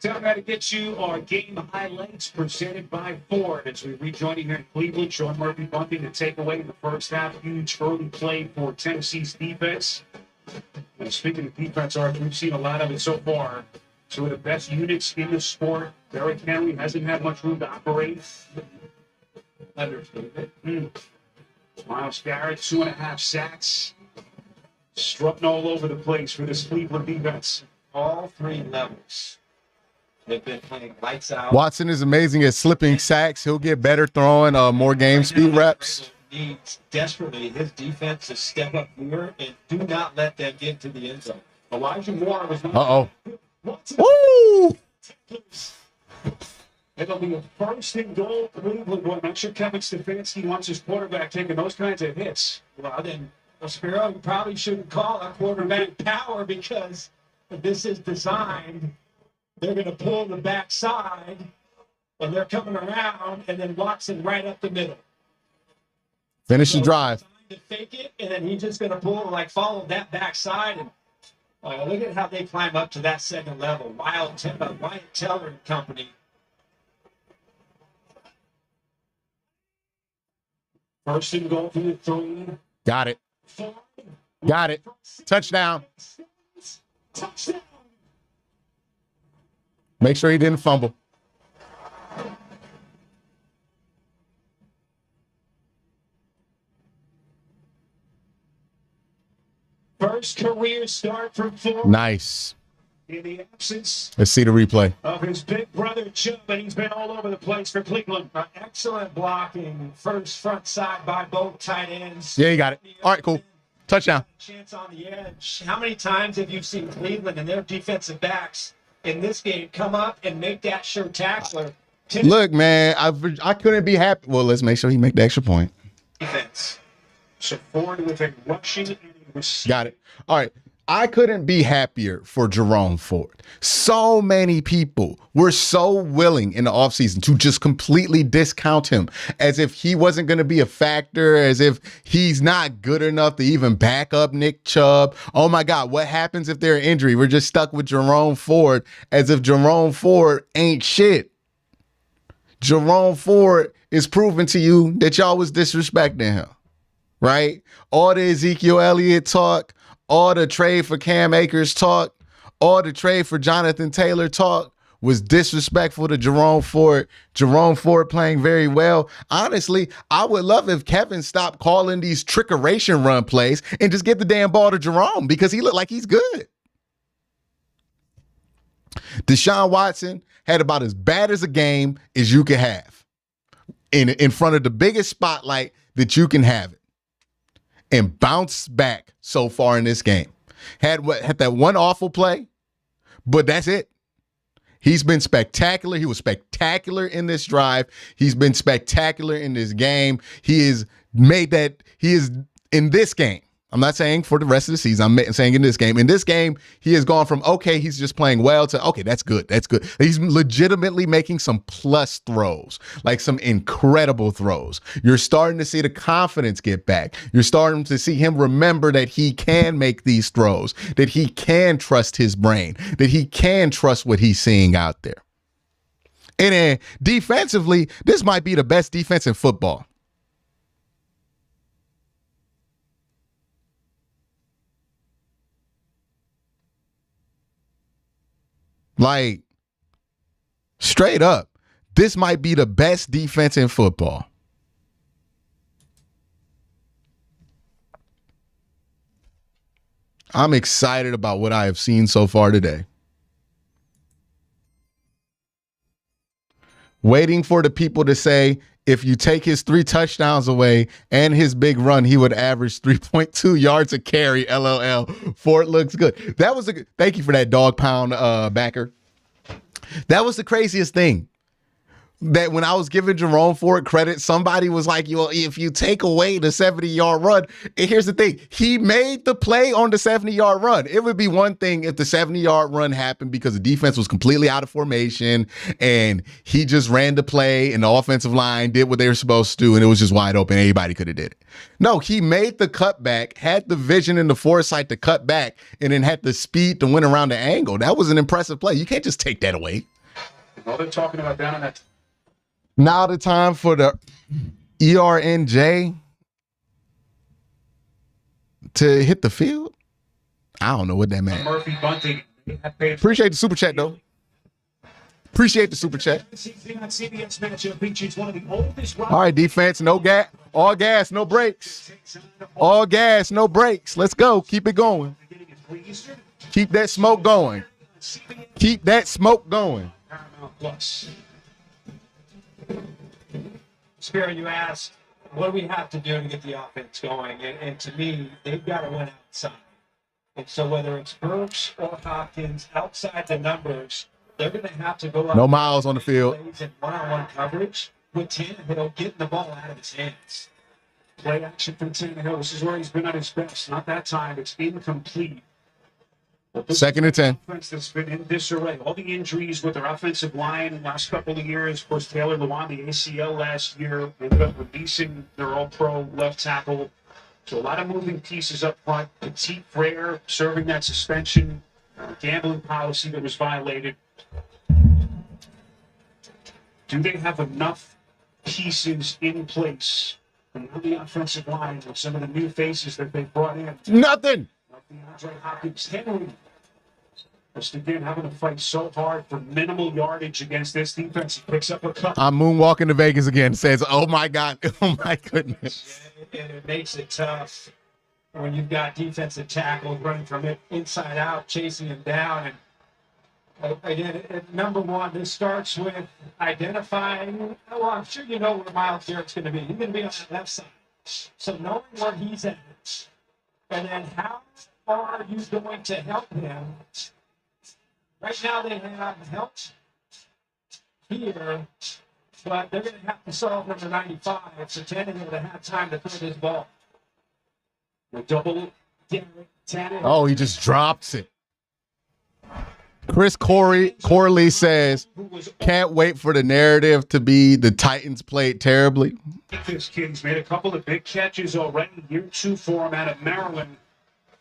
Time now to get you our game highlights presented by Ford. As we rejoin you here in Cleveland, Sean Murphy bumping the takeaway in the first half. Huge early play for Tennessee's defense. And speaking of defense, Art, we've seen a lot of it so far. Two of the best units in the sport. Derrick Henry hasn't had much room to operate. Myles Garrett, 2.5 sacks. Strutting all over the place for this Cleveland defense. All 3 levels. They've been playing lights out. Watson is amazing at slipping sacks. He'll get better throwing more game speed reps. Needs desperately his defense to step up here and do not let them get to the end zone. Elijah Moore was not. Uh-oh. Woo! It'll be a first and goal Cleveland. I'm not sure Kevin Stefanski wants his quarterback taking those kinds of hits. Well, then, Spiro, you probably shouldn't call a quarterback power because this is designed. They're going to pull the backside and they're coming around, and then Watson right up the middle. Finish the drive. To fake it, and then he's just going to pull, like, follow that backside. And look at how they climb up to that second level. Wyatt Teller and company. First and goal for the 3. Got it. Got it. Touchdown. Touchdown. Make sure he didn't fumble. First career start from Ford. Nice. In the absence Let's see the replay. of his big brother Chubb, and he's been all over the place for Cleveland. Excellent blocking, first front side by both tight ends. Yeah, you got it. All right, cool. Touchdown. Chance on the edge. How many times have you seen Cleveland and their defensive backs in this game come up and make that sure tackler? Look, man, I couldn't be happy. Well, let's make sure he make the extra point. Defense. So Ford with a rushing and a receiving. Got it. All right. I couldn't be happier for Jerome Ford. So many people were so willing in the offseason to just completely discount him as if he wasn't going to be a factor, as if he's not good enough to even back up Nick Chubb. Oh my God, what happens if they're injury? We're just stuck with Jerome Ford as if Jerome Ford ain't shit. Jerome Ford is proving to you that y'all was disrespecting him, right? All the Ezekiel Elliott talk, all the trade for Cam Akers talk, all the trade for Jonathan Taylor talk was disrespectful to Jerome Ford. Jerome Ford playing very well. Honestly, I would love if Kevin stopped calling these trickeration run plays and just get the damn ball to Jerome because he looked like he's good. Deshaun Watson had about as bad as a game as you could have in front of the biggest spotlight that you can have it. And bounced back so far in this game. Had that one awful play, but that's it. He's been spectacular. He was spectacular in this drive. He's been spectacular in this game. He is in this game. I'm not saying for the rest of the season. I'm saying in this game. In this game, he has gone from, okay, he's just playing well to, okay, that's good. That's good. He's legitimately making some plus throws, like some incredible throws. You're starting to see the confidence get back. You're starting to see him remember that he can make these throws, that he can trust his brain, that he can trust what he's seeing out there. And then defensively, this might be the best defense in football. Like, straight up, this might be the best defense in football. I'm excited about what I have seen so far today. Waiting for the people to say, if you take his 3 touchdowns away and his big run, he would average 3.2 yards a carry. LOL. Ford looks good. Thank you for that dog pound backer. That was the craziest thing. That when I was giving Jerome Ford credit, somebody was like, if you take away the 70-yard run, and here's the thing, he made the play on the 70-yard run. It would be one thing if the 70-yard run happened because the defense was completely out of formation and he just ran the play and the offensive line did what they were supposed to do and it was just wide open. Anybody could have did it. No, he made the cutback, had the vision and the foresight to cut back, and then had the speed to win around the angle. That was an impressive play. You can't just take that away. All they're talking about down on that. Now the time for the ERNJ to hit the field. I don't know what that meant. Murphy Bunting. Appreciate the super chat, though. Appreciate the super chat. All right, defense, no gas. All gas, no brakes. All gas, no brakes. Let's go. Keep it going. Keep that smoke going. Keep that smoke going. Plus. Spiro, you asked, what do we have to do to get the offense going? And to me, they've got to win outside. And so whether it's Burks or Hopkins, outside the numbers, they're going to have to go out. No Miles on the field. And one-on-one coverage with Tannehill getting the ball out of his hands. Play action from Tannehill. This is where he's been at his best. Not that time. It's incomplete. Second and 10. Offense that's been in disarray. All the injuries with their offensive line in the last couple of years. Of course, Taylor Lewan, the ACL last year, ended up releasing their all-pro left tackle. So a lot of moving pieces up front. Petit Frere serving that suspension, gambling policy that was violated. Do they have enough pieces in place on the offensive line with some of the new faces that they brought in? Nothing. Like the Andre Hopkins Henry. Just again having to fight so hard for minimal yardage against this defense. He picks up a couple. I'm moonwalking to Vegas again. Says, oh my God. Oh my goodness. And it makes it tough when you've got defensive tackles running from it inside out, chasing him down. And again, number one, this starts with identifying. Well, I'm sure you know where Miles Garrett's going to be. He's going to be on the left side. So knowing where he's at, and then how are you going to help him? Right now they have help here, but they're going to have to solve number 95. So Tannehill to have time to throw this ball. The double Tannehill. Oh, he just drops it. Chris Corley says, can't wait for the narrative to be the Titans played terribly. This kid's made a couple of big catches already. Year 2 for him out of Maryland.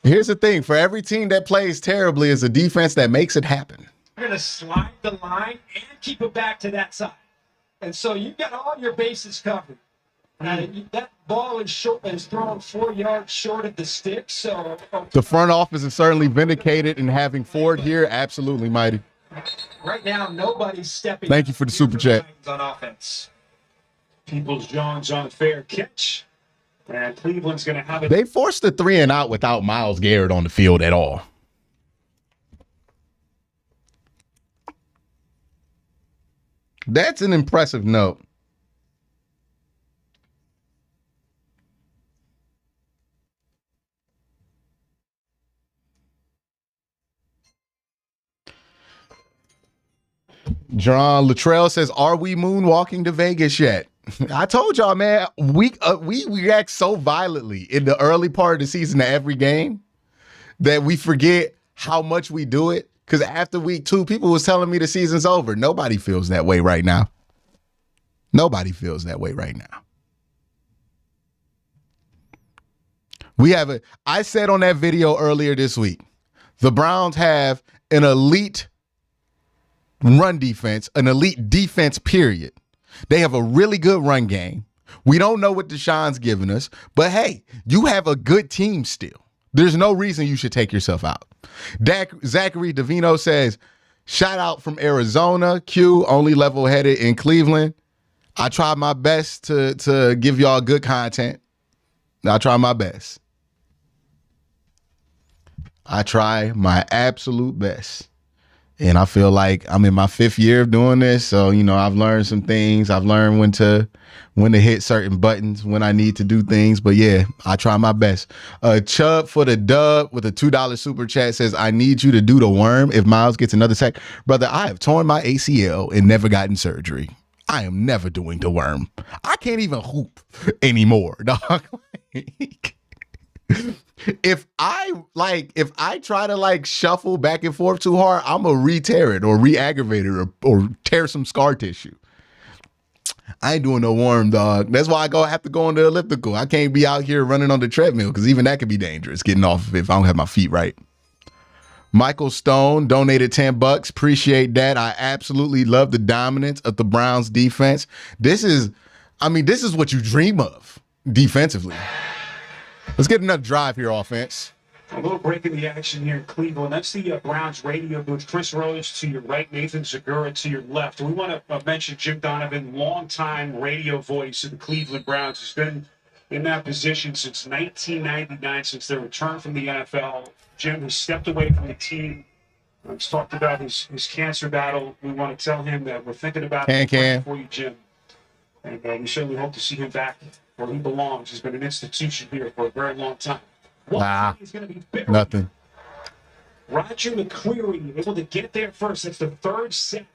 Here's the thing. For every team that plays terribly is a defense that makes it happen. You're going to slide the line and keep it back to that side. And so you've got all your bases covered. That ball is thrown 4 yards short of the stick. So The front office is certainly vindicated in having Ford here. Absolutely, Mighty. right now, nobody's stepping. Thank you for the super chat. On offense. Peoples-Jones on a fair catch. And Cleveland's going to have it. They forced the 3 and out without Myles Garrett on the field at all. That's an impressive note. John Luttrell says, are we moonwalking to Vegas yet? I told y'all, man, we react so violently in the early part of the season to every game that we forget how much we do it. Because after week 2, people was telling me the season's over. Nobody feels that way right now. Nobody feels that way right now. I said on that video earlier this week, the Browns have an elite run defense, an elite defense, period. They have a really good run game. We don't know what Deshaun's giving us, but hey, you have a good team still. There's no reason you should take yourself out. Zachary Davino says, shout out from Arizona. Q, only level-headed in Cleveland. I try my best to give y'all good content. I try my best. I try my absolute best. And I feel like I'm in my 5th year of doing this. So, I've learned some things. I've learned when to hit certain buttons, when I need to do things. But yeah, I try my best. Chubb for the dub with a $2 super chat says, I need you to do the worm if Miles gets another sack. Brother, I have torn my ACL and never gotten surgery. I am never doing the worm. I can't even hoop anymore, dog. If I try to shuffle back and forth too hard, I'm gonna re-tear it or re-aggravate it or tear some scar tissue. I ain't doing no worm, dog. That's why I have to go on the elliptical. I can't be out here running on the treadmill because even that could be dangerous getting off of it if I don't have my feet right. Michael Stone donated $10. Appreciate that. I absolutely love the dominance of the Browns defense. This is what you dream of defensively. Let's get another drive here, offense. A little break in the action here in Cleveland. That's the Browns radio booth. Chris Rose to your right, Nathan Zagura to your left. We want to mention Jim Donovan, longtime radio voice of the Cleveland Browns. He's been in that position since 1999, since their return from the NFL. Jim has stepped away from the team. He's talked about his cancer battle. We want to tell him that we're thinking about it for you, Jim. And we certainly hope to see him back where he belongs. He's been an institution here for a very long time. He's going to be bigger. Nothing. Roger McCreary able to get there first. That's the 3rd sack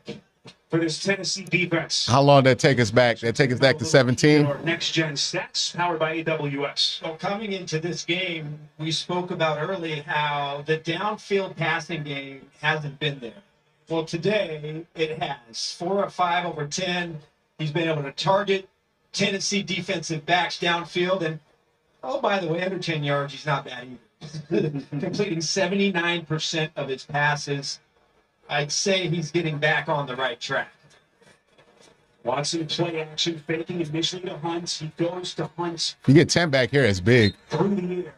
for this Tennessee defense. How long did that take us back? That take us back to 17? Our next gen stats powered by AWS. Well, coming into this game, we spoke about early how the downfield passing game hasn't been there. Well, today it has. 4 of 5 over 10. He's been able to target Tennessee defensive backs downfield. And, oh, by the way, under 10 yards, he's not bad either. Completing 79% of his passes. I'd say he's getting back on the right track. Watson play action, faking initially to Hunt. He goes to Hunt. If you get 10 back here, it's big. Through the air.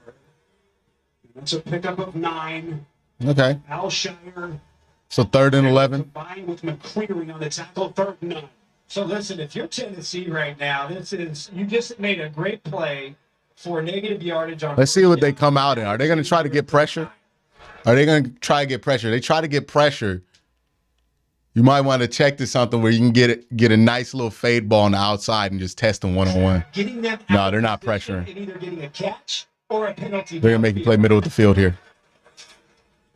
That's a pickup of 9. Okay. Alshire. So 3rd and 11. Combined with McCreary on the tackle, 3rd and 9. So listen, if you're Tennessee right now, you just made a great play for negative yardage on. Let's see what they come out in. Are they going to try to get pressure? Are they going to try to get pressure? They try to get pressure. You might want to check to something where you can get a nice little fade ball on the outside and just test them one-on-one. Getting them No, they're not pressuring. and either getting a catch or a penalty. They're going to make you play middle of the field here.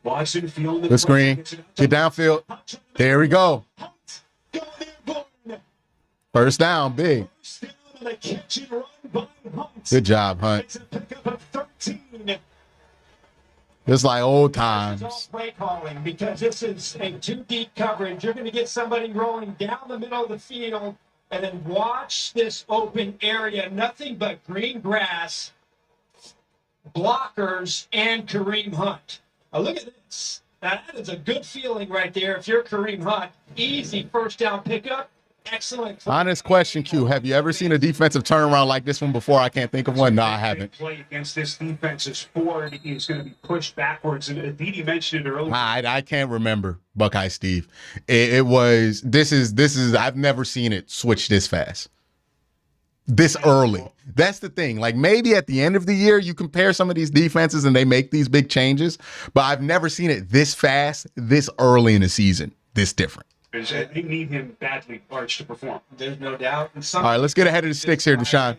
Watson feeling the Good screen. Get downfield. There we go. First down, big. Good job, Hunt. Just like old times. Play calling, because this is a too deep coverage. You're going to get somebody rolling down the middle of the field, and then watch this open area. Nothing but green grass, blockers, and Kareem Hunt. Now look at this. Now that is a good feeling right there. If you're Kareem Hunt, easy first down pickup. Excellent. Honest question, Q. Have you ever seen a defensive turnaround like this one before? I can't think of one. No, I haven't. Play against this defense is Ford. He's going to be pushed backwards. And Didi mentioned it earlier. I can't remember, Buckeye Steve. This is I've never seen it switch this fast. This early. That's the thing. Like maybe at the end of the year, you compare some of these defenses and they make these big changes, but I've never seen it this fast, this early in the season, this different. They need him badly, Arch, to perform. There's no doubt. All right, let's get ahead of the sticks here, Deshaun.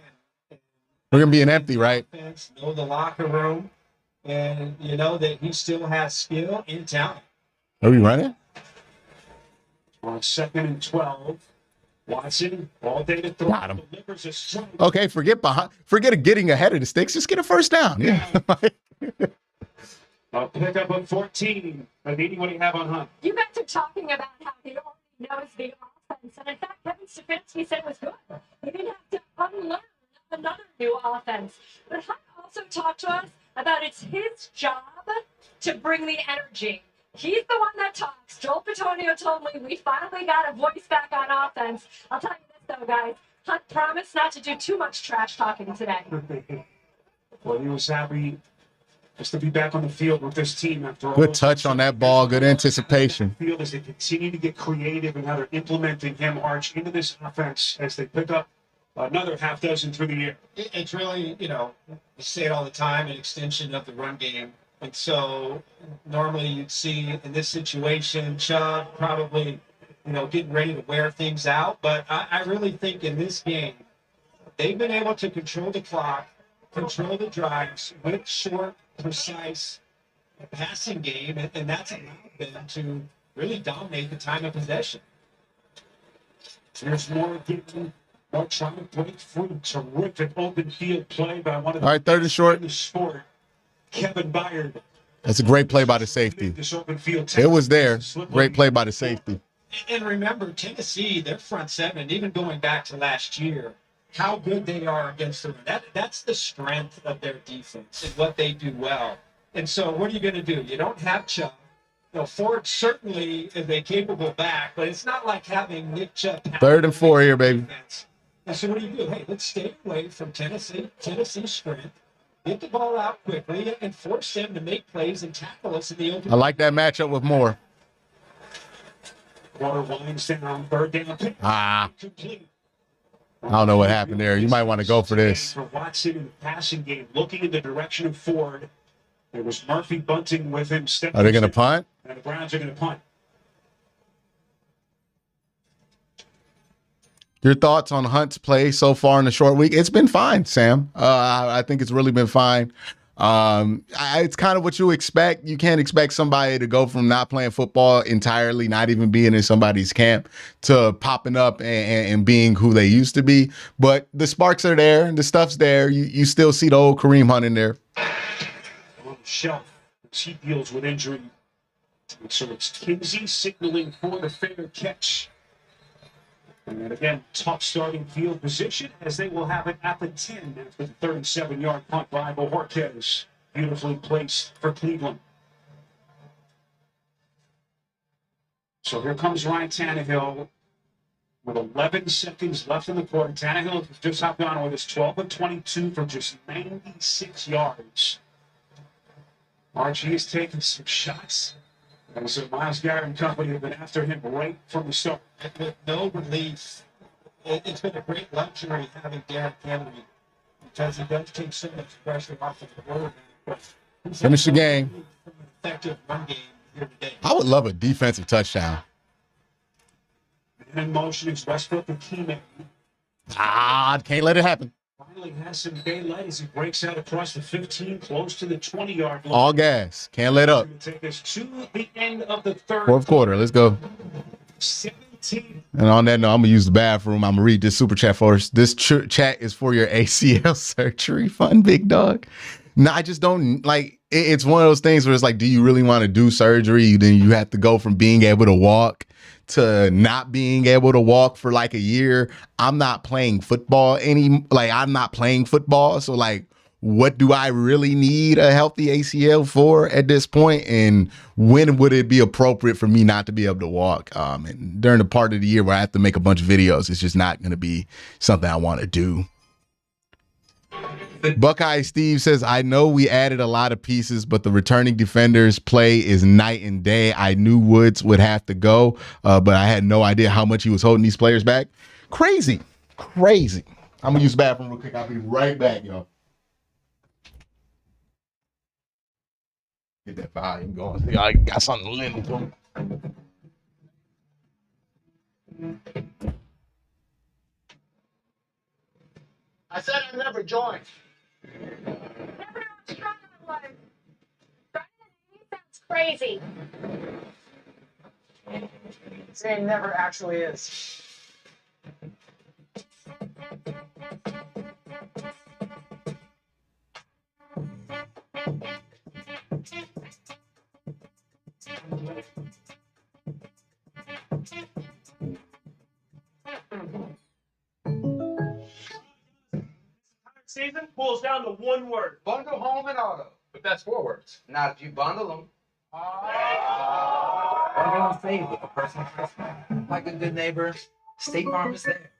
We're going to be an empty, right? Know the locker room, and you know that he still has skill and talent. Are we running? On 2nd and 12. Watson, all day to throw. Got him. Delivers a strike. Okay, forget getting ahead of the sticks. Just get a first down. Yeah. A pickup of 14. Aditi, what do you have on Hunt? You guys are talking about how he only knows the offense, and in fact, Kevin Stefanski said it was good. He didn't have to unlearn another new offense. But Hunt also talked to us about it's his job to bring the energy. He's the one that talks. Joel Petonio told me we finally got a voice back on offense. I'll tell you this, though, guys. Hunt promised not to do too much trash talking today. Well, he was happy just to be back on the field with this team after all. Good touch on that ball. Good anticipation. Field as they continue to get creative and how they're implementing him, Arch, into this offense as they pick up another half dozen through the year. It's really, we say it all the time, an extension of the run game. And so normally you'd see in this situation, Chubb probably, getting ready to wear things out. But I really think in this game, they've been able to control the clock, control the drives with short, precise passing game, and that's allowed them to really dominate the time of possession. There's more getting, more trying to break free. Terrific open field play by one of the All right, 3rd and short. in the sport, Kevin Byard. That's a great play by the safety. This open field It was there. Great play by the safety. And remember, Tennessee, their front seven, even going back to last year, how good they are against the run. That's the strength of their defense and what they do well. And so what are you going to do? You don't have Chubb. Ford certainly is a capable back, but it's not like having Nick Chubb. 3rd and 4 here, baby. And so what do you do? Hey, let's stay away from Tennessee's strength, get the ball out quickly, and force them to make plays and tackle us in the open. I like that matchup with Moore. Water winds down, 3rd down. I don't know what happened there. You might want to go for this. For Watson in the passing game, looking in the direction of Ford. There was Murphy bunting with him. Are they going to punt? And the Browns are going to punt. Your thoughts on Hunt's play so far in the short week? It's been fine, Sam. I think it's really been fine. It's kind of what you expect. You can't expect somebody to go from not playing football entirely, not even being in somebody's camp, to popping up and being who they used to be. But the sparks are there, and the stuff's there. You still see the old Kareem Hunt in there. On the shelf as he deals with injury. So it's Kinsey signaling for the fair catch. And again, tough starting field position as they will have it at the 10 after the 37-yard punt by Bojorquez. Beautifully placed for Cleveland. So here comes Ryan Tannehill with 11 seconds left in the quarter. Tannehill just hopped on with his 12 of 22 for just 96 yards. Archie is taking some shots. And so Myles Garrett and company have been after him right from the start. With no relief, it's been a great luxury having Derrick Henry because he does take so much pressure off of the quarterback. Finish the game. Effective run game here today. I would love a defensive touchdown. And in motion is Westbrook and Keenan. Can't let it happen. Finally has some daylight as he breaks out across the 15, close to the 20-yard line. All gas. Can't let up. Take us to the end of the third. Fourth quarter. Let's go. 17. And on that note, I'm going to use the bathroom. I'm going to read this super chat for us. This chat is for your ACL surgery fund, big dog. No, I just don't like it's one of those things where it's like, do you really want to do surgery? Then you have to go from being able to walk to not being able to walk for like a year. I'm not playing football I'm not playing football. So like, what do I really need a healthy ACL for at this point? And when would it be appropriate for me not to be able to walk? And during the part of the year where I have to make a bunch of videos, it's just not going to be something I want to do. Buckeye Steve says, I know we added a lot of pieces, but the returning defenders play is night and day. I knew Woods would have to go, but I had no idea how much he was holding these players back. Crazy. I'm going to use the bathroom real quick. I'll be right back, y'all. Get that volume going. See, I got something to listen to. I said I never joined. Sounds crazy. Saying never actually is. Season boils down to one word. Bundle home and auto. But that's 4 words. Not if you bundle them. Bundle and save with a personal customer. Like a good neighbor, State Farm is there.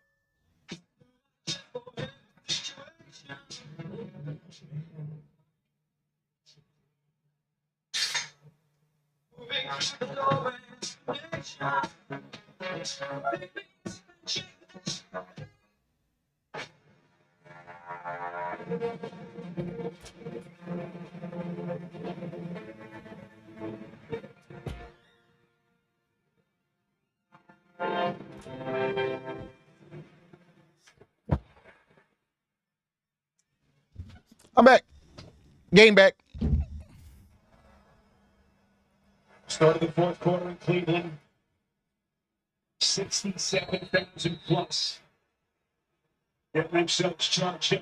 I'm back. Game back. Start of the fourth quarter in Cleveland. 67,000 plus. Get themselves charged up.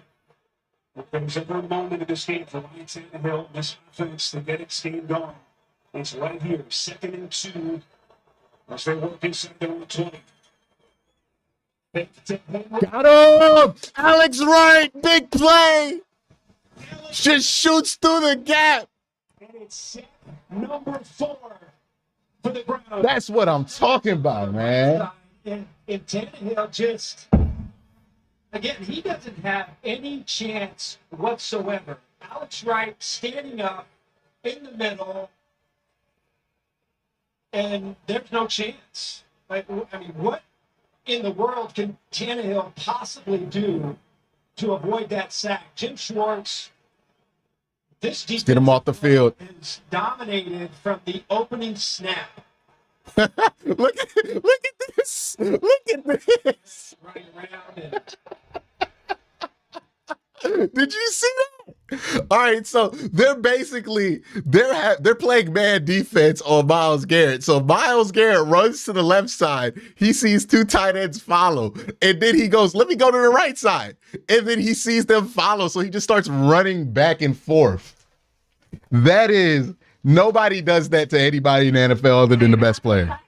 If there's ever a moment in this game for Ryan Tannehill, this offense to get its game going, it's right here, 2nd and 2, as they work inside their own 20. Got him! Alex Wright, big play! Just shoots through the gap. And it's number 4 for the Browns. That's what I'm talking about, man. And Tannehill just, again, he doesn't have any chance whatsoever. Alex Wright standing up in the middle, and there's no chance. Like, I mean, what in the world can Tannehill possibly do to avoid that sack? Jim Schwartz, this defense Get him off the field. is dominated from the opening snap. Look at this. Look at this. Running around and Did you see that? All right, so they're playing man defense on Myles Garrett. So Myles Garrett runs to the left side. He sees two tight ends follow, and then he goes, "Let me go to the right side." And then he sees them follow, so he just starts running back and forth. That is, nobody does that to anybody in the NFL other than the best player.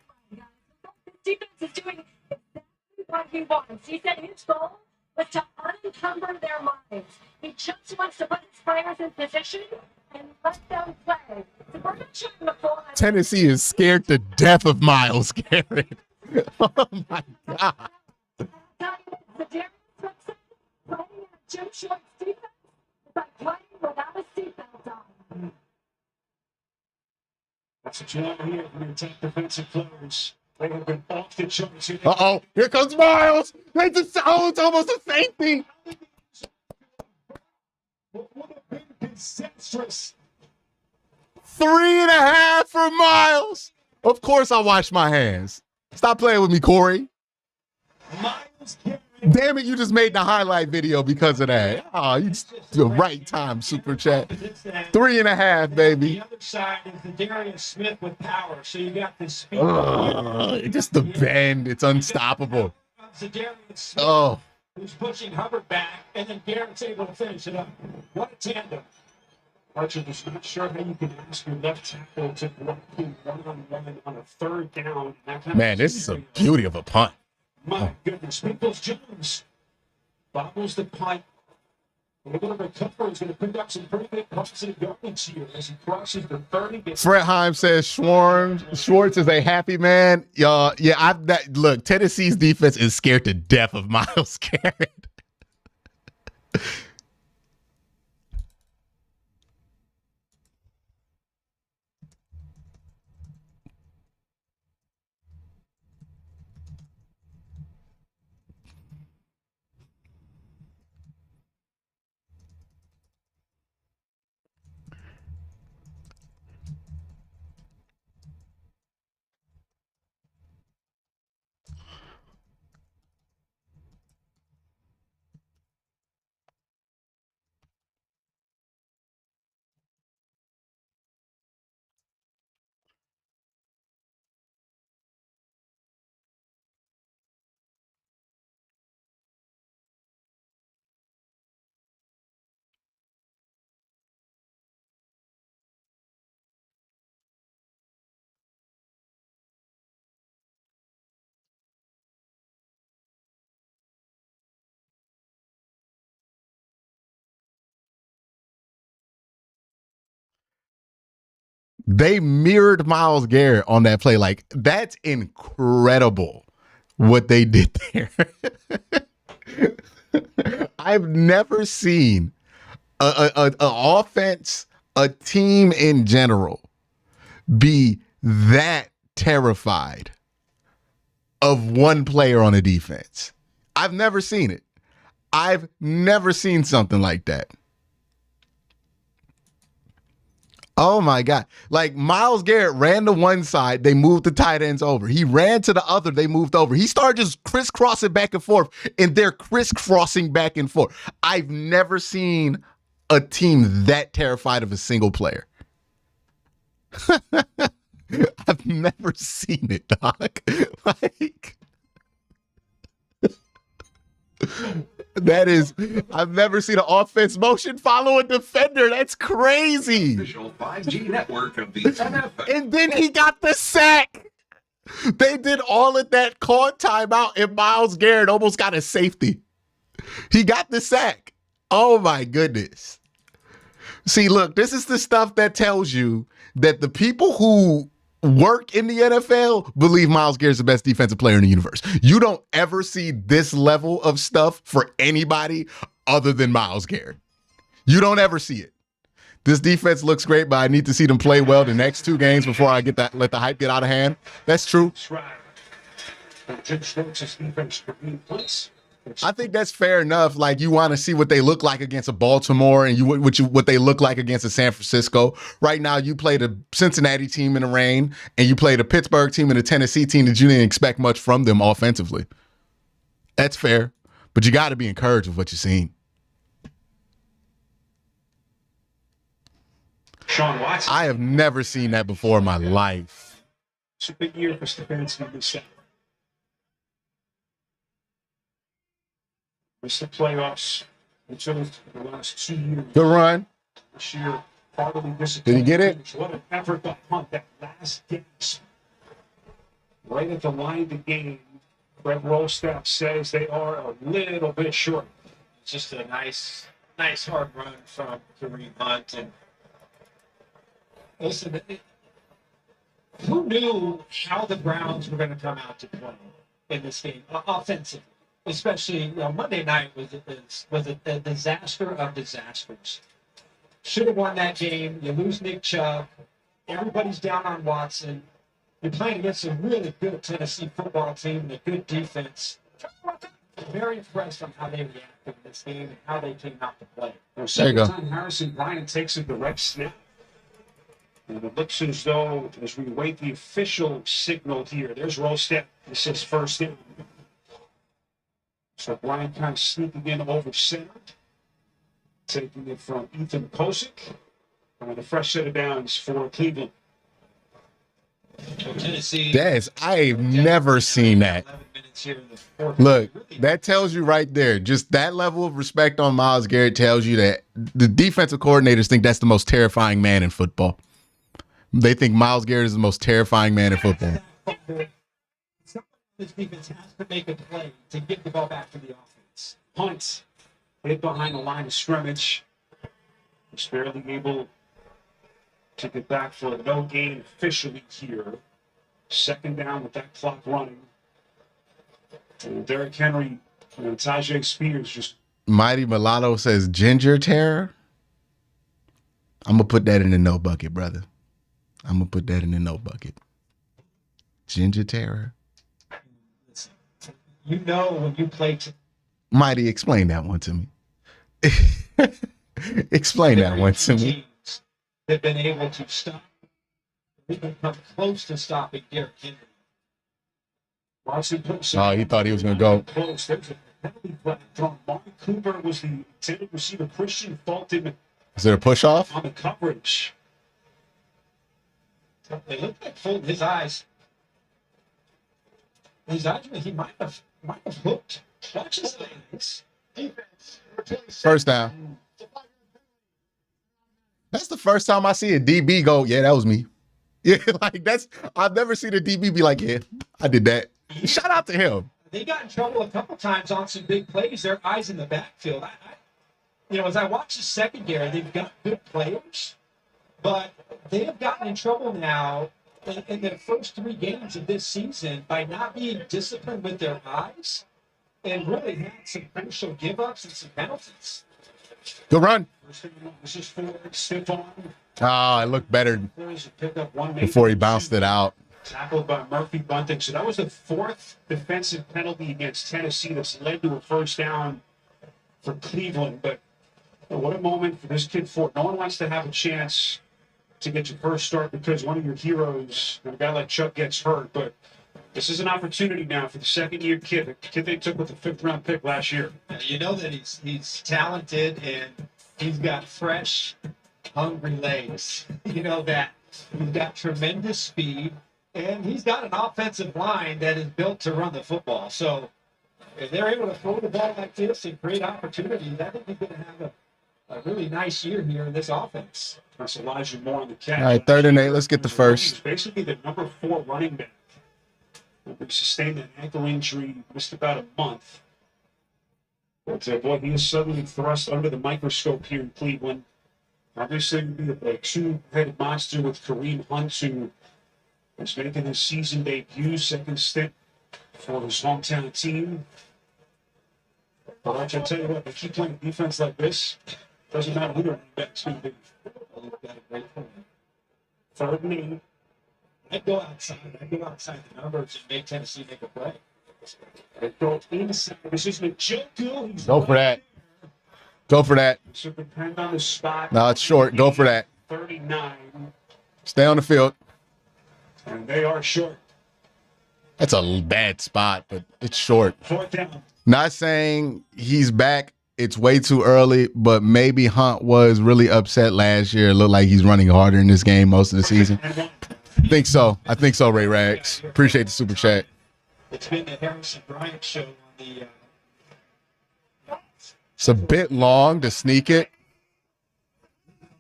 Defense is doing exactly what he wants. He said his goal was to unencumber their minds. He just wants to put his players in position and let them play. So we're not showing the full. Tennessee is scared to death of Myles Garrett. Oh my God. The Darius Smith playing in Jim Short's defense is like playing without a seatbelt on. That's a job here for the attack defensive players. They have been off the charts. Uh-oh, here comes Myles. It's almost a safety. What would have been disastrous. 3.5 for Myles. Of course I wash my hands. Stop playing with me, Corey. Myles Garrett. Damn it, you just made the highlight video because of that. Oh, you just the right time, Super Chat. 3.5, baby. The other side is the Darius Smith with power. So you got the speed. Just the bend. It's unstoppable. Darius Smith, Oh. who's pushing Hubbard back, and then Garrett's able to finish it up. What a tandem. Archer just not sure how you can ask your left tackle to block you one-on-one on a third down. Man, this is a beauty of a punt. My goodness. Peoples Jones bobbles the punt. Able to recover. He's going to pick up some pretty big positive yardage here as he crosses the 30. Fred Heim says Schwartz is a happy man. Look, Tennessee's defense is scared to death of Myles Garrett. They mirrored Myles Garrett on that play. Like, that's incredible what they did there. I've never seen a offense, a team in general, be that terrified of one player on a defense. I've never seen it. I've never seen something like that. Oh my God. Like, Myles Garrett ran to one side, they moved the tight ends over. He ran to the other, they moved over. He started just crisscrossing back and forth, and they're crisscrossing back and forth. I've never seen a team that terrified of a single player. I've never seen it, dog. Like, that is, I've never seen an offense motion follow a defender. That's crazy. Official 5G network of the NFL. And then he got the sack. They did all of that, called timeout, and Myles Garrett almost got a safety. He got the sack. Oh my goodness. See, look, this is the stuff that tells you that the people who work in the NFL believe Myles Garrett's the best defensive player in the universe. You don't ever see this level of stuff for anybody other than Myles Garrett. You don't ever see it. This defense looks great, but I need to see them play well the next 2 games before I let the hype get out of hand. That's true. That's right. Jim Schwartz's defense for being points. I think that's fair enough. Like, you want to see what they look like against a Baltimore and what they look like against a San Francisco. Right now, you played a Cincinnati team in the rain, and you played a Pittsburgh team and a Tennessee team that you didn't expect much from them offensively. That's fair, but you got to be encouraged with what you've seen. Sean Watson. I have never seen that before in my life. It's a big year for Stefanski this season. Missed the playoffs until the last 2 years. Good run. This year, partly disappointed. Did he get it? What an effort to punt that last gasp. Right at the line of the game, Brett Rolstaff says they are a little bit short. Just a nice hard run from Kareem Hunt. And listen, who knew how the Browns were going to come out to play in this game offensively? Especially, Monday night was a disaster of disasters. Should have won that game. You lose Nick Chubb. Everybody's down on Watson. You're playing against a really good Tennessee football team and a good defense. I'm very impressed on how they reacted in this game and how they came out to play. There you go. Time Harrison Bryant takes a direct snap. And it looks as though, as we wait the official signal here, there's Rolstaff. This is first down. So Bryant kind of sneaking in over center. Taking it from Ethan Kosick. And a fresh set of downs for Cleveland. Tennessee. I've never seen that. Look, that tells you right there. Just that level of respect on Myles Garrett tells you that the defensive coordinators think that's the most terrifying man in football. They think Myles Garrett is the most terrifying man in football. This defense has to make a play to get the ball back to the offense. Hunt hit behind the line of scrimmage. Was barely able to get back for a no gain officially here. Second down with that clock running. And Derrick Henry and Tajay Spears just. Mighty Mulatto says ginger terror. I'm going to put that in the no bucket, brother. I'm going to put that in the no bucket. Ginger terror. When you play. Mighty, explain that one to me. Explain that one to me. They've been able to stop. They've been come close to stopping Derrick Henry. Oh, he thought he was going to go. Close. There's a penalty flag thrown. Mark Cooper was the intended receiver. Christian Fulton. Is it a push off? On the coverage. They look like Fulton. His eyes. He might have hooked. Watch his eyes. First down. That's the first time I see a DB go, yeah, that was me. Yeah, like I've never seen a DB be like, yeah, I did that. Shout out to him. They got in trouble a couple times on some big plays. Their eyes in the backfield. As I watch the secondary, they've got good players, but they have gotten in trouble now in their first 3 games of this season by not being disciplined with their eyes and really had some crucial give-ups and some penalties. Good run. This is for stiff arm. It looked better before he bounced it out. Tackled by Murphy Bunting. So that was the 4th defensive penalty against Tennessee that's led to a first down for Cleveland. But what a moment for this kid Ford. No one wants to have a chance to get your first start because one of your heroes, a guy like Chuck, gets hurt. But this is an opportunity now for the second-year kid, the kid they took with the 5th-round pick last year. You know that he's talented and he's got fresh, hungry legs. You know that. He's got tremendous speed, and he's got an offensive line that is built to run the football. So if they're able to throw the ball like this and create opportunities, I think he's going to have a really nice year here in this offense. That's Elijah Moore on the catch. All right, 3rd and 8. Let's get the He's first. basically the number 4 running back. He sustained an ankle injury, missed about a month. But boy, he is suddenly thrust under the microscope here in Cleveland. Obviously, be a 2-headed monster with Kareem Hunt, who is making his season debut, second stint for his hometown team. But I tell you what, they keep playing defense like this, doesn't matter who the running back's going to be. They've got a great point. 3rd and 8. I'd go outside the numbers and make Tennessee make a play. They go inside. This is Njoku. Go for that. Go for that. Should depend on the spot. No, it's short. Go for that. 39. Stay on the field. And they are short. That's a bad spot, but it's short. 4th down. Not saying he's back it's way too early, but maybe Hunt was really upset last year. It looked like he's running harder in this game most of the season. I think so, Ray Rags. Appreciate the super chat. It's been the Harrison Bryant show on the. It's a bit long to sneak it.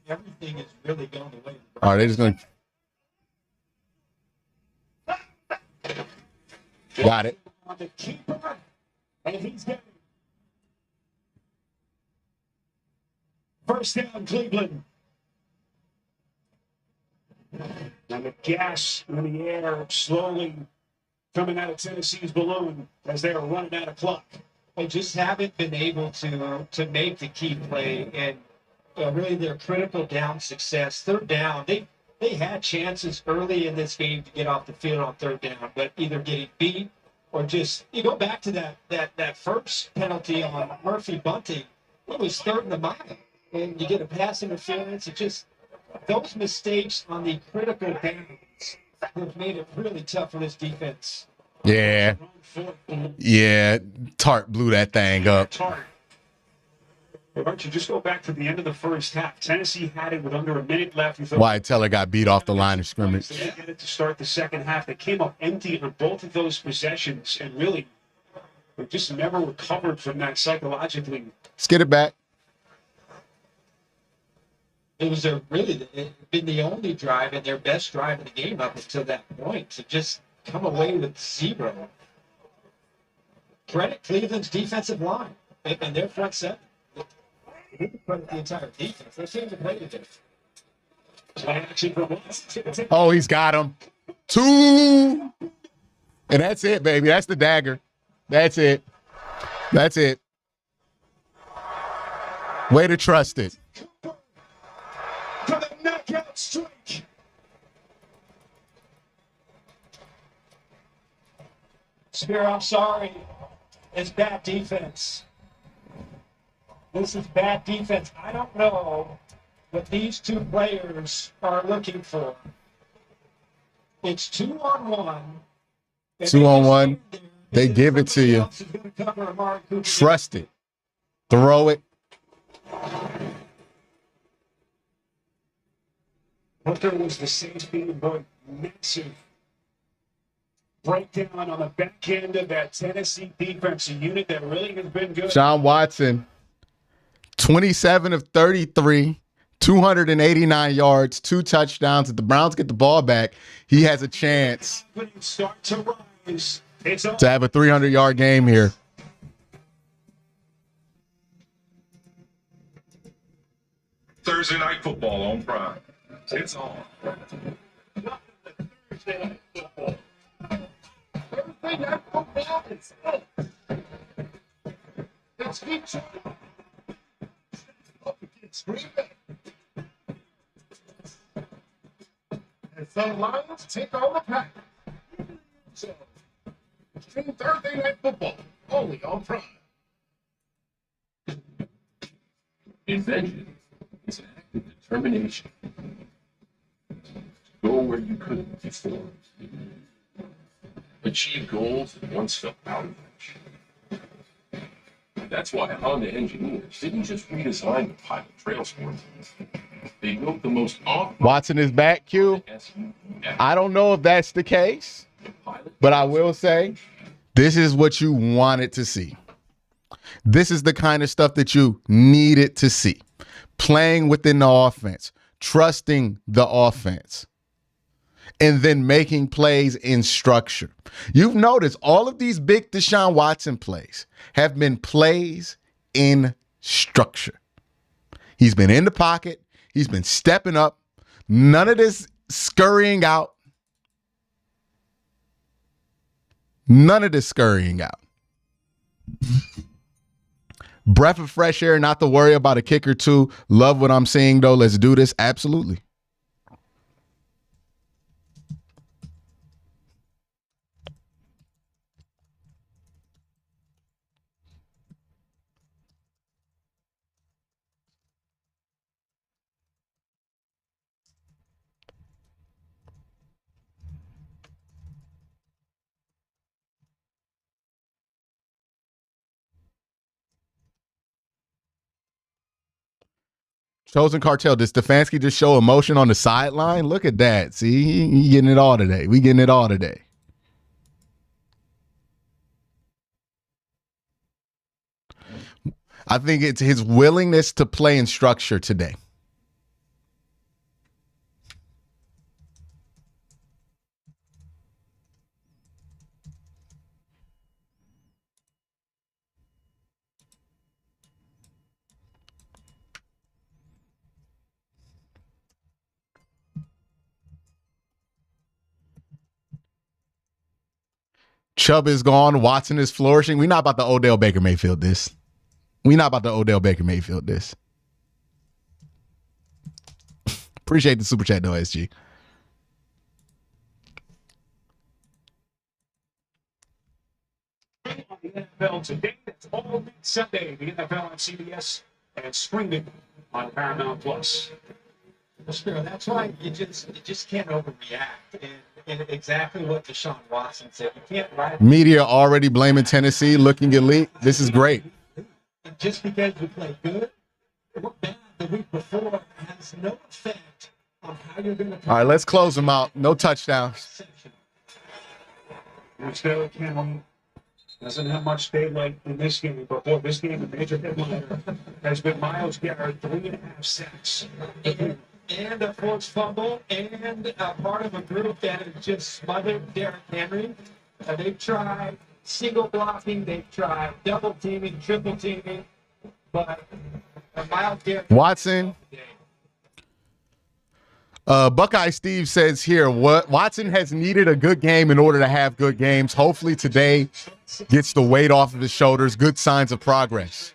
Everything is really going the way. All right, they're just going to. Got it. On the keeper, and he's getting. First down, Cleveland. And the gas in the air slowly coming out of Tennessee's balloon as they are running out of clock. They just haven't been able to make the key play and really their critical down success. Third down, they had chances early in this game to get off the field on third down, but either getting beat or just you go back to that first penalty on Murphy Bunting. It was third and a mile, and you get a pass interference. It just those mistakes on the critical downs have made it really tough for this defense. Yeah. Yeah. Tart blew that thing up. Tart. Why don't you just go back to the end of the first half? Tennessee had it with under a minute left. Wyatt Teller got beat off the line of scrimmage. They didn't get it to start the second half. They came up empty on both of those possessions, and really, they just never recovered from that psychologically. Let's get it back. It was been the only drive and their best drive in the game up until that point to just come away with zero. Credit Cleveland's defensive line and their front seven. Credit the entire defense. They seem to play together. Oh, he's got him. 2. And that's it, baby. That's the dagger. That's it. That's it. Way to trust it. For the knockout strike. Spear, I'm sorry. It's bad defense. This is bad defense. I don't know what these two players are looking for. It's 2-on-1. 2-on-1. They give it to you. Trust it. Throw it. Hooker was the safety, but massive breakdown on the back end of that Tennessee defensive unit that really has been good. Sean Watson, 27 of 33, 289 yards, 2 touchdowns. If the Browns get the ball back, he has a chance Start to rise. to have a 300-yard game here. Thursday Night Football on Prime. It's on. Thursday Night Football. Thursday Night Football is up. It's featured up against Green Bay. And some Lions take on the Packers. So, stream Thursday Night Football only on Prime. Invention is an act of determination to go where you couldn't before. Achieve goals that once felt out of reach. That's why Honda engineers didn't just redesign the pilot trail sport. They built the most Watson is back, Q. I don't know if that's the case, but I will say this is what you wanted to see. This is the kind of stuff that you needed to see. Playing within the offense, trusting the offense, and then making plays in structure. You've noticed all of these big Deshaun Watson plays have been plays in structure. He's been in the pocket. He's been stepping up. None of this scurrying out. None of this scurrying out. Breath of fresh air, not to worry about a kick or two. Love what I'm seeing, though. Let's do this. Absolutely. Chosen Cartel, does Stefanski just show emotion on the sideline? Look at that. See, he getting it all today. We getting it all today. I think it's his willingness to play in structure today. Chubb is gone. Watson is flourishing. We're not about to Odell Baker Mayfield this. We're not about to Odell Baker Mayfield this. Appreciate the super chat though, SG. On the NFL today, it's all Sunday. The NFL on CBS and streaming on Paramount Plus. Spiro, that's why you just can't overreact. And exactly what Deshaun Watson said. You can't ride Media already blaming Tennessee, looking elite. This is great. just because we play good or bad the week before has no effect on how you're going to. All right, let's close them out. No touchdowns. Still doesn't have much daylight in this game, but boy, this game, the major headliner has been Myles Garrett, 3.5 sacks. And a forced fumble, and a part of a group that has just smothered Derrick Henry. They've tried single blocking, they've tried double teaming, triple teaming, but Myles Garrett. Watson. Buckeye Steve says here, Watson has needed a good game in order to have good games. Hopefully today gets the weight off of his shoulders. Good signs of progress.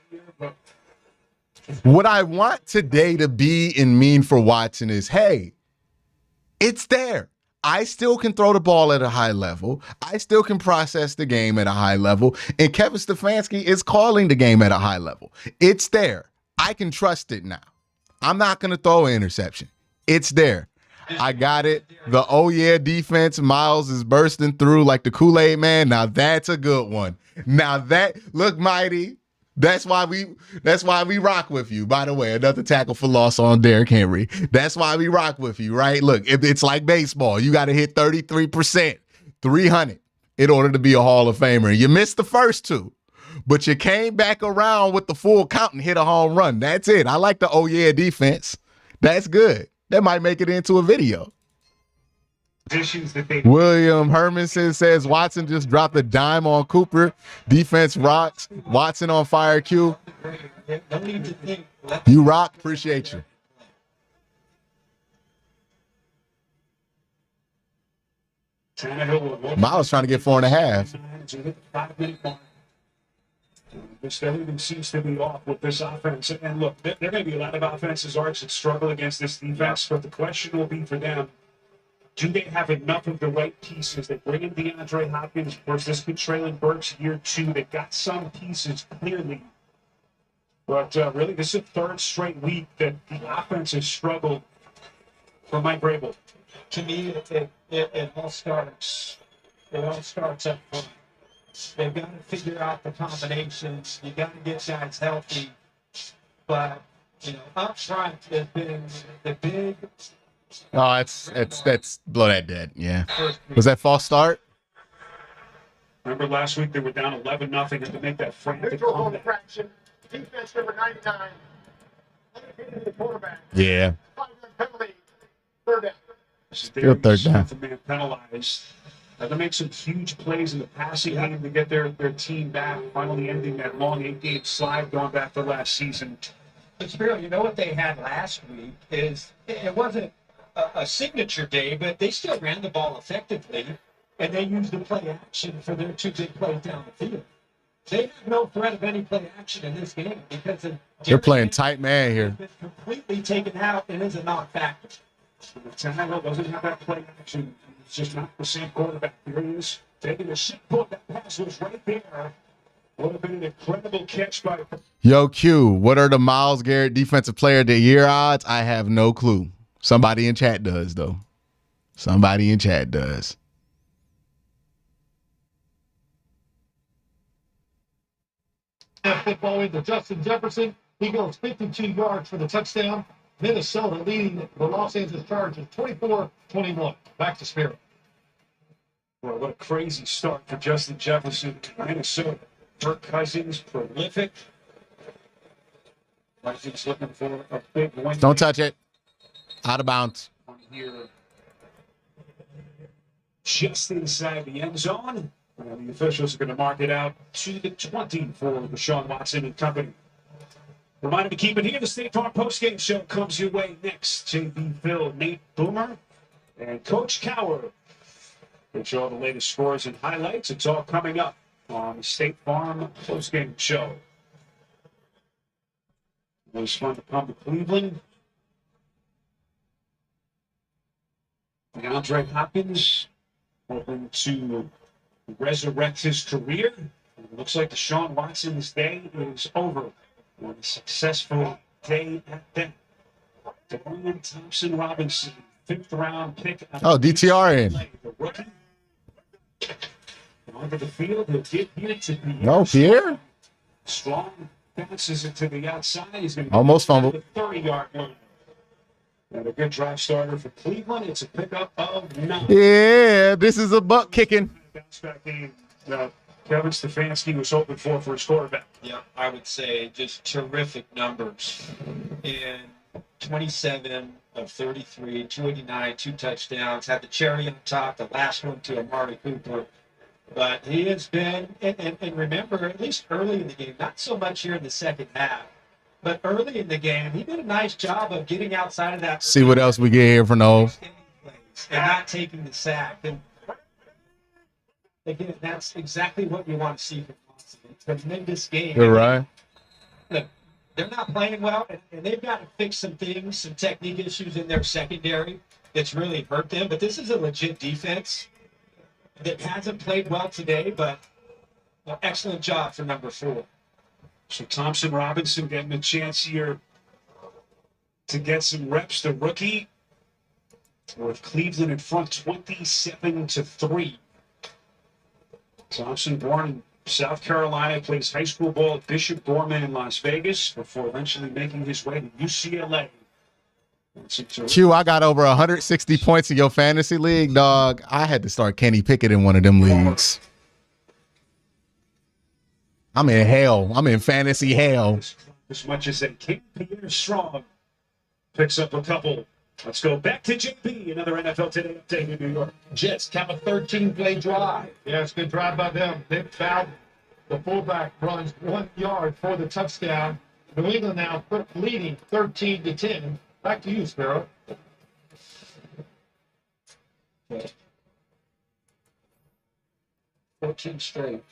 What I want today to be and mean for Watson is, hey, it's there. I still can throw the ball at a high level. I still can process the game at a high level. And Kevin Stefanski is calling the game at a high level. It's there. I can trust it now. I'm not going to throw an interception. It's there. I got it. The oh yeah defense, Miles is bursting through like the Kool-Aid man. Now that's a good one. Now that, look, Mighty, that's why we rock with you. By the way, another tackle for loss on Derrick Henry. That's why we rock with you, right? Look, it's like baseball. You got to hit 33%, 300 in order to be a Hall of Famer. You missed the first two, but you came back around with the full count and hit a home run. That's it. I like the oh yeah defense. That's good. That might make it into a video. William Hermanson says Watson just dropped a dime on Cooper. Defense rocks. Watson on fire, Q. You rock. Appreciate you. Miles trying to get 4.5. Just everything seems to be off with this offense. And look, there are going to be a lot of offenses, Arch, that struggle against this defense. But the question will be for them, do they have enough of the right pieces? They bring in DeAndre Hopkins. Of course, this could Traylon Burks year 2. They've got some pieces clearly. But really, this is the third straight week that the offense has struggled for Mike Vrabel. To me, it all starts. It all starts up front. They've got to figure out the combinations. You got to get guys healthy. But up front has been the big. Oh, that's blow that dead. Yeah. Was that false start? Remember last week they were down 11-0 and to make that frantic comeback. Fraction. Defense number 99. The quarterback. Yeah. Penalty. Third down. Still third down. Man penalized. They make some huge plays in the passing game to get their team back, finally ending that long 8-game slide going back to last season. But Spiro, you know what they had last week is it wasn't a signature day, but they still ran the ball effectively, and they used the play action for their 2 big plays down the field. They have no threat of any play action in this game because they're playing tight man here. Been completely taken out and is a non-factor. Tannehill doesn't have that play action. It's just not the same quarterback. Here he is taking a shit put. That pass was right there. Would have been an incredible catch by. Yo, Q, what are the Myles Garrett Defensive Player of the Year odds? I have no clue. Somebody in chat does, though. Somebody in chat does. Football into Justin Jefferson. He goes 52 yards for the touchdown. Minnesota leading the Los Angeles Chargers 24-21. Back to Spirit. Well, what a crazy start for Justin Jefferson, Minnesota. Kirk Cousins, prolific. Cousins looking for a big win. Don't touch it. Out of bounds. Here, just inside the end zone. And the officials are going to mark it out to the 20 for Deshaun Watson and company. Reminder to keep it here. The State Farm postgame show comes your way next. JB Phil, Nate Boomer, and Coach Cower. Get you all the latest scores and highlights. It's all coming up on the State Farm postgame show. It was fun to come to Cleveland. DeAndre Hopkins hoping to resurrect his career. It looks like Deshaun Watson's day is over. On a successful day at that. Dorian Thompson-Robinson, 5th round pick. Oh, DTR in. The rookie. Onto the field, he'll get here to the No, Pierre. strong bounces it to the outside. He's going to Almost fumbled. the 30-yard line. And a good drive starter for Cleveland. It's a pickup of 9. Yeah, this is a butt kicking. Bounce back game. Kevin Stefanski was hoping for his quarterback. Yeah, I would say just terrific numbers. In 27 of 33, 289, 2 touchdowns. Had the cherry on top, the last one to Amari Cooper. But he has been, and remember, at least early in the game, not so much here in the second half, but early in the game, he did a nice job of getting outside of that. See what else we get here for no. And not taking the sack. And again, that's exactly what you want to see from Watson. Tremendous game. You're right. Look, they're not playing well, and they've got to fix some things, some technique issues in their secondary that's really hurt them. But this is a legit defense that hasn't played well today, but an excellent job for number 4. So Thompson Robinson getting a chance here to get some reps. The rookie with Cleveland in front 27-3. Thompson, born in South Carolina, plays high school ball at Bishop Gorman in Las Vegas before eventually making his way to UCLA. Q, I got over 160 points in your fantasy league, dog. I had to start Kenny Pickett in one of them leagues. I'm in hell. I'm in fantasy hell. As much as they can. Pierre Strong picks up a couple. Let's go back to JP. Another NFL Today update in New York. Jets have a 13-play drive. Yeah, it's a good drive by them. Nick Bowden, the fullback, runs 1 yard for the touchdown. New England now leading 13-10. Back to you, Sparrow. 14 straight.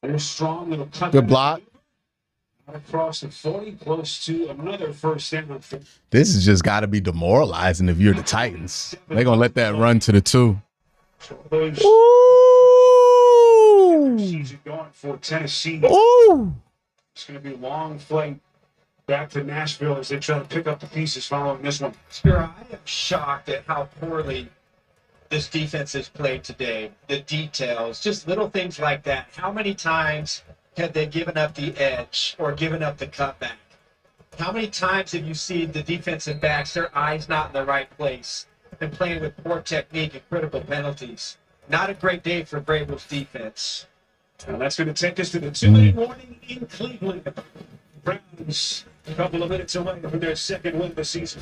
They're strong. It'll cut Good block. across the 40, close to another first down. This has just got to be demoralizing if you're the Titans. They're going to let that run to the 2. Ooh. Season going for Tennessee. Ooh. It's going to be a long flight back to Nashville as they try to pick up the pieces following this one. Spiro, I am shocked at how poorly this defense has played today. The details, just little things like that. How many times have they given up the edge or given up the cutback? How many times have you seen the defensive backs, their eyes not in the right place and playing with poor technique and critical penalties? Not a great day for Vrabel's defense. And that's going to take us to the 2-minute warning in Cleveland. Browns a couple of minutes away from their second win of the season.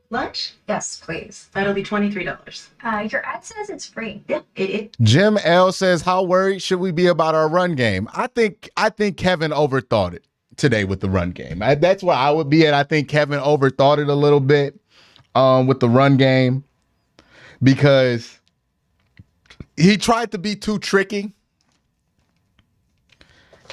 Lunch? Yes, please. That'll be $23. Your ad says it's free. Yeah, it Jim L says, how worried should we be about our run game? I think Kevin overthought it today with the run game. That's where I would be at. I think Kevin overthought it a little bit with the run game because he tried to be too tricky.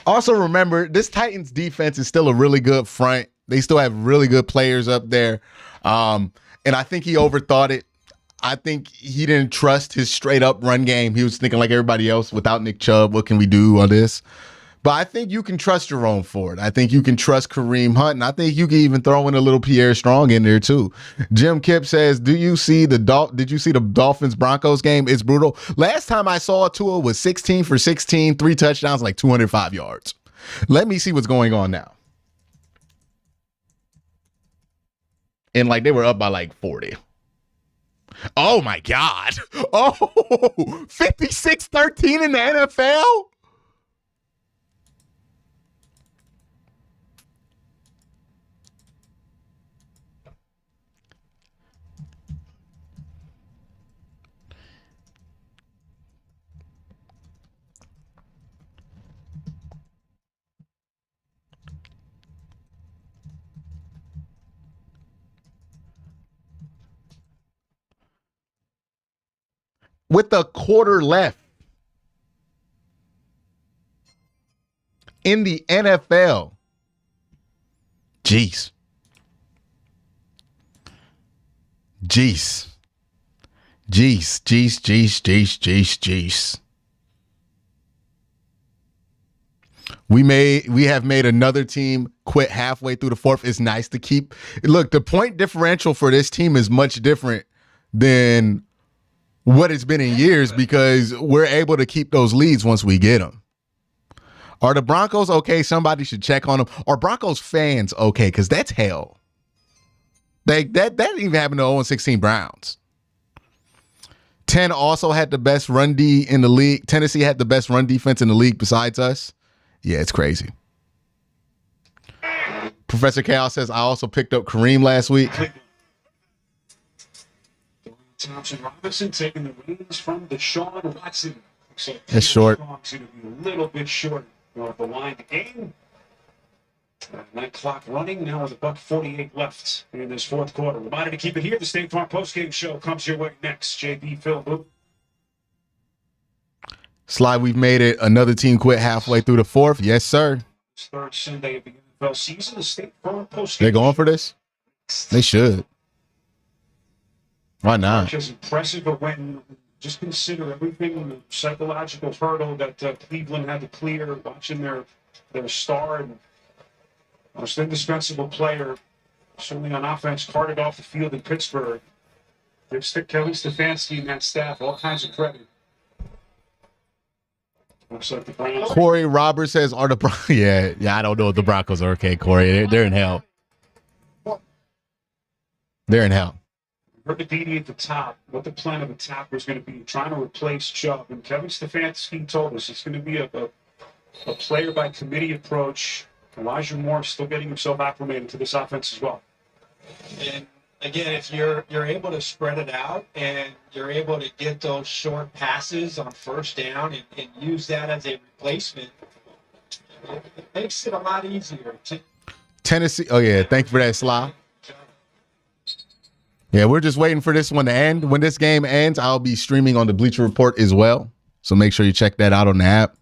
Also, remember, this Titans defense is still a really good front. They still have really good players up there. And I think he overthought it. I think he didn't trust his straight up run game. He was thinking like everybody else without Nick Chubb, what can we do on this? But I think you can trust Jerome Ford. I think you can trust Kareem Hunt. And I think you can even throw in a little Pierre Strong in there too. Jim Kipp says, did you see the Dolphins Broncos game? It's brutal. Last time I saw Tua was 16 for 16, 3 touchdowns, like 205 yards. Let me see what's going on now. And like they were up by like 40. Oh my God. Oh, 56-13 in the NFL? With a quarter left in the NFL. Jeez. We have made another team quit halfway through the fourth. It's nice to keep. Look, the point differential for this team is much different than what it's been in years because we're able to keep those leads once we get them. Are the Broncos okay? Somebody should check on them. Are Broncos fans okay? Because that's hell. That didn't even happen to 0-16 Browns. 10 also had the best run D in the league. Tennessee had the best run defense in the league besides us. Yeah, it's crazy. Professor Chaos says, I also picked up Kareem last week. Thompson Robinson taking the reins from Deshaun Watson. So That's short. Strong's going to be a little bit short of the line to game. Night clock running now with $1:48 left in this fourth quarter. Reminder to keep it here. The State Farm postgame show comes your way next. JB, Phil, Boo. Sly, we've made it. Another team quit halfway through the fourth. Yes, sir. Third Sunday of the NFL season. The State Farm postgame. They're going for this? They should. Why not? Just impressive, but when just consider everything, the psychological hurdle that Cleveland had to clear, watching their star and most indispensable player, certainly on offense, carted off the field in Pittsburgh. Gives Kevin Stefanski and that staff all kinds of credit. Looks like the Browns. Corey Roberts says, "Are the Broncos?" Yeah, I don't know if the Broncos are okay, Corey. They're in hell. They're in hell. Heard the DD at the top, what the plan of attack was going to be, trying to replace Chubb. And Kevin Stefanski told us it's going to be a player by committee approach. Elijah Moore still getting himself acclimated to this offense as well. And again, if you're able to spread it out and you're able to get those short passes on first down and use that as a replacement, it makes it a lot easier. Tennessee. Oh yeah, thank you for that, Sly. Yeah, we're just waiting for this one to end. When this game ends, I'll be streaming on the Bleacher Report as well. So make sure you check that out on the app.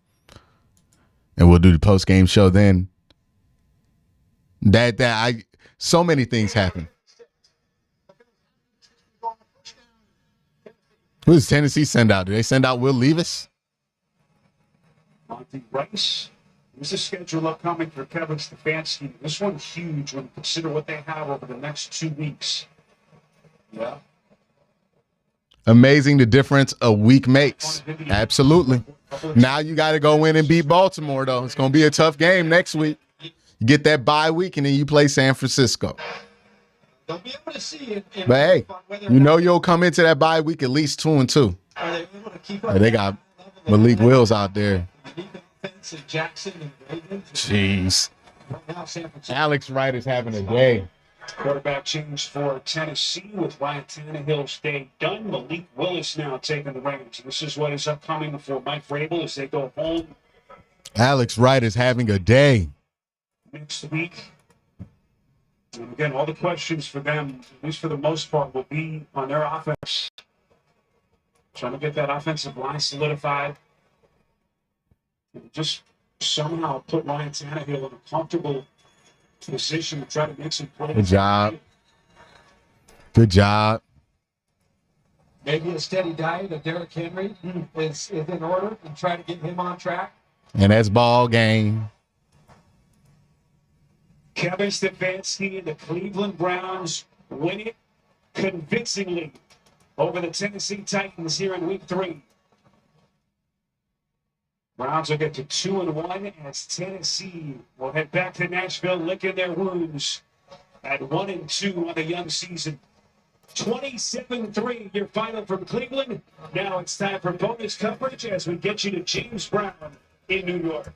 And we'll do the post-game show then. So many things happen. Who does Tennessee send out? Do they send out Will Levis? Monty Rice. There's a schedule upcoming for Kevin Stefanski. This one's huge when you consider what they have over the next 2 weeks. Yeah. Amazing the difference a week makes. Absolutely. Now you got to go in and beat Baltimore, though. It's going to be a tough game next week. You get that bye week, and then you play San Francisco. They'll be able to see it. But hey, you know you'll come into that bye week at least 2-2. Are they able to keep up? They got Malik Wills out there. Jackson and Ravens. Jeez. Right now, San Francisco. Alex Wright is having a day. Quarterback change for Tennessee with Ryan Tannehill's day done. Malik Willis now taking the reins. This is what is upcoming for Mike Vrabel as they go home Alex Wright is having a day. next week. And again, all the questions for them, at least for the most part, will be on their offense. Trying to get that offensive line solidified. And just somehow put Ryan Tannehill in a comfortable position to try to make some plays. Good job. Good job. Maybe a steady diet of Derrick Henry is in order and try to get him on track. And that's ball game. Kevin Stefanski and the Cleveland Browns win it convincingly over the Tennessee Titans here in week 3. Browns will get to 2-1 as Tennessee will head back to Nashville, licking their wounds at 1-2 on the young season. 27-3, your final from Cleveland. Now it's time for bonus coverage as we get you to James Brown in New York.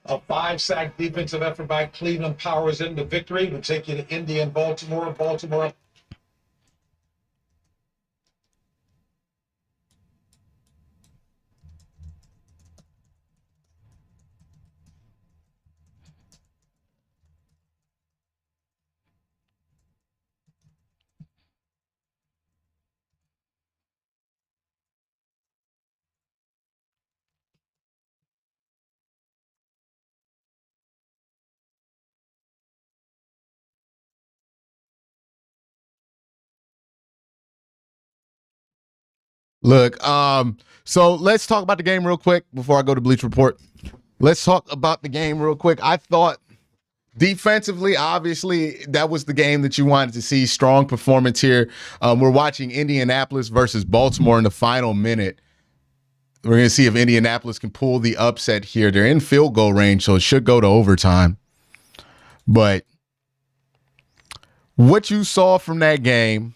A 5-sack defensive effort by Cleveland powers into victory. We'll take you to Indy and Baltimore. Baltimore. Look, so let's talk about the game real quick before I go to Bleach Report. Let's talk about the game real quick. I thought defensively, obviously, that was the game that you wanted to see. Strong performance here. We're watching Indianapolis versus Baltimore in the final minute. We're going to see if Indianapolis can pull the upset here. They're in field goal range, so it should go to overtime. But what you saw from that game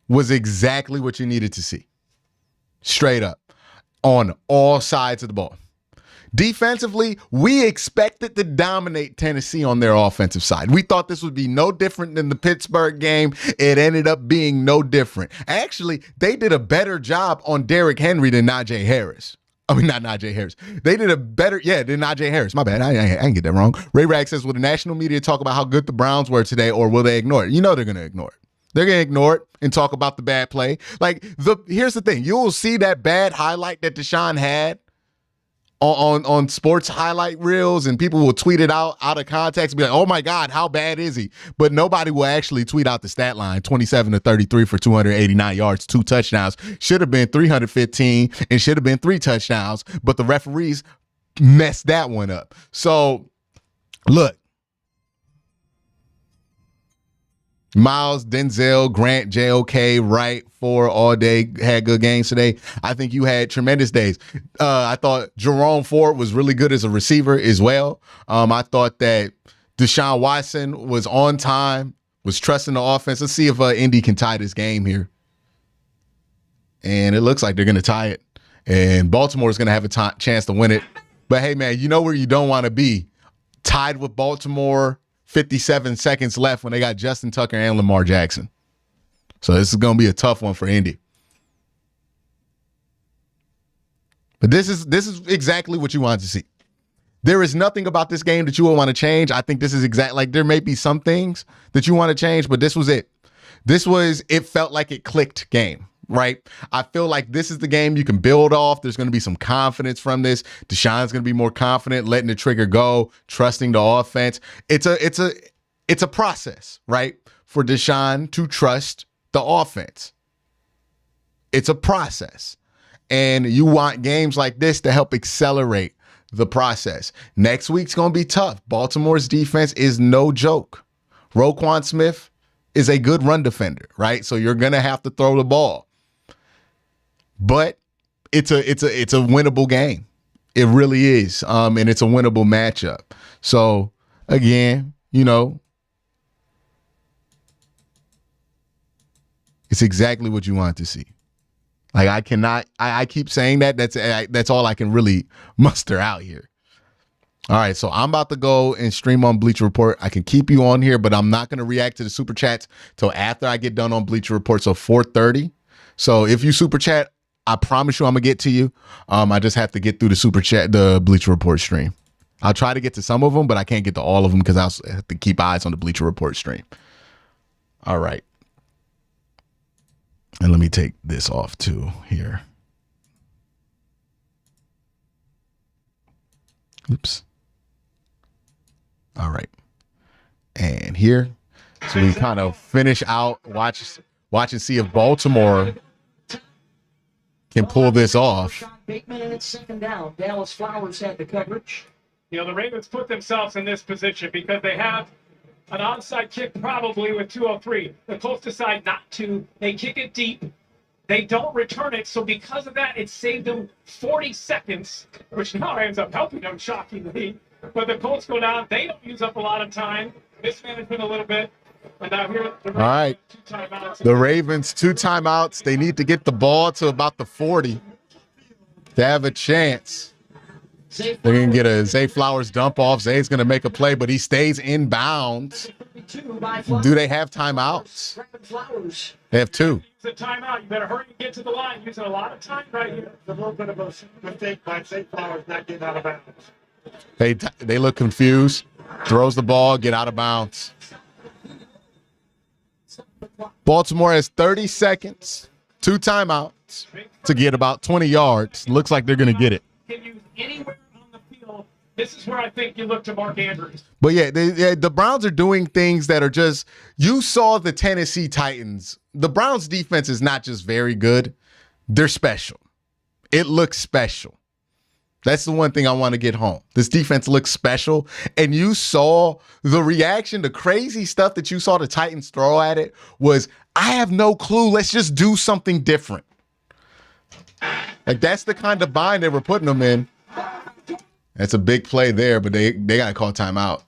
was exactly what you needed to see. Straight up. On all sides of the ball. Defensively, we expected to dominate Tennessee on their offensive side. We thought this would be no different than the Pittsburgh game. It ended up being no different. Actually, they did a better job on Derrick Henry than Najee Harris. I mean, not Najee Harris. They did a better, than Najee Harris. My bad. I didn't get that wrong. Ray Rag says, will the national media talk about how good the Browns were today, or will they ignore it? You know they're going to ignore it. They're going to ignore it and talk about the bad play. Like, here's the thing. You'll see that bad highlight that Deshaun had on sports highlight reels, and people will tweet it out of context and be like, oh my God, how bad is he? But nobody will actually tweet out the stat line. 27-33 for 289 yards, 2 touchdowns. Should have been 315 and should have been 3 touchdowns, but the referees messed that one up. So, look. Miles, Denzel, Grant, JOK, Wright, Ford, all day had good games today. I think you had tremendous days. I thought Jerome Ford was really good as a receiver as well. I thought that Deshaun Watson was on time, was trusting the offense. Let's see if Indy can tie this game here. And it looks like they're going to tie it. And Baltimore is going to have a chance to win it. But hey, man, you know where you don't want to be. Tied with Baltimore, 57 seconds left when they got Justin Tucker and Lamar Jackson. So this is going to be a tough one for Indy. But this is exactly what you wanted to see. There is nothing about this game that you will want to change. I think this is like there may be some things that you want to change, but this was it. It felt like it clicked game. Right? I feel like this is the game you can build off. There's going to be some confidence from this. Deshaun's going to be more confident, letting the trigger go, trusting the offense. It's a process, right? For Deshaun to trust the offense. It's a process. And you want games like this to help accelerate the process. Next week's going to be tough. Baltimore's defense is no joke. Roquan Smith is a good run defender, right? So you're going to have to throw the ball. But it's a winnable game. It really is. And it's a winnable matchup. So again, it's exactly what you want to see. Like I keep saying that. That's all I can really muster out here. All right, so I'm about to go and stream on Bleacher Report. I can keep you on here, but I'm not going to react to the super chats till after I get done on Bleacher Report. So 4:30. So if you super chat, I promise you I'm going to get to you. I just have to get through the Bleacher Report stream. I'll try to get to some of them, but I can't get to all of them because I have to keep eyes on the Bleacher Report stream. All right. And let me take this off too here. Oops. All right. And here. So we kind of finish out, watch and see if Baltimore can pull this off. Bateman and it's second down. Dallas Flowers had the coverage. You know, the Ravens put themselves in this position because they have an onside kick probably with 2:03. The Colts decide not to. They kick it deep. They don't return it. So because of that, it saved them 40 seconds, which now ends up helping them shockingly. But the Colts go down. They don't use up a lot of time. Mismanagement a little bit. And now here, the Ravens, All right. 2 timeouts. The Ravens, 2 timeouts. They need to get the ball to about the 40 to have a chance. They're going to get a Zay Flowers dump off. Zay's going to make a play, but he stays in bounds. Do they have timeouts? They have 2. It's a timeout. You better hurry and get to the line. Using a lot of time right here. It's a little bit of a mistake by Zay Flowers not getting out of bounds. They look confused. Throws the ball, get out of bounds. Baltimore has 30 seconds, 2 timeouts to get about 20 yards. Looks like they're going to get it. Can use anywhere on the field. This is where I think you look to Mark Andrews. But yeah, the Browns are doing things that are just, you saw the Tennessee Titans. The Browns defense is not just very good. They're special. It looks special. That's the one thing I want to get home. This defense looks special. And you saw the reaction, the crazy stuff that you saw the Titans throw at it was, I have no clue. Let's just do something different. Like, that's the kind of bind they were putting them in. That's a big play there, but they got to call timeout.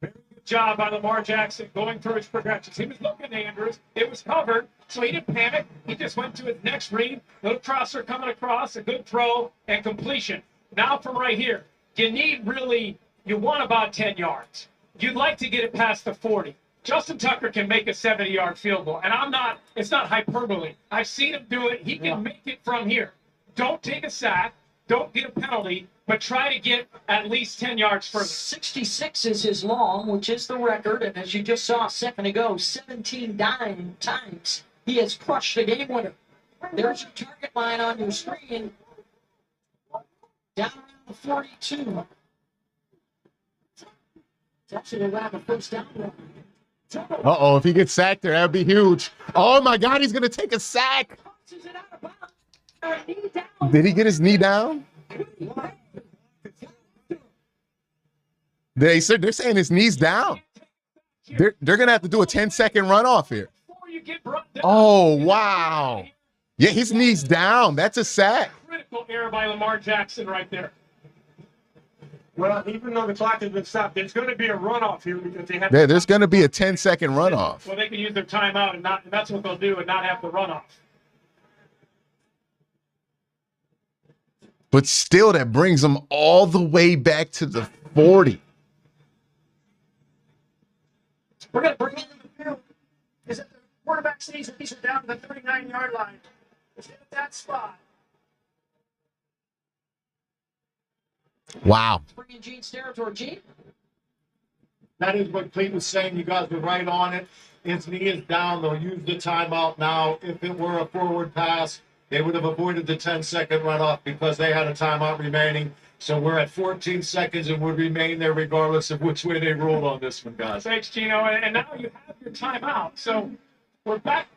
Very good job by Lamar Jackson going through his progressions. He was looking at Andrews. It was covered, so he didn't panic. He just went to his next read. Little crosser coming across, a good throw, and completion. Now from right here, you want about 10 yards. You'd like to get it past the 40. Justin Tucker can make a 70-yard field goal, and it's not hyperbole. I've seen him do it. He can make it from here. Don't take a sack. Don't get a penalty, but try to get at least 10 yards further. 66 is his long, which is the record. And as you just saw a second ago, 17 times he has crushed the game winner. There's your target line on your screen. Down to 42. It's actually around the first down line. Uh-oh, if he gets sacked there, that would be huge. Oh, my God, he's going to take a sack. Did he get his knee down? They're saying his knee's down. They're going to have to do a 10-second runoff here. Oh, wow. Yeah, his knee's down. That's a sack. Critical error by Lamar Jackson right there. Well, even though the clock has been stopped, there's going to be a runoff here because they have. Yeah, there's going to be a 10-second runoff. Well, they can use their timeout, and that's what they'll do, and not have the runoff. But still, that brings them all the way back to the 40. We're going to bring it in the field. Is it the quarterback sees that these are down to the 39-yard line? It's in that spot. Wow. Bringing Gene's territory. Gene? That is what Cleveland was saying. You guys were right on it. His knee is down. They'll use the timeout now. If it were a forward pass, they would have avoided the 10-second runoff because they had a timeout remaining. So we're at 14 seconds and would remain there regardless of which way they rolled on this one, guys. Thanks, Gino. And now you have your timeout. So we're back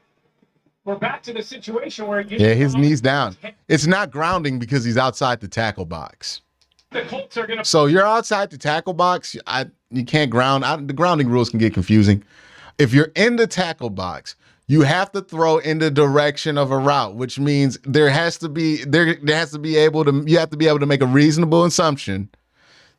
to the situation where his knee's down. It's not grounding because he's outside the tackle box. The Colts are gonna. So you're outside the tackle box. You can't ground. The grounding rules can get confusing. If you're in the tackle box, you have to throw in the direction of a route, which means you have to be able to make a reasonable assumption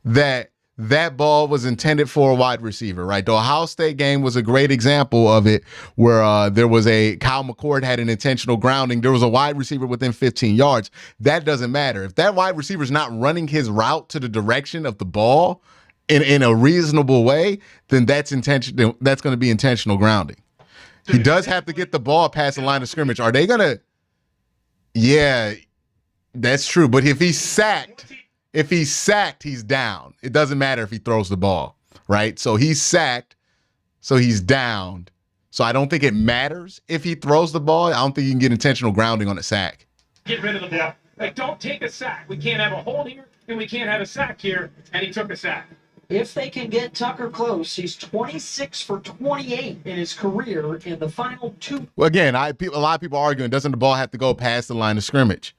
that that ball was intended for a wide receiver, right? The Ohio State game was a great example of it, where Kyle McCord had an intentional grounding. There was a wide receiver within 15 yards. That doesn't matter. If that wide receiver is not running his route to the direction of the ball in a reasonable way, then that's going to be intentional grounding. He does have to get the ball past the line of scrimmage. Are they going to? Yeah, that's true. But if he's sacked, he's down. It doesn't matter if he throws the ball, right? So he's sacked, so he's downed. So I don't think it matters if he throws the ball. I don't think you can get intentional grounding on a sack. Get rid of the ball. Like, don't take a sack. We can't have a hold here, and we can't have a sack here, and he took a sack. If they can get Tucker close, he's 26 for 28 in his career in the final two. Well, again, a lot of people arguing, doesn't the ball have to go past the line of scrimmage?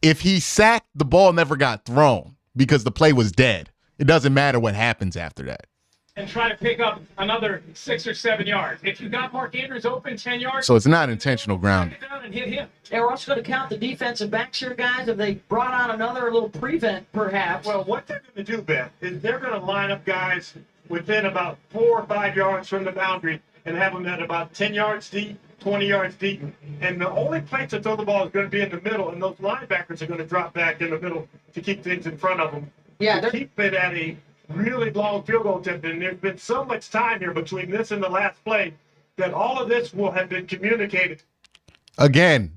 If he sacked, the ball never got thrown because the play was dead. It doesn't matter what happens after that. And try to pick up another 6 or 7 yards. If you got Mark Andrews open 10 yards, So it's not intentional grounding. down and hit him. And we're also going to count the defensive backs here, guys. If they brought on another little prevent, perhaps. Well, what they're going to do, Beth, is they're going to line up guys within about 4 or 5 yards from the boundary and have them at about 10 yards deep, 20 yards deep. And the only place to throw the ball is going to be in the middle, and those linebackers are going to drop back in the middle to keep things in front of them. Yeah, to keep it at a really long field goal attempt. And there's been so much time here between this and the last play that all of this will have been communicated. Again,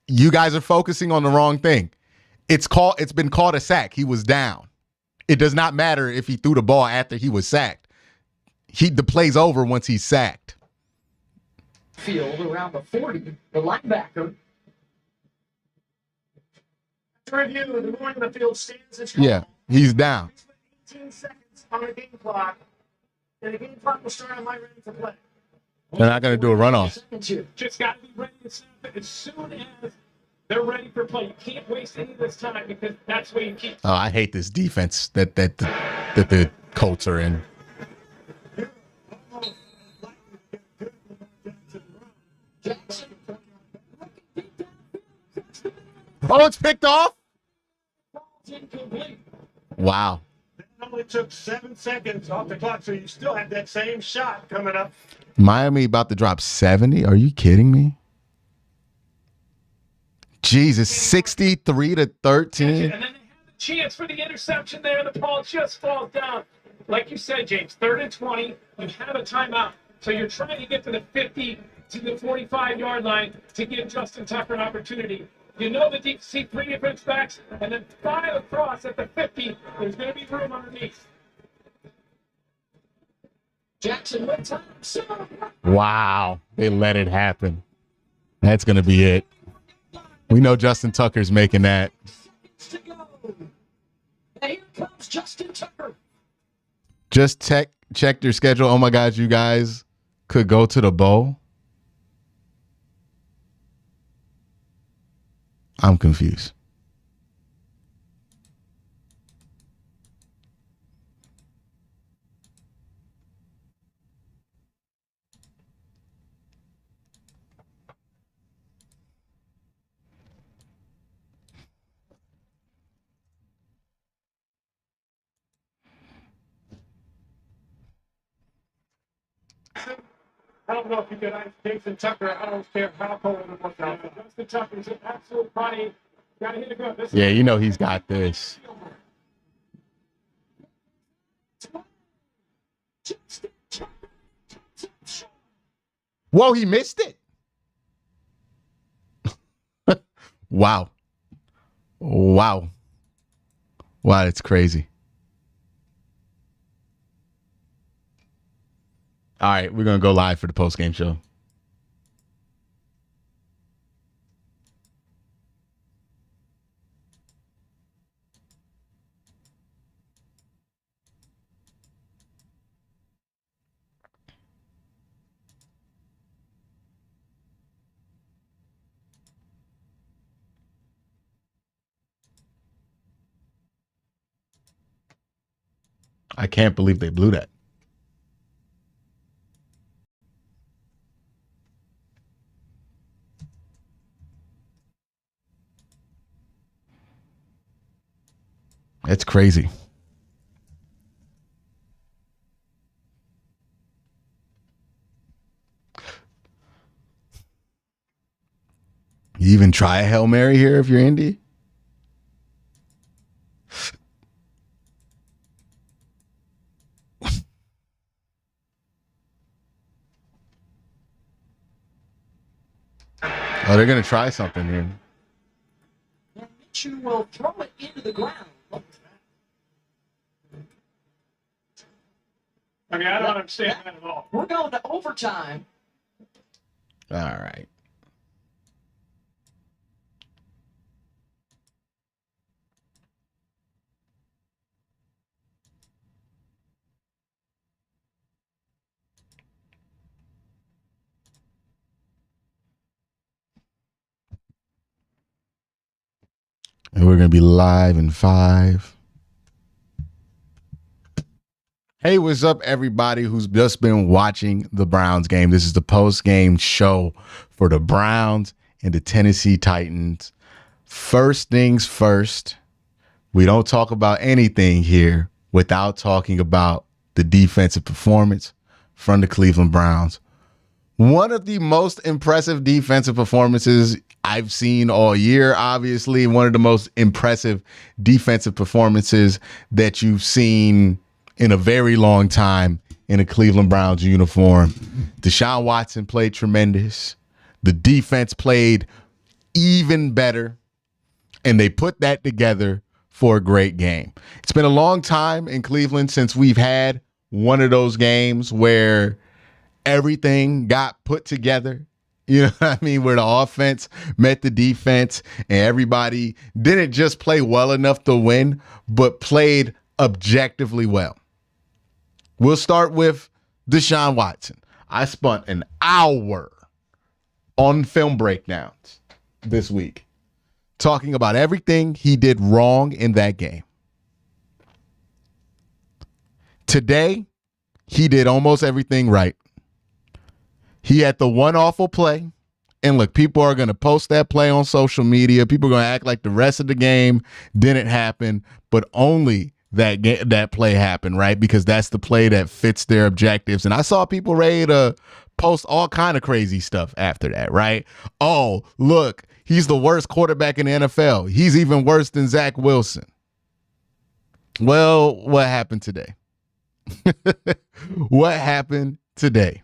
you guys are focusing on the wrong thing. It's been called a sack. He was down. It does not matter if he threw the ball after he was sacked. The play's over once he's sacked. Field around the 40, the linebacker. To review, the more the field stands, it's Yeah, he's down. 18 seconds on the game clock, and the game clock will start on my ready to play. They're not going to do a runoff. Just got to be ready to snap it as soon as they're ready for play. You can't waste any of this time because that's where you keep. Oh, I hate this defense that the Colts are in. Oh, it's picked off? Wow. It only took 7 seconds off the clock, so you still have that same shot coming up. Miami about to drop 70? Are you kidding me? Jesus, 63 to 13. And then they have the chance for the interception there. The ball just falls down. Like you said, James, 3rd and 20. You have a timeout. So you're trying to get to the 50 to the 45-yard line to give Justin Tucker an opportunity. You know the deep see 3 defense backs, and then 5 across at the 50. There's going to be room underneath. Jackson, what time? Wow. They let it happen. That's going to be it. We know Justin Tucker's making that. To go. And here comes Justin Tucker. Just check their schedule. Oh my God, you guys could go to the bowl. I'm confused. I don't know if you could ice Jason Tucker. I don't care how cold it was out. Justin Tucker's an absolute body. Got to hit it good. This Yeah, you know he's got this. Whoa, he missed it. Wow. Wow. Wow, it's crazy. All right, we're going to go live for the post-game show. I can't believe they blew that. It's crazy. You even try a Hail Mary here if you're Indy? Oh, they're going to try something here. Minshew will throw it into the ground. I mean, I don't understand that at all. We're going to overtime. All right. And we're going to be live in 5. Hey, what's up, everybody who's just been watching the Browns game? This is the post-game show for the Browns and the Tennessee Titans. First things first, we don't talk about anything here without talking about the defensive performance from the Cleveland Browns. One of the most impressive defensive performances I've seen all year, obviously. One of the most impressive defensive performances that you've seen in a very long time in a Cleveland Browns uniform. Deshaun Watson played tremendous. The defense played even better, and they put that together for a great game. It's been a long time in Cleveland since we've had one of those games where everything got put together. You know what I mean? Where the offense met the defense and everybody didn't just play well enough to win, but played objectively well. We'll start with Deshaun Watson. I spent an hour on film breakdowns this week talking about everything he did wrong in that game. Today, he did almost everything right. He had the one awful play. And look, people are going to post that play on social media. People are going to act like the rest of the game didn't happen, but only that play happened, right? Because that's the play that fits their objectives. And I saw people ready to post all kind of crazy stuff after that, right? Oh, look, he's the worst quarterback in the NFL. He's even worse than Zach Wilson. Well, what happened today? What happened today?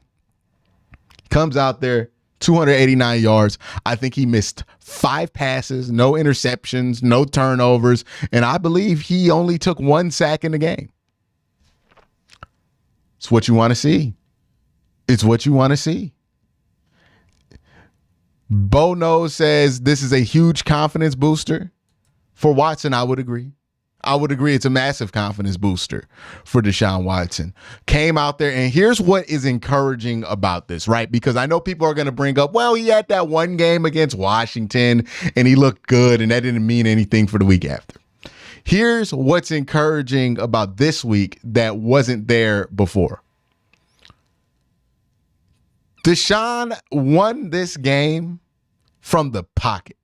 Comes out there, 289 yards. I think he missed 5 passes, no interceptions, no turnovers, and I believe he only took 1 sack in the game. It's what you want to see. It's what you want to see. Bo Nose says this is a huge confidence booster. For Watson, I would agree. I would agree it's a massive confidence booster for Deshaun Watson. Came out there, and here's what is encouraging about this, right? Because I know people are going to bring up, well, he had that one game against Washington, and he looked good, and that didn't mean anything for the week after. Here's what's encouraging about this week that wasn't there before. Deshaun won this game from the pocket.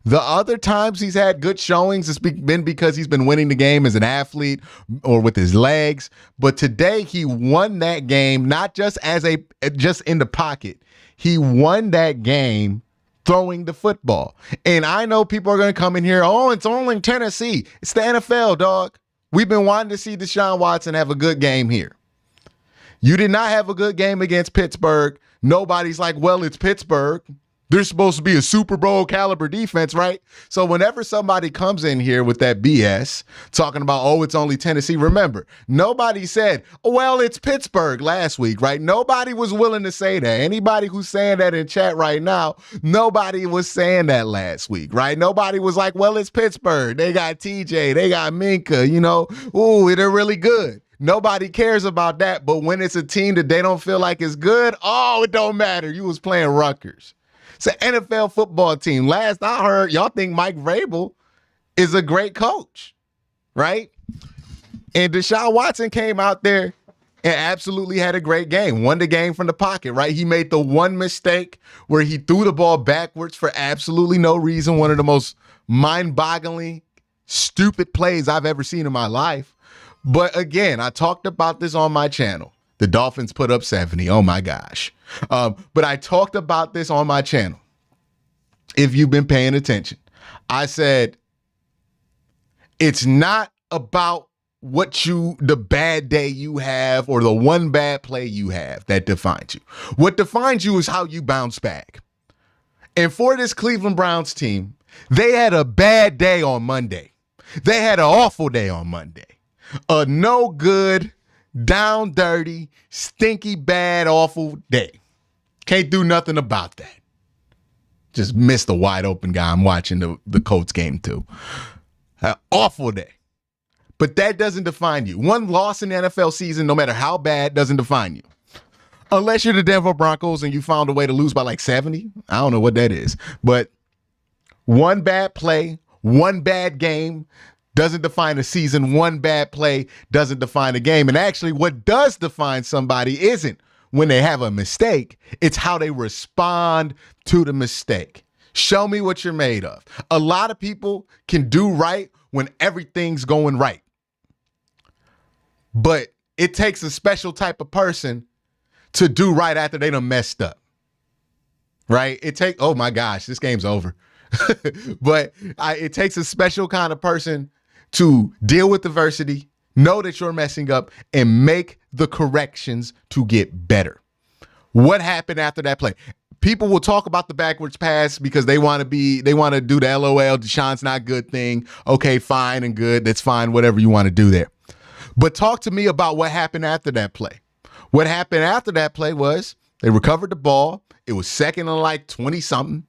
The other times he's had good showings, it's been because he's been winning the game as an athlete or with his legs. But today he won that game, not just just in the pocket. He won that game throwing the football. And I know people are going to come in here, oh, it's only Tennessee. It's the NFL, dog. We've been wanting to see Deshaun Watson have a good game here. You did not have a good game against Pittsburgh. Nobody's like, well, it's Pittsburgh. They're supposed to be a Super Bowl caliber defense, right? So whenever somebody comes in here with that BS talking about, oh, it's only Tennessee, remember, nobody said, well, it's Pittsburgh last week, right? Nobody was willing to say that. Anybody who's saying that in chat right now, nobody was saying that last week, right? Nobody was like, well, it's Pittsburgh. They got TJ, they got Minka, ooh, they're really good. Nobody cares about that. But when it's a team that they don't feel like is good, oh, it don't matter. You was playing Rutgers. It's an NFL football team. Last I heard, y'all think Mike Vrabel is a great coach, right? And Deshaun Watson came out there and absolutely had a great game. Won the game from the pocket, right? He made the one mistake where he threw the ball backwards for absolutely no reason. One of the most mind-bogglingly stupid plays I've ever seen in my life. But again, I talked about this on my channel. The Dolphins put up 70. Oh, my gosh. But I talked about this on my channel. If you've been paying attention, I said, it's not about the bad day you have or the one bad play you have that defines you. What defines you is how you bounce back. And for this Cleveland Browns team, they had a bad day on Monday. They had an awful day on Monday. A no good, down dirty, stinky, bad, awful day. Can't do nothing about that. Just missed a wide open guy. I'm watching the Colts game too. Awful day. But that doesn't define you. One loss in the NFL season, no matter how bad, doesn't define you. Unless you're the Denver Broncos and you found a way to lose by like 70. I don't know what that is. But one bad play, One bad game doesn't define a season. One bad play doesn't define a game. And actually, what does define somebody isn't when they have a mistake. It's how they respond to the mistake. Show me what you're made of. A lot of people can do right when everything's going right. But it takes a special type of person to do right after they done messed up. Right? Oh my gosh, this game's over. But it takes a special kind of person to deal with adversity, know that you're messing up, and make the corrections to get better. What happened after that play? People will talk about the backwards pass because they want to do the LOL, Deshaun's not good thing. Okay, fine and good. That's fine, whatever you want to do there. But talk to me about what happened after that play. What happened after that play was they recovered the ball. It was second and like 20-something.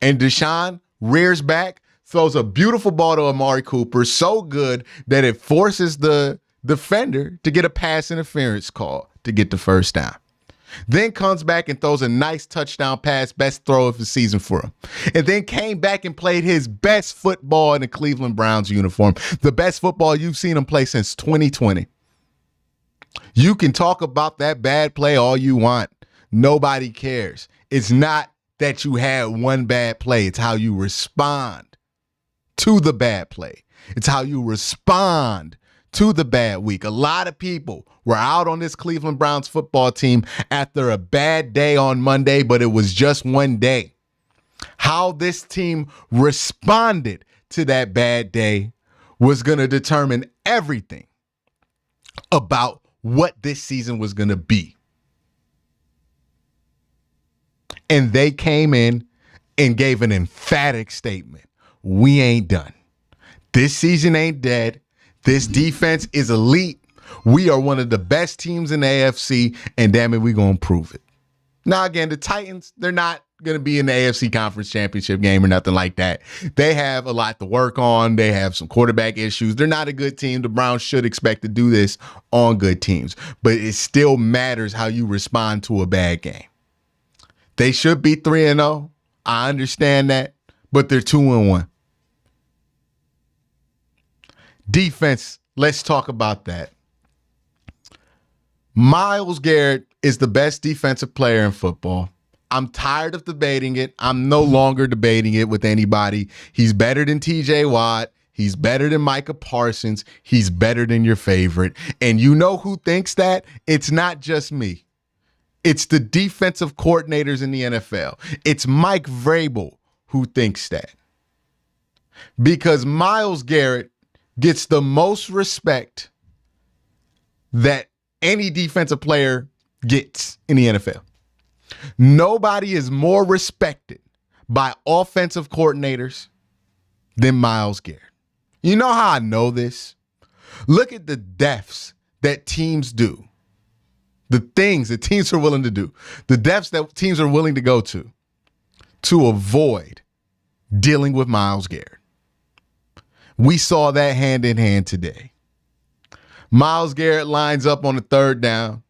And Deshaun rears back, throws a beautiful ball to Amari Cooper, so good that it forces the defender to get a pass interference call to get the first down. Then comes back and throws a nice touchdown pass, best throw of the season for him. And then came back and played his best football in the Cleveland Browns uniform, the best football you've seen him play since 2020. You can talk about that bad play all you want. Nobody cares. It's not that you had one bad play. It's how you respond to the bad play. It's how you respond to the bad week. A lot of people were out on this Cleveland Browns football team after a bad day on Monday, but it was just one day. How this team responded to that bad day was going to determine everything about what this season was going to be. And they came in and gave an emphatic statement. We ain't done. This season ain't dead. This defense is elite. We are one of the best teams in the AFC, and damn it, we're going to prove it. Now, again, the Titans, they're not going to be in the AFC Conference Championship game or nothing like that. They have a lot to work on. They have some quarterback issues. They're not a good team. The Browns should expect to do this on good teams, but it still matters how you respond to a bad game. They should be 3-0. I understand that, but they're 2-1. Defense, let's talk about that. Myles Garrett is the best defensive player in football. I'm tired of debating it. I'm no longer debating it with anybody. He's better than TJ Watt. He's better than Micah Parsons. He's better than your favorite. And you know who thinks that? It's not just me. It's the defensive coordinators in the NFL. It's Mike Vrabel who thinks that. Because Myles Garrett gets the most respect that any defensive player gets in the NFL. Nobody is more respected by offensive coordinators than Myles Garrett. You know how I know this? Look at the deaths that teams do. The things that teams are willing to do. The depths that teams are willing to go to avoid dealing with Myles Garrett. We saw that hand in hand today. Myles Garrett lines up on the third down.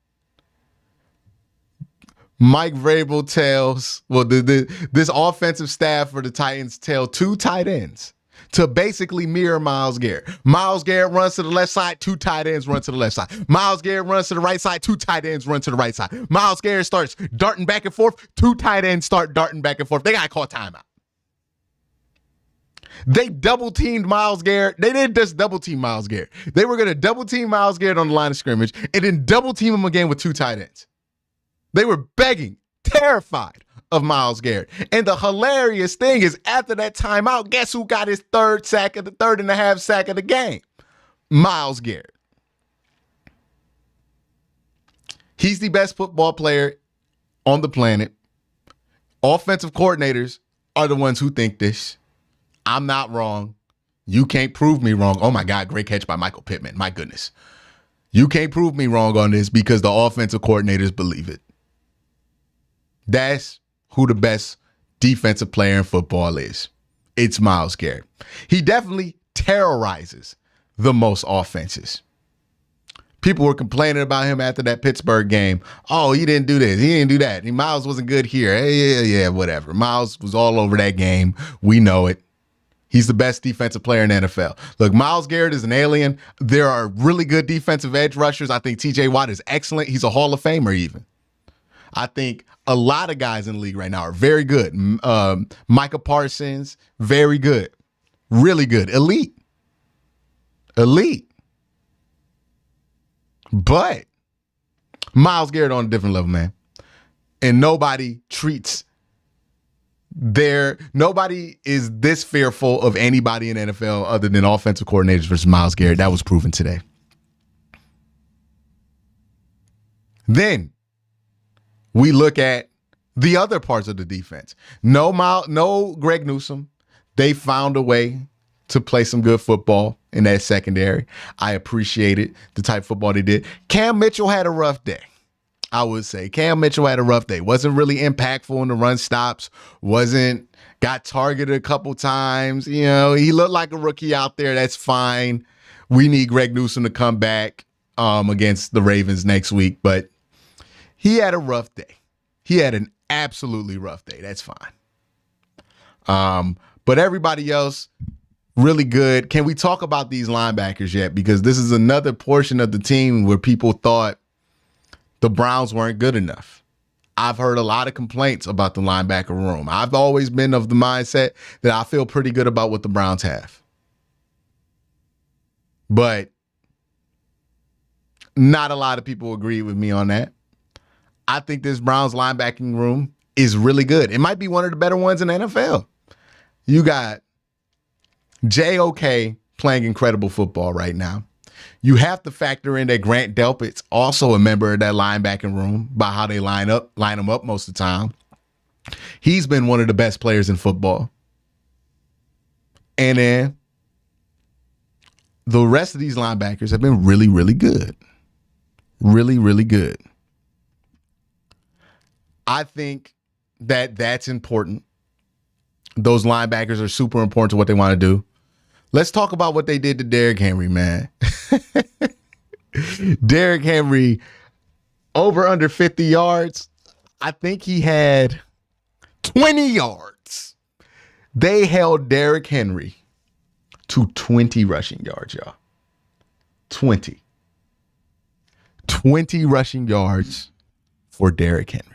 Mike Vrabel tells, this offensive staff for the Titans tell two tight ends to basically mirror Myles Garrett. Myles Garrett runs to the left side, two tight ends run to the left side. Myles Garrett runs to the right side, two tight ends run to the right side. Myles Garrett starts darting back and forth, two tight ends start darting back and forth. They got to call timeout. They double-teamed Myles Garrett. They didn't just double-team Myles Garrett. They were going to double-team Myles Garrett on the line of scrimmage and then double-team him again with two tight ends. They were begging, terrified of Myles Garrett. And the hilarious thing is after that timeout, guess who got his third and a half sack of the game? Myles Garrett. He's the best football player on the planet. Offensive coordinators are the ones who think this. I'm not wrong. You can't prove me wrong. Oh my God, great catch by Michael Pittman. My goodness. You can't prove me wrong on this because the offensive coordinators believe it. That's who the best defensive player in football is. It's Myles Garrett. He definitely terrorizes the most offenses. People were complaining about him after that Pittsburgh game. Oh, he didn't do this. He didn't do that. Myles wasn't good here. Yeah, whatever. Myles was all over that game. We know it. He's the best defensive player in the NFL. Look, Myles Garrett is an alien. There are really good defensive edge rushers. I think TJ Watt is excellent. He's a Hall of Famer even. I think a lot of guys in the league right now are very good. Micah Parsons, very good. Really good. Elite. But Myles Garrett on a different level, man. And nobody is this fearful of anybody in the NFL other than offensive coordinators versus Myles Garrett. That was proven today. Then we look at the other parts of the defense. No Greg Newsome. They found a way to play some good football in that secondary. I appreciated the type of football they did. Cam Mitchell had a rough day. I would say Cam Mitchell had a rough day. Wasn't really impactful in the run stops. Got targeted a couple times. You know, he looked like a rookie out there. That's fine. We need Greg Newsome to come back against the Ravens next week. But he had a rough day. He had an absolutely rough day. That's fine. But everybody else, really good. Can we talk about these linebackers yet? Because this is another portion of the team where people thought the Browns weren't good enough. I've heard a lot of complaints about the linebacker room. I've always been of the mindset that I feel pretty good about what the Browns have. But not a lot of people agree with me on that. I think this Browns linebacking room is really good. It might be one of the better ones in the NFL. You got J.O.K. playing incredible football right now. You have to factor in that Grant Delpit's also a member of that linebacking room by how they line him up most of the time. He's been one of the best players in football. And then the rest of these linebackers have been really, really good. Really, really good. I think that that's important. Those linebackers are super important to what they want to do. Let's talk about what they did to Derrick Henry, man. Derrick Henry, over under 50 yards. I think he had 20 yards. They held Derrick Henry to 20 rushing yards, y'all. 20 rushing yards for Derrick Henry.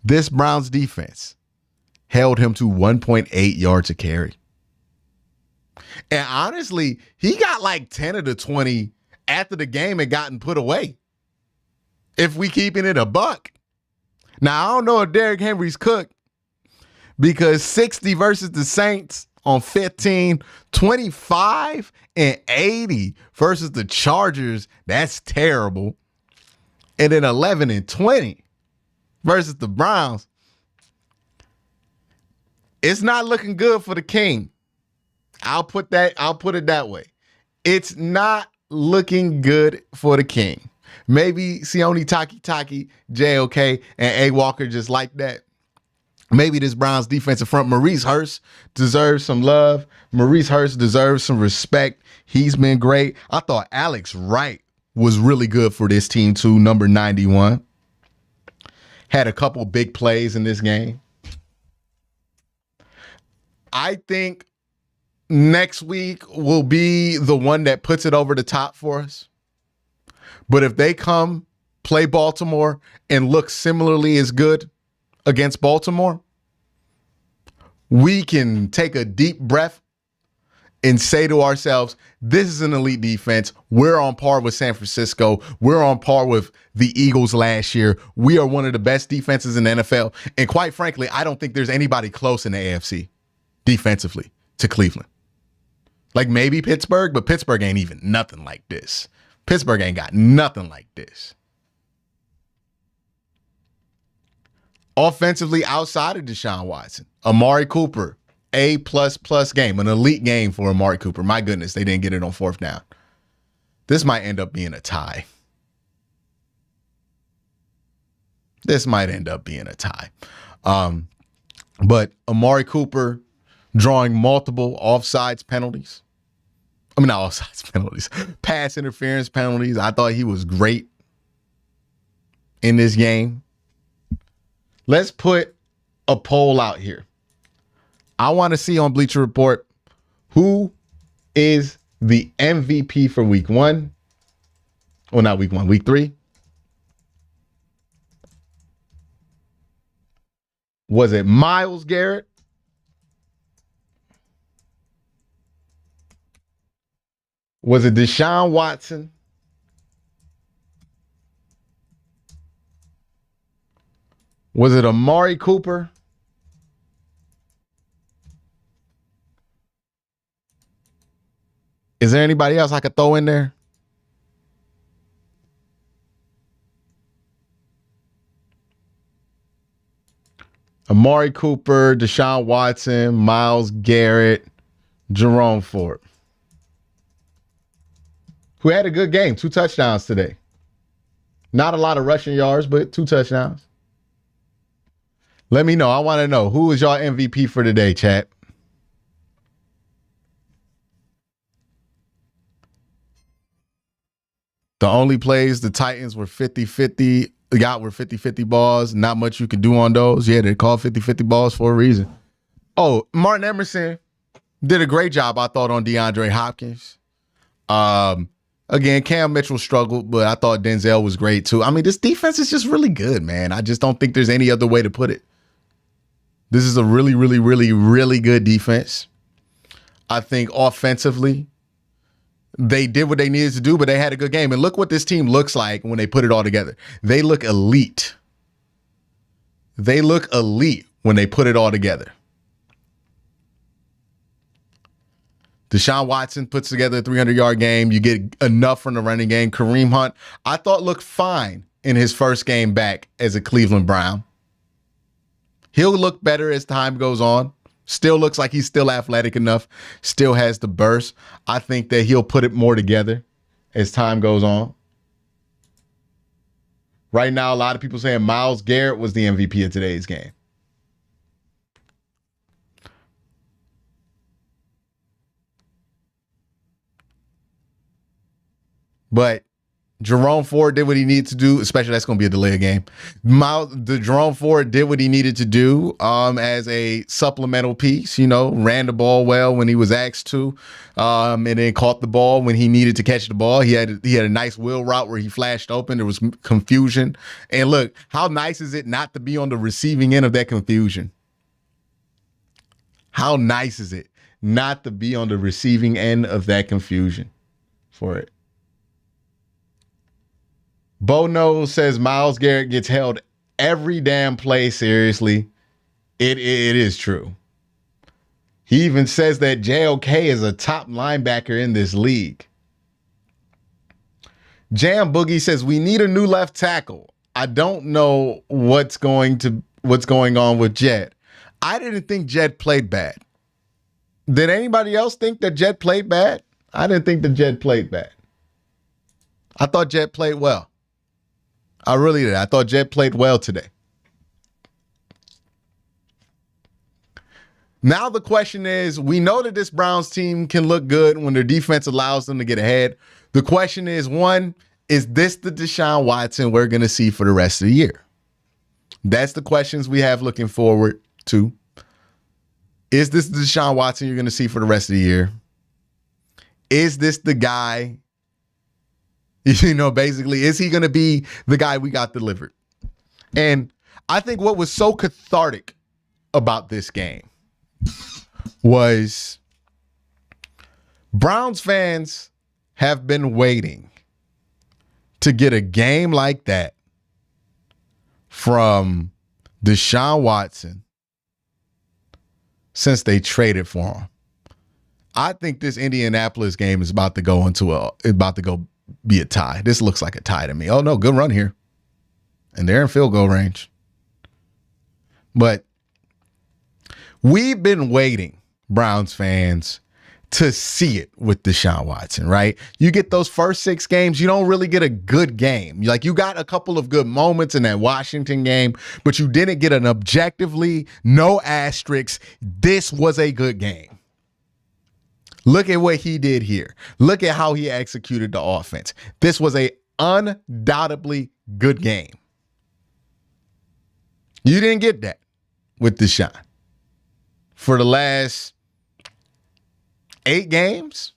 This Browns defense held him to 1.8 yards a carry. And honestly, he got like 10 of the 20 after the game had gotten put away. If we keeping it a buck. Now, I don't know if Derrick Henry's cooked because 60 versus the Saints on 15, 25 and 80 versus the Chargers. That's terrible. And then 11 and 20 versus the Browns. It's not looking good for the King. I'll put it that way. It's not looking good for the King. Maybe Sione Taki, JOK, and A. Walker just like that. Maybe this Browns defensive front, Maurice Hurst, deserves some love. Maurice Hurst deserves some respect. He's been great. I thought Alex Wright was really good for this team too, number 91. Had a couple big plays in this game. I think next week will be the one that puts it over the top for us. But if they come play Baltimore and look similarly as good against Baltimore, we can take a deep breath and say to ourselves, this is an elite defense. We're on par with San Francisco. We're on par with the Eagles last year. We are one of the best defenses in the NFL. And quite frankly, I don't think there's anybody close in the AFC defensively to Cleveland. Like maybe Pittsburgh, but Pittsburgh ain't even nothing like this. Pittsburgh ain't got nothing like this. Offensively, outside of Deshaun Watson, Amari Cooper, A++ game, an elite game for Amari Cooper. My goodness, they didn't get it on fourth down. This might end up being a tie. But Amari Cooper drawing multiple offsides penalties. I mean, not offsides penalties, pass interference penalties. I thought he was great in this game. Let's put a poll out here. I want to see on Bleacher Report who is the MVP for week 1. Well, not week 1, week 3. Was it Myles Garrett? Was it Deshaun Watson? Was it Amari Cooper? Is there anybody else I could throw in there? Amari Cooper, Deshaun Watson, Myles Garrett, Jerome Ford, who had a good game, 2 touchdowns today. Not a lot of rushing yards, but 2 touchdowns. Let me know. I want to know, who is y'all MVP for today, chat? The only plays the Titans were 50-50. Were 50-50 balls. Not much you can do on those. Yeah, they call 50-50 balls for a reason. Oh, Martin Emerson did a great job, I thought, on DeAndre Hopkins. Again, Cam Mitchell struggled, but I thought Denzel was great too. I mean, this defense is just really good, man. I just don't think there's any other way to put it. This is a really, really, really, really good defense. I think offensively, they did what they needed to do, but they had a good game. And look what this team looks like when they put it all together. They look elite. They look elite when they put it all together. Deshaun Watson puts together a 300-yard game. You get enough from the running game. Kareem Hunt, I thought, looked fine in his first game back as a Cleveland Brown. He'll look better as time goes on. Still looks like he's still athletic enough. Still has the burst. I think that he'll put it more together as time goes on. Right now, a lot of people saying Myles Garrett was the MVP of today's game. But Jerome Ford did what he needed to do, especially that's going to be a delay game. Jerome Ford did what he needed to do as a supplemental piece, ran the ball well when he was asked to, and then caught the ball when he needed to catch the ball. He had a nice wheel route where he flashed open. There was confusion. And look, how nice is it not to be on the receiving end of that confusion? How nice is it not to be on the receiving end of that confusion for it? Bo Knows says Myles Garrett gets held every damn play seriously. It is true. He even says that JOK is a top linebacker in this league. Jam Boogie says we need a new left tackle. I don't know what's going on with Jet. I didn't think Jet played bad. Did anybody else think that Jet played bad? I didn't think that Jet played bad. I thought Jet played well. I really did. I thought Jet played well today. Now the question is, we know that this Browns team can look good when their defense allows them to get ahead. The question is, one, is this the Deshaun Watson we're going to see for the rest of the year? That's the questions we have looking forward to. Is this the Deshaun Watson you're going to see for the rest of the year? Is this the guy? Basically, is he going to be the guy we got delivered? And I think what was so cathartic about this game was Browns fans have been waiting to get a game like that from Deshaun Watson since they traded for him. I think this Indianapolis game is about to go be a tie. This looks like a tie to me. Oh no, good run here. And they're in field goal range. But we've been waiting, Browns fans, to see it with Deshaun Watson, right? You get those first 6 games, you don't really get a good game. Like, you got a couple of good moments in that Washington game, but you didn't get an objectively, no asterisks, this was a good game. Look at what he did here. Look at how he executed the offense. This was a undoubtedly good game. You didn't get that with Deshaun. for the last 8 games.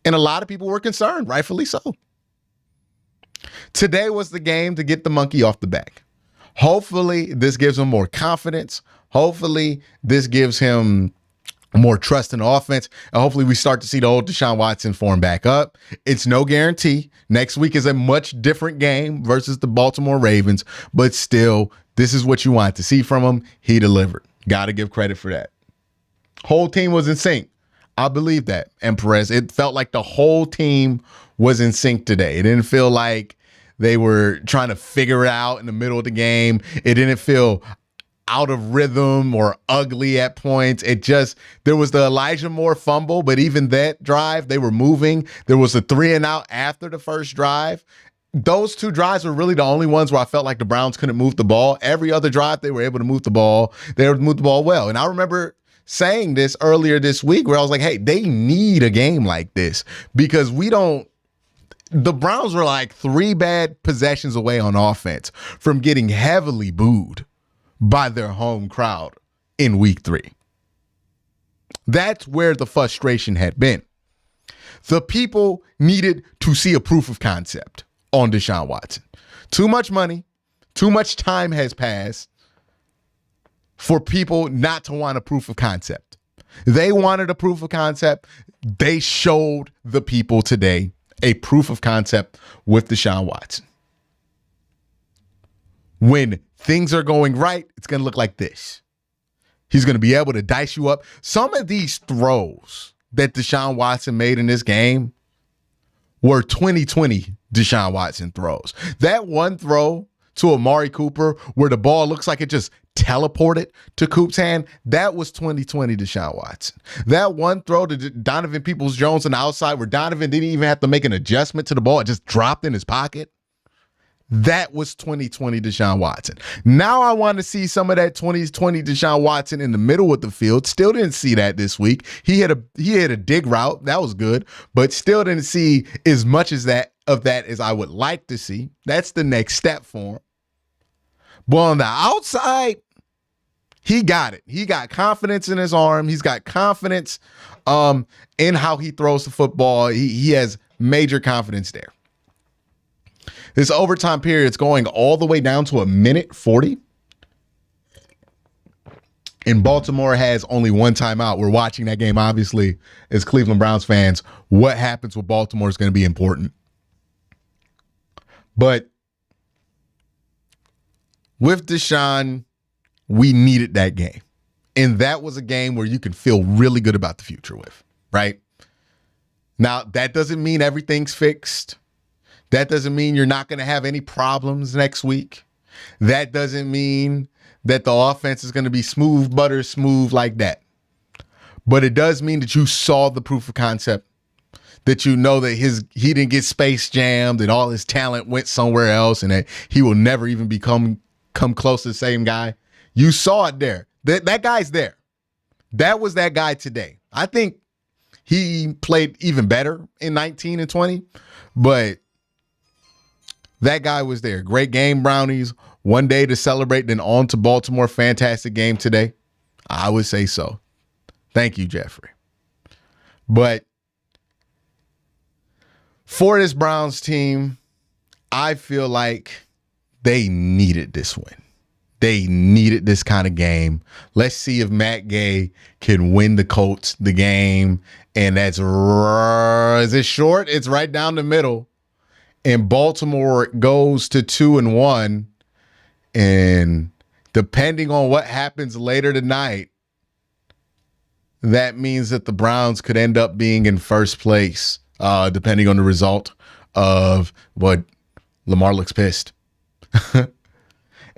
And a lot of people were concerned, rightfully so. Today was the game to get the monkey off the back. Hopefully, this gives him more confidence. Hopefully, this gives him more trust in the offense. And hopefully, we start to see the old Deshaun Watson form back up. It's no guarantee. Next week is a much different game versus the Baltimore Ravens. But still, this is what you want to see from him. He delivered. Got to give credit for that. Whole team was in sync. I believe that. And Perez, it felt like the whole team was in sync today. It didn't feel like they were trying to figure it out in the middle of the game. It didn't feel out of rhythm or ugly at points. There was the Elijah Moore fumble, but even that drive, they were moving. There was a 3-and-out after the first drive. Those 2 drives were really the only ones where I felt like the Browns couldn't move the ball. Every other drive, they were able to move the ball. They were able to move the ball well. And I remember saying this earlier this week where I was like, hey, they need a game like this because the Browns were like 3 bad possessions away on offense from getting heavily booed by their home crowd in week 3. That's where the frustration had been. The people needed to see a proof of concept on Deshaun Watson. Too much money, too much time has passed for people not to want a proof of concept. They wanted a proof of concept. They showed the people today a proof of concept with Deshaun Watson. When things are going right, it's going to look like this. He's going to be able to dice you up. Some of these throws that Deshaun Watson made in this game were 2020 Deshaun Watson throws. That one throw to Amari Cooper where the ball looks like it just teleported to Coop's hand, that was 2020 Deshaun Watson. That one throw to Donovan Peoples-Jones on the outside where Donovan didn't even have to make an adjustment to the ball, it just dropped in his pocket. That was 2020 Deshaun Watson. Now I want to see some of that 2020 Deshaun Watson in the middle of the field. Still didn't see that this week. He had a dig route. That was good, but still didn't see as much as that as I would like to see. That's the next step for him. But on the outside, he got it. He got confidence in his arm. He's got confidence in how he throws the football. He has major confidence there. This overtime period is going all the way down to 1:40. And Baltimore has only one timeout. We're watching that game, obviously, as Cleveland Browns fans. What happens with Baltimore is going to be important. But with Deshaun, we needed that game. And that was a game where you can feel really good about the future with, right? Now, that doesn't mean everything's fixed. That doesn't mean you're not going to have any problems next week. That doesn't mean that the offense is going to be smooth, butter smooth like that. But it does mean that you saw the proof of concept, that you know that he didn't get space jammed and all his talent went somewhere else and that he will never even come close to the same guy. You saw it there. That guy's there. That was that guy today. I think he played even better in 19 and 20, but that guy was there. Great game, Brownies. One day to celebrate, then on to Baltimore. Fantastic game today. I would say so. Thank you, Jeffrey. But for this Browns team, I feel like they needed this win. They needed this kind of game. Let's see if Matt Gay can win the Colts the game. And that's, is it short? It's right down the middle. And Baltimore goes to 2-1. And depending on what happens later tonight, that means that the Browns could end up being in first place, depending on the result of what Lamar looks pissed.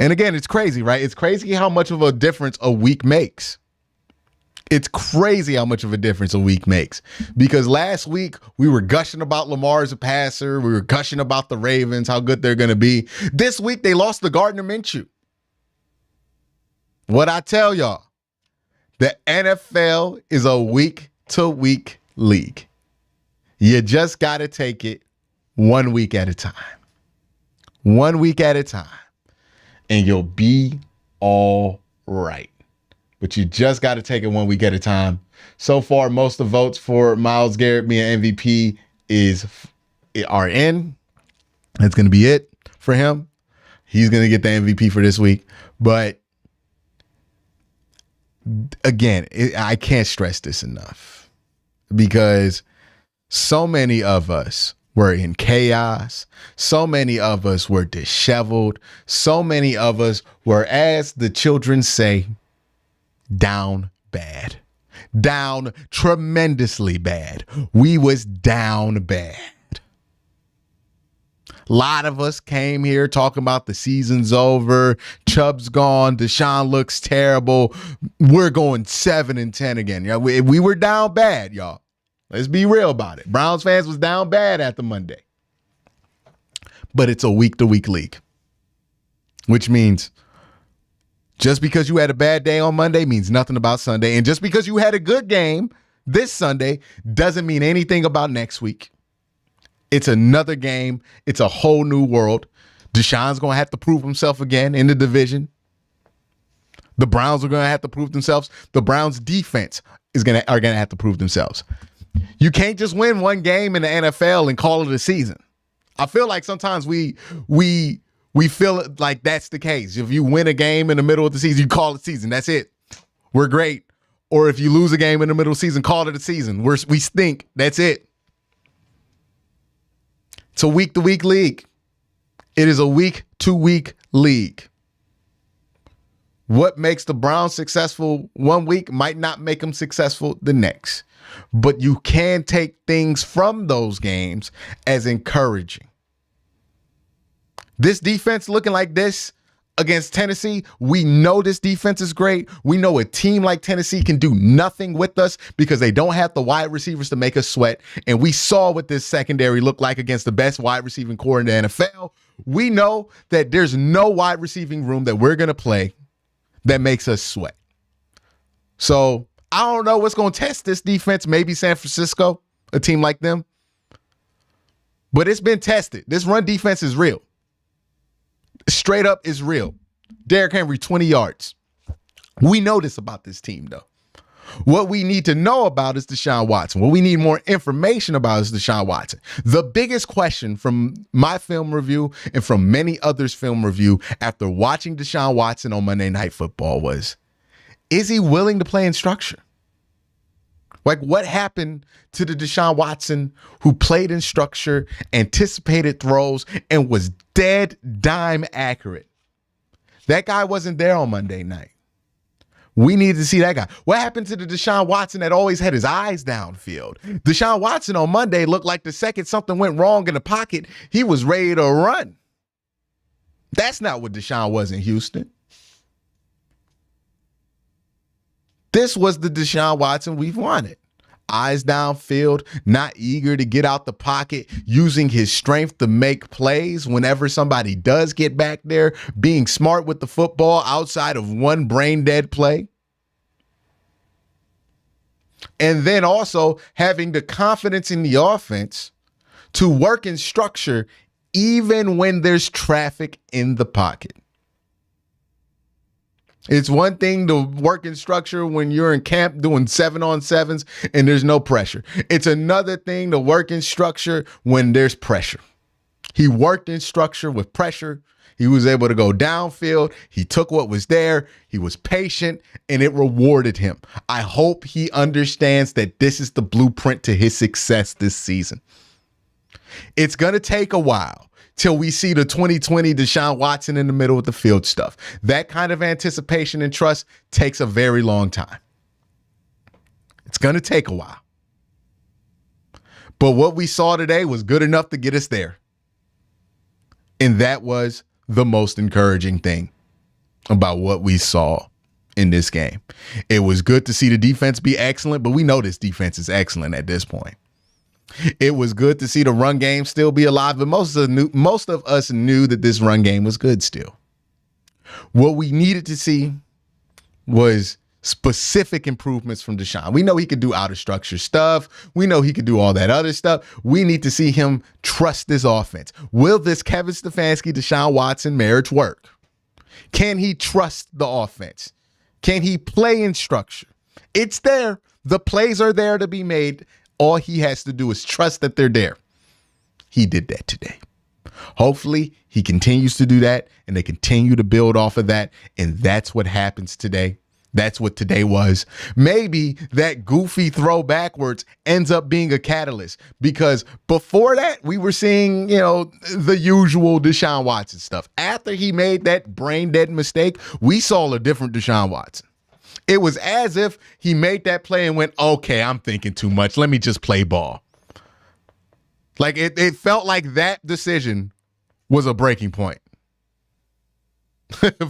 And again, it's crazy, right? It's crazy how much of a difference a week makes. It's crazy how much of a difference a week makes. Because last week, we were gushing about Lamar as a passer. We were gushing about the Ravens, how good they're going to be. This week, they lost to Gardner Minshew. What I tell y'all, the NFL is a week-to-week league. You just got to take it 1 week at a time. 1 week at a time. And you'll be all right. but you just got to take it 1 week at a time. So far, most of the votes for Myles Garrett being MVP are in. That's going to be it for him. He's going to get the MVP for this week. But again, I can't stress this enough because so many of us were in chaos. So many of us were disheveled. So many of us were, as the children say, down bad. Down tremendously bad. We was down bad. A lot of us came here talking about the season's over. Chubb's gone. Deshaun looks terrible. We're going 7-10 again. Yeah, we were down bad, y'all. Let's be real about it. Browns fans was down bad after Monday. But it's a week-to-week league, which means just because you had a bad day on Monday means nothing about Sunday. And just because you had a good game this Sunday doesn't mean anything about next week. It's another game. It's a whole new world. Deshaun's going to have to prove himself again in the division. The Browns are going to have to prove themselves. The Browns defense are going to have to prove themselves. You can't just win one game in the NFL and call it a season. I feel like sometimes we feel like that's the case. If you win a game in the middle of the season, you call it season. That's it. We're great. Or if you lose a game in the middle of the season, call it a season. We stink. That's it. It's a week-to-week league. It is a week-to-week league. What makes the Browns successful one week might not make them successful the next. But you can take things from those games as encouraging. This defense looking like this against Tennessee, we know this defense is great. We know a team like Tennessee can do nothing with us because they don't have the wide receivers to make us sweat. And we saw what this secondary looked like against the best wide receiving core in the NFL. We know that there's no wide receiving room that we're going to play that makes us sweat. So I don't know what's going to test this defense. Maybe San Francisco, a team like them. But it's been tested. This run defense is real. Straight up is real. Derrick Henry, 20 yards. We know this about this team, though. What we need to know about is Deshaun Watson. What we need more information about is Deshaun Watson. The biggest question from my film review and from many others' film review after watching Deshaun Watson on Monday Night Football was, is he willing to play in structure? Like, what happened to the Deshaun Watson who played in structure, anticipated throws, and was dead dime accurate? That guy wasn't there on Monday night. We need to see that guy. What happened to the Deshaun Watson that always had his eyes downfield? Deshaun Watson on Monday looked like the second something went wrong in the pocket, he was ready to run. That's not what Deshaun was in Houston. This was the Deshaun Watson we've wanted. Eyes downfield, not eager to get out the pocket, using his strength to make plays whenever somebody does get back there, being smart with the football outside of one brain dead play. And then also having the confidence in the offense to work in structure even when there's traffic in the pocket. It's one thing to work in structure when you're in camp doing 7-on-7s and there's no pressure. It's another thing to work in structure when there's pressure. He worked in structure with pressure. He was able to go downfield. He took what was there. He was patient, and it rewarded him. I hope he understands that this is the blueprint to his success this season. It's going to take a while till we see the 2020 Deshaun Watson in the middle of the field stuff. That kind of anticipation and trust takes a very long time. It's going to take a while. But what we saw today was good enough to get us there. And that was the most encouraging thing about what we saw in this game. It was good to see the defense be excellent, but we know this defense is excellent at this point. It was good to see the run game still be alive, but most of us knew that this run game was good still. What we needed to see was specific improvements from Deshaun. We know he could do out of structure stuff. We know he could do all that other stuff. We need to see him trust this offense. Will this Kevin Stefanski, Deshaun Watson marriage work? Can he trust the offense? Can he play in structure? It's there. The plays are there to be made. All he has to do is trust that they're there. He did that today. Hopefully, he continues to do that, and they continue to build off of that, and that's what happens today. That's what today was. Maybe that goofy throw backwards ends up being a catalyst, because before that, we were seeing, the usual Deshaun Watson stuff. After he made that brain dead mistake, we saw a different Deshaun Watson. It was as if he made that play and went, okay, I'm thinking too much. Let me just play ball. Like it felt like that decision was a breaking point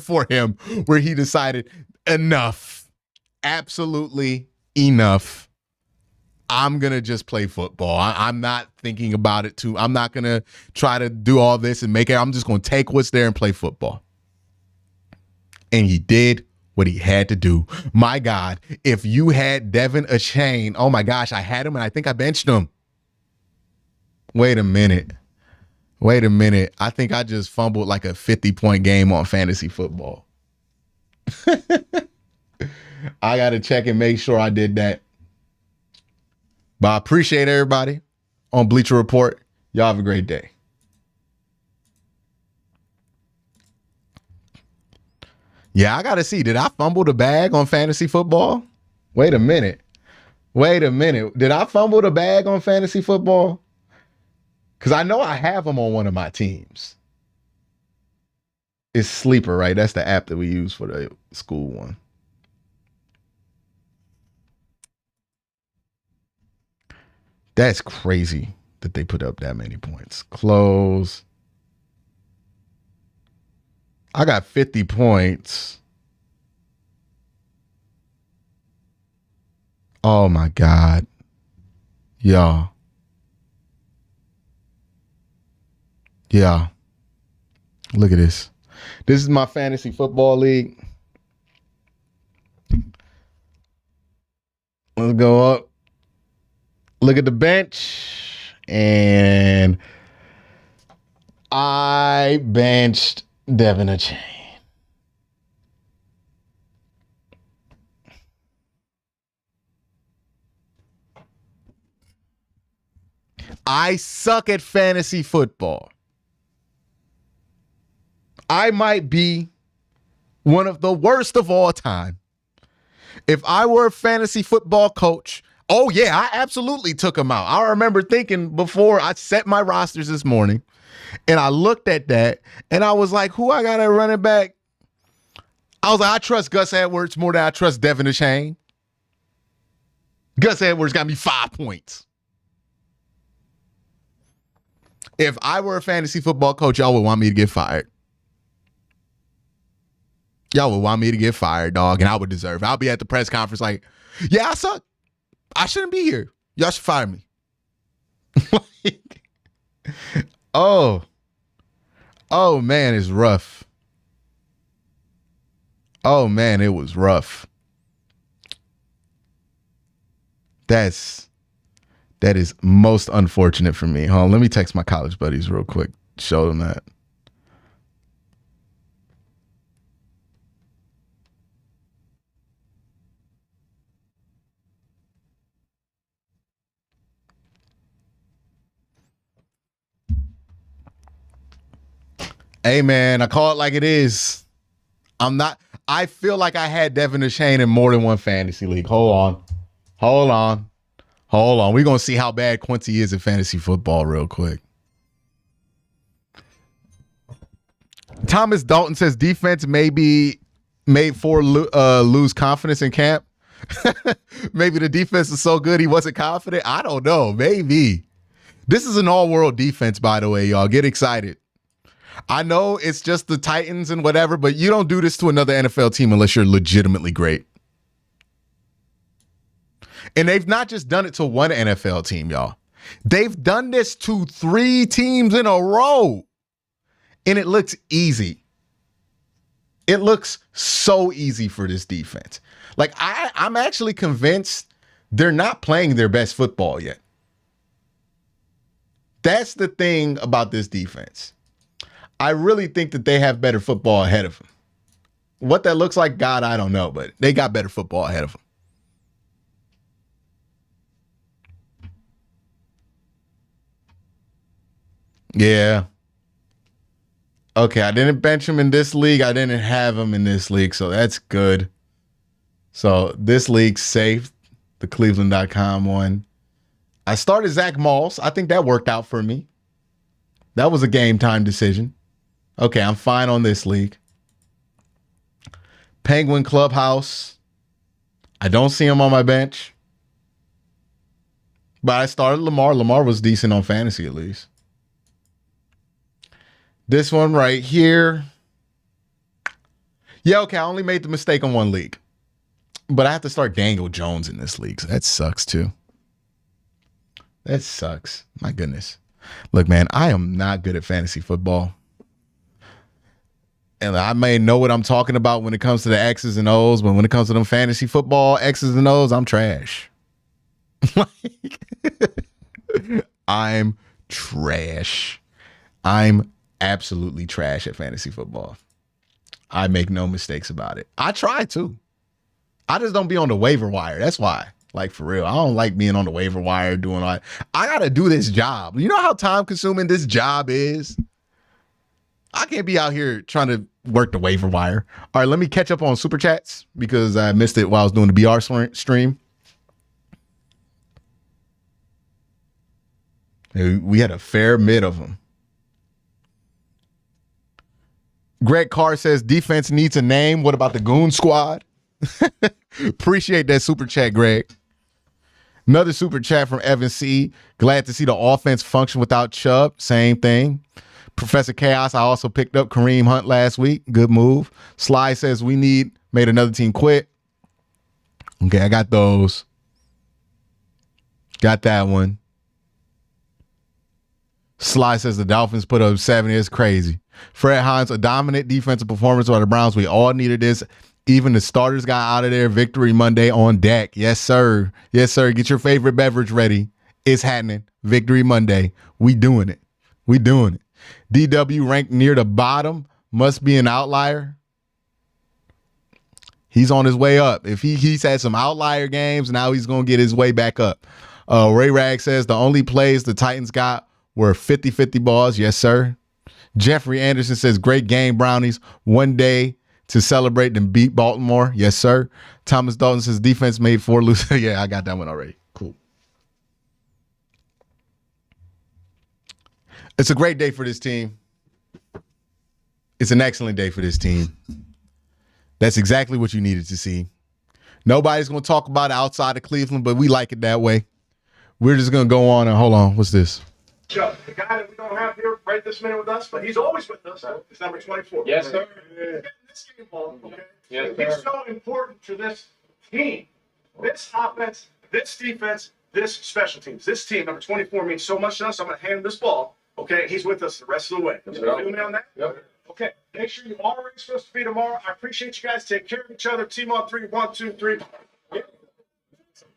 for him, where he decided enough, absolutely enough. I'm going to just play football. I'm not thinking about it too. I'm not going to try to do all this and make it. I'm just going to take what's there and play football. And he did what he had to do. My God, if you had Devin Achane, oh my gosh, I had him and I think I benched him. Wait a minute. I think I just fumbled like a 50-point game on fantasy football. I got to check and make sure I did that. But I appreciate everybody on Bleacher Report. Y'all have a great day. Yeah, I got to see. Did I fumble the bag on fantasy football? Wait a minute. Did I fumble the bag on fantasy football? Because I know I have them on one of my teams. It's Sleeper, right? That's the app that we use for the school one. That's crazy that they put up that many points. Close. I got 50 points. Oh my God. Y'all. Yeah. Look at this. This is my fantasy football league. Let's go up. Look at the bench. And I benched Devin Achane. I suck at fantasy football. I might be one of the worst of all time. If I were a fantasy football coach, oh yeah, I absolutely took him out. I remember thinking before I set my rosters this morning, and I looked at that, and I was like, who I got at running back? I was like, I trust Gus Edwards more than I trust Devin Achane. Gus Edwards got me 5 points. If I were a fantasy football coach, y'all would want me to get fired. Y'all would want me to get fired, dog, and I would deserve it. I'll be at the press conference like, yeah, I suck. I shouldn't be here. Y'all should fire me. Oh, man, it's rough. Oh, man, it was rough. That is most unfortunate for me. Hold on, let me text my college buddies real quick. Show them that. Hey, man, I call it like it is. I feel like I had Devin Achane in more than one fantasy league. Hold on. We're going to see how bad Quincy is in fantasy football real quick. Thomas Dalton says defense may be made for lose confidence in camp. Maybe the defense is so good he wasn't confident. I don't know. Maybe. This is an all-world defense, by the way, y'all. Get excited. I know it's just the Titans and whatever, but you don't do this to another NFL team unless you're legitimately great. And they've not just done it to one NFL team, y'all. They've done this to 3 teams in a row. And it looks easy. It looks so easy for this defense. Like, I'm actually convinced they're not playing their best football yet. That's the thing about this defense. I really think that they have better football ahead of them. What that looks like, God, I don't know, but they got better football ahead of them. Yeah. Okay, I didn't bench him in this league. I didn't have him in this league, so that's good. So this league's safe, the Cleveland.com one. I started Zach Moss. I think that worked out for me. That was a game time decision. Okay, I'm fine on this league. Penguin Clubhouse. I don't see him on my bench. But I started Lamar. Lamar was decent on fantasy at least. This one right here. Yeah, okay, I only made the mistake on one league. But I have to start Daniel Jones in this league, so that sucks too. That sucks. My goodness. Look, man, I am not good at fantasy football. And I may know what I'm talking about when it comes to the X's and O's, but when it comes to them fantasy football X's and O's, I'm trash. I'm trash. I'm absolutely trash at fantasy football. I make no mistakes about it. I try to. I just don't be on the waiver wire. That's why. Like, for real. I don't like being on the waiver wire doing all that. I got to do this job. You know how time consuming this job is? I can't be out here trying to work the waiver wire. All right, let me catch up on Super Chats because I missed it while I was doing the BR stream. We had a fair mid of them. Greg Carr says defense needs a name. What about the Goon Squad? Appreciate that super chat, Greg. Another super chat from Evan C. Glad to see the offense function without Chubb. Same thing. Professor Chaos, I also picked up Kareem Hunt last week. Good move. Sly says made another team quit. Okay, I got those. Got that one. Sly says the Dolphins put up 70. It's crazy. Fred Hines, a dominant defensive performance by the Browns. We all needed this. Even the starters got out of there. Victory Monday on deck. Yes, sir. Yes, sir. Get your favorite beverage ready. It's happening. Victory Monday. We doing it. We doing it. DW ranked near the bottom. Must be an outlier. He's on his way up. If he's had some outlier games, now he's going to get his way back up. Ray Rag says the only plays the Titans got were 50-50 balls. Yes, sir. Jeffrey Anderson says great game, Brownies. One day to celebrate and beat Baltimore. Yes, sir. Thomas Dalton says defense made 4 lose. Yeah, I got that one already. Cool. It's a great day for this team. It's an excellent day for this team. That's exactly what you needed to see. Nobody's going to talk about it outside of Cleveland, but we like it that way. We're just going to go on and hold on. What's this? Chuck, the guy that we don't have here right this minute with us, but he's always with us. It's number 24. Yes, sir. This game ball, okay? Yes, He's sir. so important to this team. This offense, this defense, this special teams. This team, number 24, means so much to us. I'm going to hand him this ball, okay? He's with us the rest of the way. You feel me on that? Yep. Okay, make sure you all are supposed to be tomorrow. I appreciate you guys. Take care of each other. Team on 3. 1, 2, 3. Yeah.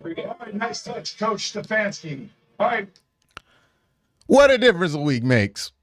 All right, nice touch, Coach Stefanski. All right. What a difference a week makes.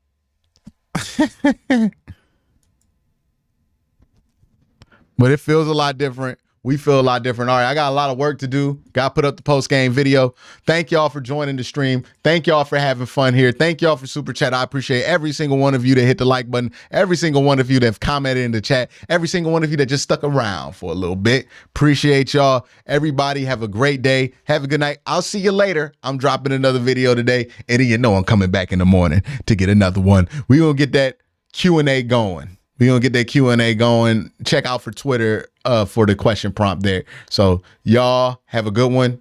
But it feels a lot different. We feel a lot different. All right, I got a lot of work to do. Got to put up the post-game video. Thank y'all for joining the stream. Thank y'all for having fun here. Thank y'all for Super Chat. I appreciate every single one of you that hit the like button, every single one of you that have commented in the chat, every single one of you that just stuck around for a little bit. Appreciate y'all. Everybody have a great day. Have a good night. I'll see you later. I'm dropping another video today, and then you know I'm coming back in the morning to get another one. We're going to get that Q&A going. We're going to get that Q&A going. Check out for Twitter for the question prompt there. So y'all have a good one.